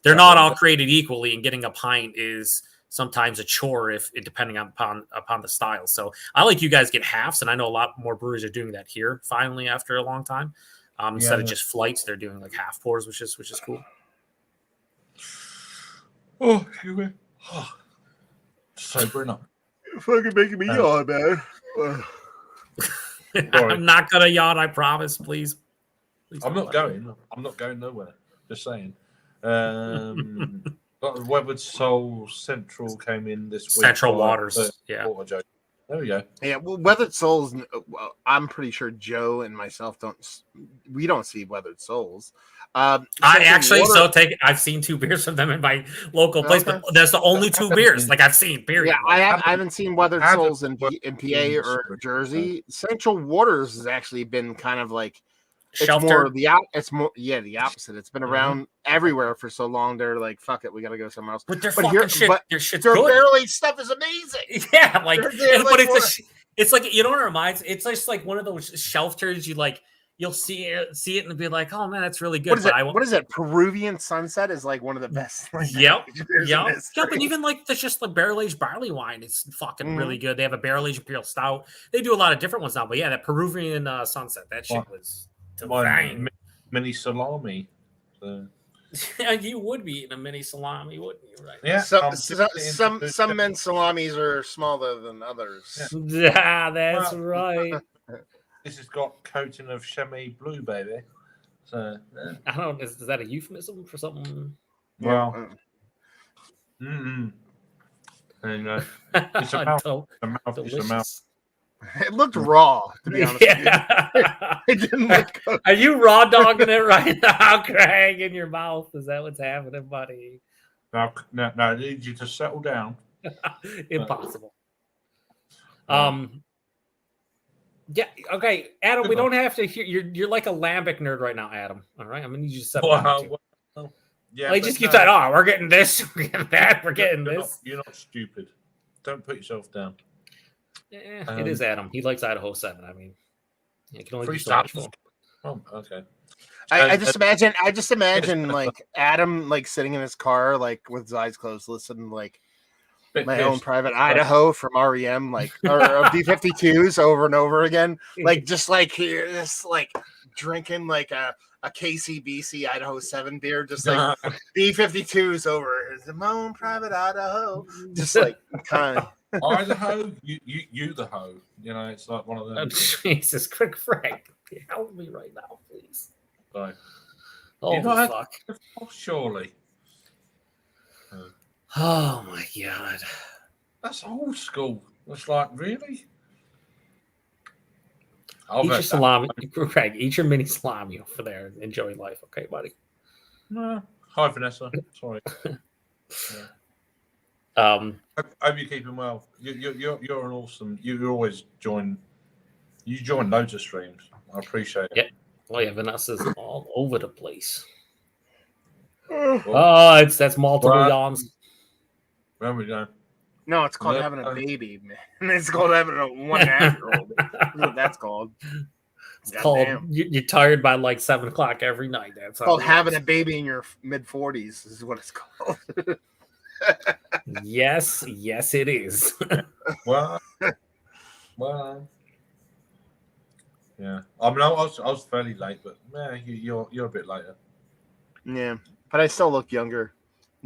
They're not all created equally, and getting a pint is sometimes a chore depending upon the style. So I like you guys get halves, and I know a lot more breweries are doing that here finally after a long time. Instead of just flights, they're doing like half pours, which is cool. Oh, anyway. Sobering up. You're fucking making me yawn, man. I'm not gonna yawn, I promise, please. I'm not going. I'm not going nowhere. Just saying. Weathered Soul Central came in this week. Central Waters. Yeah. There we go. Yeah, well, Weathered Souls. Well, I'm pretty sure Joe and myself don't see Weathered Souls. I actually I've seen 2 beers from them in my local place, but that's the only 2 beers like I've seen. Period. Yeah, I haven't seen Weathered Souls in PA or Jersey. Central Waters has actually been kind of like the opposite. It's been around everywhere for so long. They're like, fuck it, we gotta go somewhere else. But their fucking shit, their shit's their good. barrel-aged stuff is amazing. Yeah, like, but it's like, you know what it reminds? It's just like one of those shelf turds you'll see it and be like, oh man, that's really good. What is it? Peruvian Sunset is like one of the best. Yep. But even like that's just the barrel aged barley wine. It's fucking really good. They have a barrel aged imperial stout. They do a lot of different ones now. But yeah, that Peruvian Sunset, that shit was mini salami. So. Yeah, you would be eating a mini salami, wouldn't you? Right? Yeah. Some men's salamis are smaller than others. Yeah, that's right. This has got coating of Chimay Blue, baby. So I don't know. Is that a euphemism for something? Well, there you go. It's a mouth. It looked raw, to be honest with you. It didn't look good. Are you raw dogging it right now, Craig, in your mouth? Is that what's happening, buddy? No, I need you to settle down. Impossible. Yeah, okay, Adam, we don't have to hear. You're like a lambic nerd right now, Adam. All right, I'm going to need you to set yeah, like, just keep saying, oh, we're getting this, we're getting that, we're getting this. You're not stupid. Don't put yourself down. Yeah, it is Adam. He likes Idaho 7. I mean, you can only do so much for. Oh, okay. I just imagine like Adam like sitting in his car like with his eyes closed, listening like my own private Idaho from REM, like or B-52s over and over again, like just like here, just like drinking like a KCBC Idaho 7 beer, just like B-52s over his my own private Idaho, just like kind of. Idaho, you the hoe. You know, it's like one of them. Oh, Jesus, quick, Frank, help me right now, please. Right. Oh, fuck. Surely. Oh my god, that's old school. It's like, really? Eat your salami, Craig. Eat your mini salami over there. Enjoy life, okay, buddy? No. Hi, Vanessa. Sorry. Yeah. Hope you're keeping well. You're an awesome. You always join. You join loads of streams. I appreciate it. Yeah. Well, yeah, Vanessa's all over the place. Oh, that's multiple yawns. Where we go? No, it's called having a baby, man. It's called having a 1.5-year-old. That's what that's called. It's called you're tired by like 7 o'clock every night. That's called having a baby in your mid-40s. Is what it's called. Yes, it is. well, yeah. I mean, I was fairly late, but man, you're a bit later. Yeah, but I still look younger,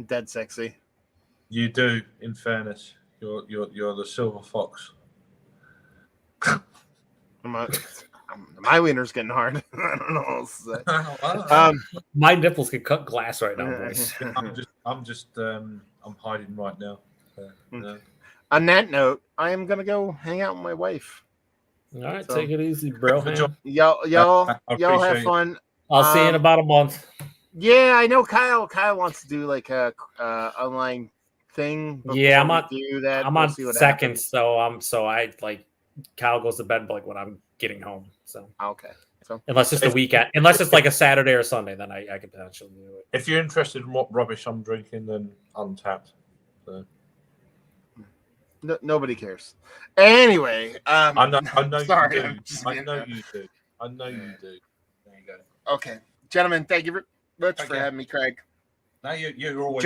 dead sexy. You do. In fairness, you're the silver fox. My wiener's getting hard. I don't know what else to say. My nipples can cut glass right now, boys. I'm hiding right now. On that note, I am gonna go hang out with my wife. All right, take it easy, bro. Y'all have fun. I'll see you in about a month. Yeah, I know Kyle wants to do like a online thing. Yeah, I'm on. Do that. I'm on second, so I like Kyle goes to bed like when I'm getting home. So okay. So unless it's the weekend, unless it's like a Saturday or Sunday, then I could potentially do it. If you're interested in what rubbish I'm drinking, then Untapped. So. No, nobody cares. Anyway, I know. Sorry, you do. I know you do. There you go. Okay, gentlemen, thank you very much for having me, Craig. No, you're always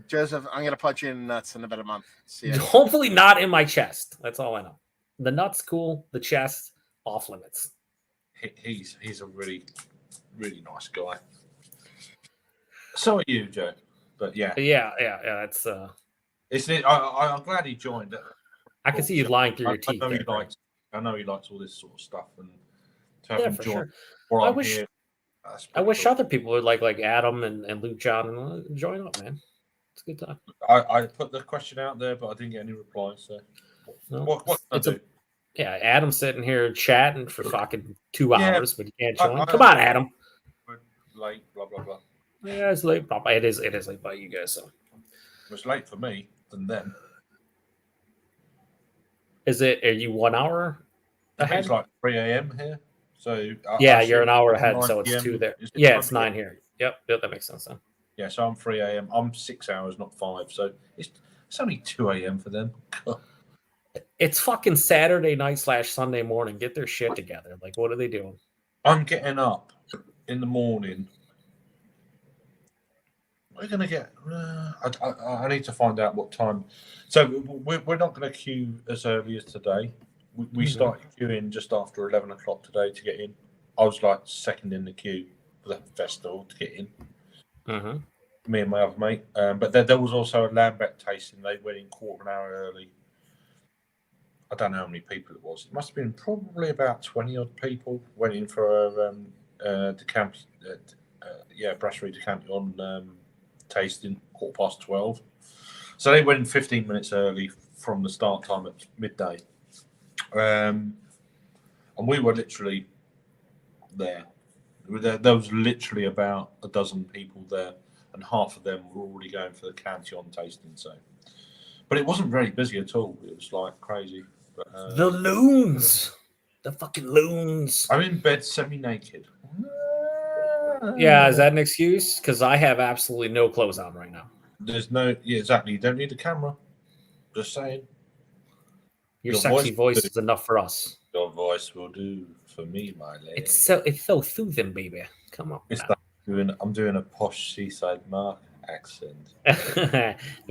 Joseph, I'm gonna punch you in the nuts in about a month. See ya. Hopefully not in my chest. That's all I know. The nuts cool. The chest off limits. He's a really, really nice guy. So are you, Joe. But yeah. That's I'm glad he joined. I can see you lying through your teeth. I know he likes all this sort of stuff, and to have Yeah, him for join. sure. Or I I'm wish here. I wish other people would like Adam and Luke John and join up, man. It's a good time. I put the question out there, but I didn't get any replies. So No, what can I do? Yeah, Adam's sitting here chatting for fucking 2 hours, but he can't join. Come on, Adam. Late, blah blah blah. Yeah, it's late. It is late by you guys. So it was late for me than them. Is it? Are you 1 hour ahead? It's like 3 a.m. here. So yeah, you're an hour ahead, so it's 9 2 there. It's Yeah, it's 9 here. Yep, that makes sense then. Yeah, so I'm 3 a.m. I'm 6 hours, not 5. So it's only 2 a.m. for them. It's fucking Saturday night / Sunday morning. Get their shit together. Like, what are they doing? I'm getting up in the morning. We're going to get... I need to find out what time. So we're not going to queue as early as today. We started queuing just after 11 o'clock today to get in. I was like second in the queue for the festival to get in. Me and my other mate. But there was also a lambic tasting. They went in quarter of an hour early. I don't know how many people it was. It must have been probably about 20 odd people went in for Brasserie de Cantillon tasting 12:15. So they went in 15 minutes early from the start time at midday. And we were literally there. There was literally about a dozen people there, and half of them were already going for the Cantillon tasting. So, but it wasn't very busy at all. It was like crazy. But, the loons, the fucking loons. I'm in bed semi-naked. Yeah, is that an excuse? Because I have absolutely no clothes on right now. There's no, yeah, exactly. You don't need a camera. Just saying. Your sexy voice is enough for us. Your voice will do for me, my lady. It's so soothing, baby. Come on. It's like I'm doing a posh seaside mark accent.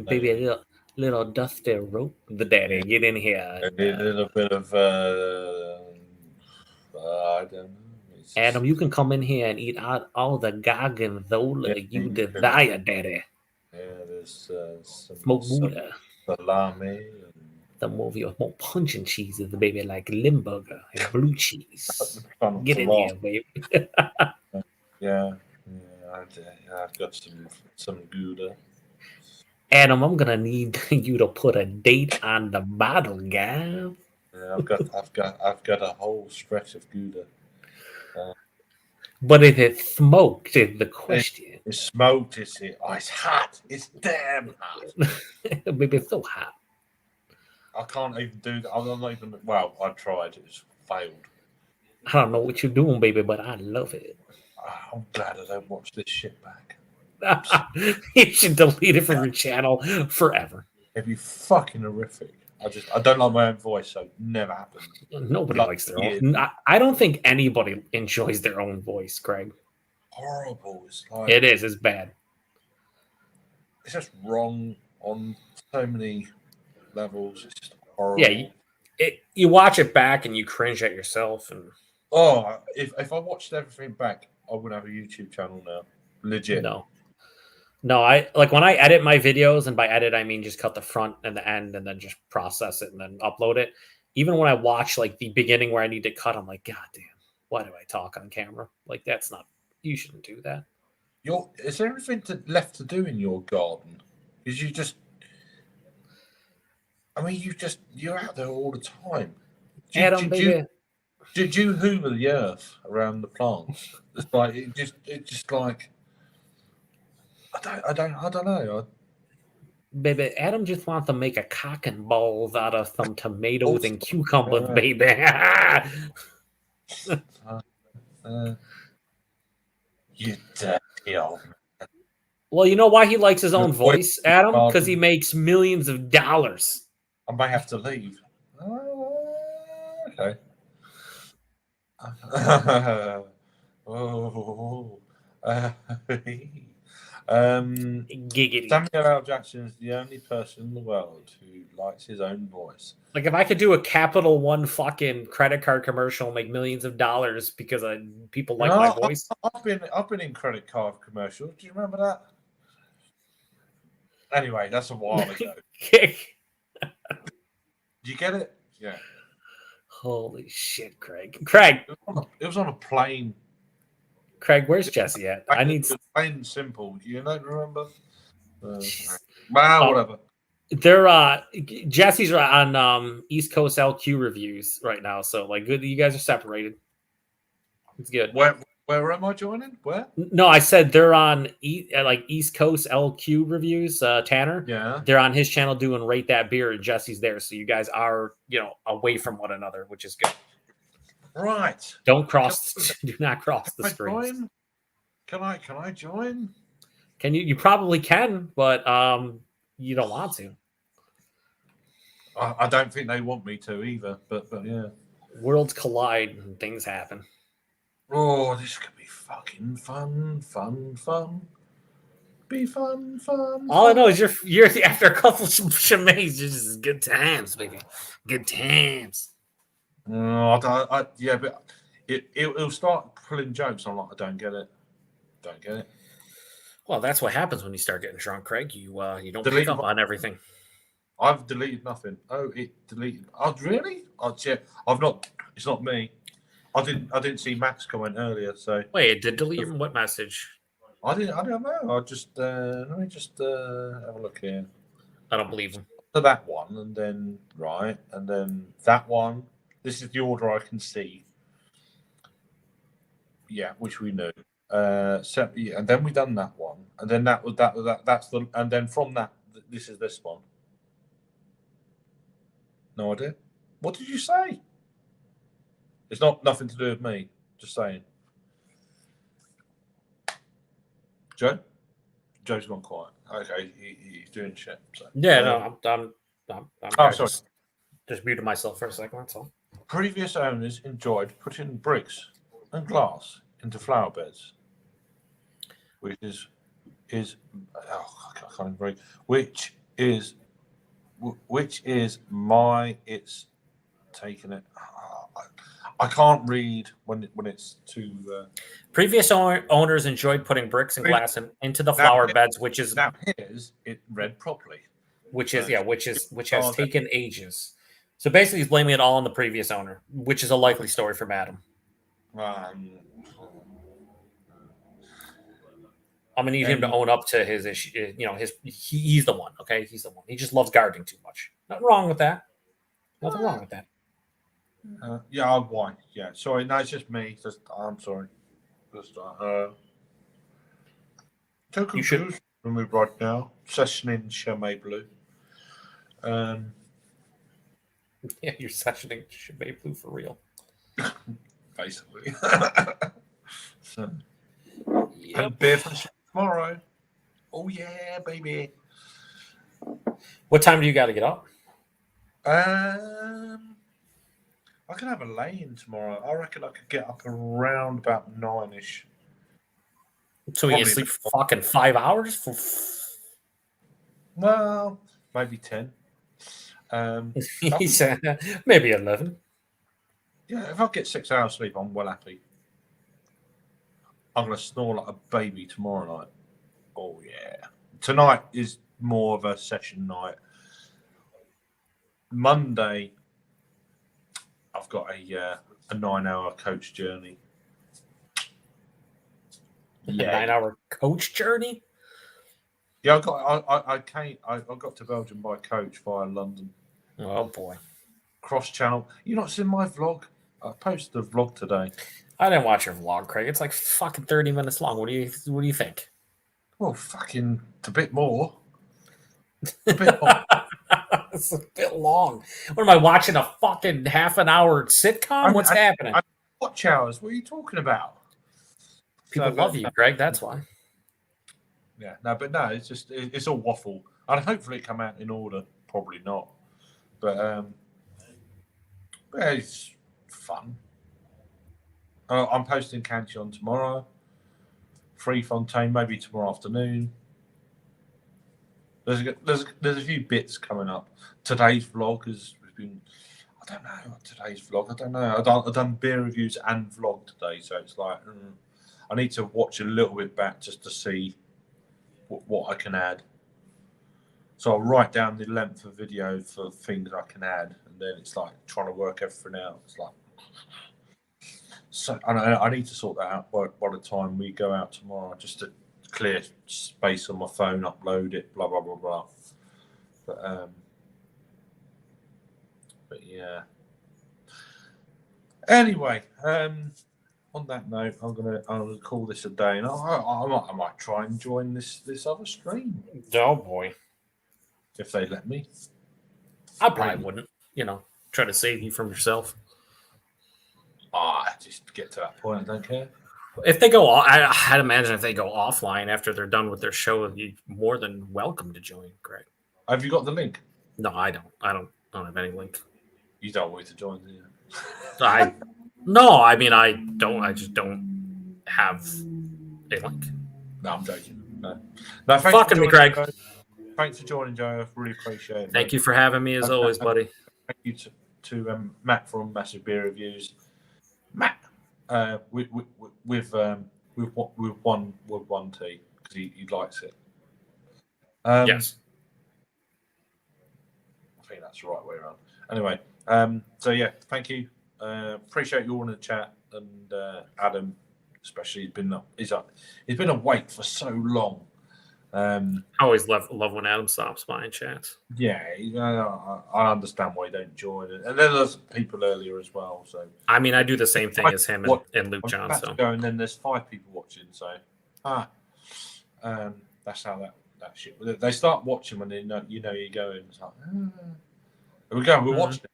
Baby, a little dusty rope. The daddy, get in here. A little bit of I don't know. Adam, you can come in here and eat out all the gorgonzola you desire, daddy. Yeah, there's some Buddha. salami. Some more of your more punching cheeses, baby, like Limburger and blue cheese. Get in here, baby. Yeah, I've got some Gouda. Adam, I'm gonna need you to put a date on the bottle, guy. Yeah, I've got a whole stretch of Gouda. But is it smoked? Is the question. It's smoked. It's hot. It's damn hot. Baby, it's so hot. I can't even do that. I'm not even. Well, I tried. It's failed. I don't know what you're doing, baby, but I love it. I'm glad I don't watch this shit back. You should delete it from your channel forever. It'd be fucking horrific. I don't like my own voice, so it never happens. Nobody likes their own. I don't think anybody enjoys their own voice, Craig. Horrible. It's like it is. It's bad. It's just wrong on so many levels. It's just horrible. Yeah, you watch it back and you cringe at yourself. And if I watched everything back, I wouldn't have a YouTube channel now. Legit. No, I like when I edit my videos, and by edit I mean just cut the front and the end and then just process it and then upload it. Even when I watch like the beginning where I need to cut, I'm like, God damn, why do I talk on camera? Like that's not. You shouldn't do that. Is there anything left to do in your garden? Because you just. I mean, you're out there all the time. Did you hoover the earth around the plants? It's like it just like I don't know. Baby, Adam just wants to make a cock and balls out of some tomatoes and cucumbers, baby. You dirty old man. Well, you know why he likes his own voice, Adam? Because he makes millions of dollars. I might have to leave. Okay. Giggity. Samuel L. Jackson is the only person in the world who likes his own voice. Like if I could do a Capital One fucking credit card commercial and make millions of dollars because people like my voice. I've been in credit card commercials. Do you remember that? Anyway, that's a while ago. Do you get it? Yeah. Holy shit, Craig. Craig, It was on a plane. Craig, where's Jesse at? I need. It was plain and simple. You don't remember? Jeez. Whatever. They're Jesse's on East Coast LQ reviews right now, so like good. You guys are separated. It's good. Where am I joining? Where? No, I said they're on like East Coast LQ reviews. Tanner, Yeah, they're on his channel doing Rate That Beer, and Jesse's there, so you guys are away from one another, which is good. Right. Don't cross. Do not cross the screen. Can I join? Can you? You probably can, but you don't want to. I don't think they want me to either. But yeah. Worlds collide and things happen. Oh, this could be fucking fun. Be fun. All I know is you're after a couple chimets, just good times, baby. Good times. No, yeah, but it'll start pulling jokes. I'm like, I don't get it. Well, that's what happens when you start getting drunk, Craig. You don't Delete pick up on everything. I've deleted nothing. Oh, it deleted. Oh, really? Oh, yeah. I've not. It's not me. I didn't see Max comment earlier. So wait, it did delete what message? I don't know. I just let me just have a look here. I don't believe him. So that one, and then right, and then that one. This is the order I can see. Yeah, which we knew. So yeah, and then we done that one, and then that's the, and then from that, this is this one. No idea. What did you say? It's nothing to do with me. Just saying. Joe's gone quiet. Okay, he's doing shit. So. Yeah, no, I'm sorry. Just muted myself for a second. That's all. Previous owners enjoyed putting bricks and glass into flower beds, which is I can't even read. Which is my it's taken it. I can't read when it's too. Previous owners enjoyed putting bricks and glass into the flower beds, which is now here's it read properly. Which has taken ages. So basically, he's blaming it all on the previous owner, which is a likely story from Adam. I'm gonna need him to own up to his issue. He's the one. Okay, he's the one. He just loves gardening too much. Nothing wrong with that. Nothing wrong with that. Yeah, why? Yeah, sorry. No, it's just me. I'm sorry. You should remove right now. Sessioning Chimay Blue. Yeah, you're sessioning Chimay Blue for real. Basically. So, and BXLBEERFEST tomorrow. Oh yeah, baby. What time do you got to get up? I can have a lay-in tomorrow. I reckon I could get up around about 9-ish. So you sleep fucking 5 hours? Well, maybe 10. He said maybe 11. Yeah, if I get 6 hours sleep, I'm well happy. I'm going to snore like a baby tomorrow night. Oh, yeah. Tonight is more of a session night. Monday, I've got a 9-hour coach journey. Yeah, 9-hour coach journey. Yeah, I got to Belgium by coach via London. Oh boy, cross channel. You not seen my vlog? I posted a vlog today. I didn't watch your vlog, Craig. It's like fucking 30 minutes long. What do you think? Well, fucking a bit more. A bit more. It's a bit long. What am I watching? A fucking half an hour sitcom? What's happening? Watch hours. What are you talking about? People love you, Greg. That's why. Yeah, no. It's just it's all waffle, and hopefully it come out in order. Probably not, but yeah, it's fun. I'm posting Cantillon tomorrow. Free Fontaine maybe tomorrow afternoon. There's a few bits coming up. Today's vlog has been. I don't know. Today's vlog. I don't know. I've done beer reviews and vlog today, so it's like I need to watch a little bit back just to see what I can add. So I'll write down the length of video for things I can add, and then it's like trying to work everything out. It's like, so I need to sort that out by the time we go out tomorrow, just to clear space on my phone, upload it, blah blah blah blah. But yeah. Anyway, on that note, I'm gonna call this a day, and I might try and join this other stream. Oh boy, if they let me. I probably wouldn't. Try to save you from yourself. Just get to that point. I don't care. If they go, I'd imagine if they go offline after they're done with their show, you're more than welcome to join, Greg. Have you got the link? No, I don't. I don't have any link. You don't want me to join, do you? No, I mean I don't. I just don't have a link. No, I'm joking. No, thanks fucking me, Greg. Joe. Thanks for joining, Joe. I really appreciate it. Thank you for having me as always, buddy. Thank you to Matt from Massive Beer Reviews. Matt, with one tea because he likes it. Yes, I think that's the right way around. Anyway, so yeah, thank you. Appreciate you all in the chat, and Adam, especially, he's been awake for so long. I always love when Adam stops by and chats. Yeah, I understand why you don't join, and then there's people earlier as well. So I mean, I do the same thing as him and Luke John. So and then there's 5 people watching. So that's how that shit. They start watching when they know you're going. It's like, we're watching it.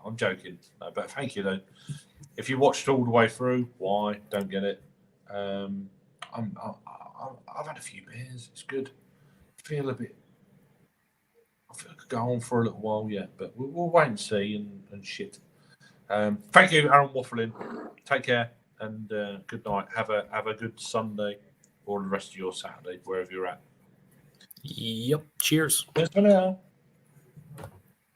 I'm joking, no, but thank you though. If you watched all the way through, why? Don't get it. I've had a few beers. It's good. I feel I could go on for a little while yet, but we'll wait and see and shit. Thank you, Aaron Waffling. Take care and good night. Have a good Sunday or the rest of your Saturday, wherever you're at. Yep. Cheers. Cheers for now.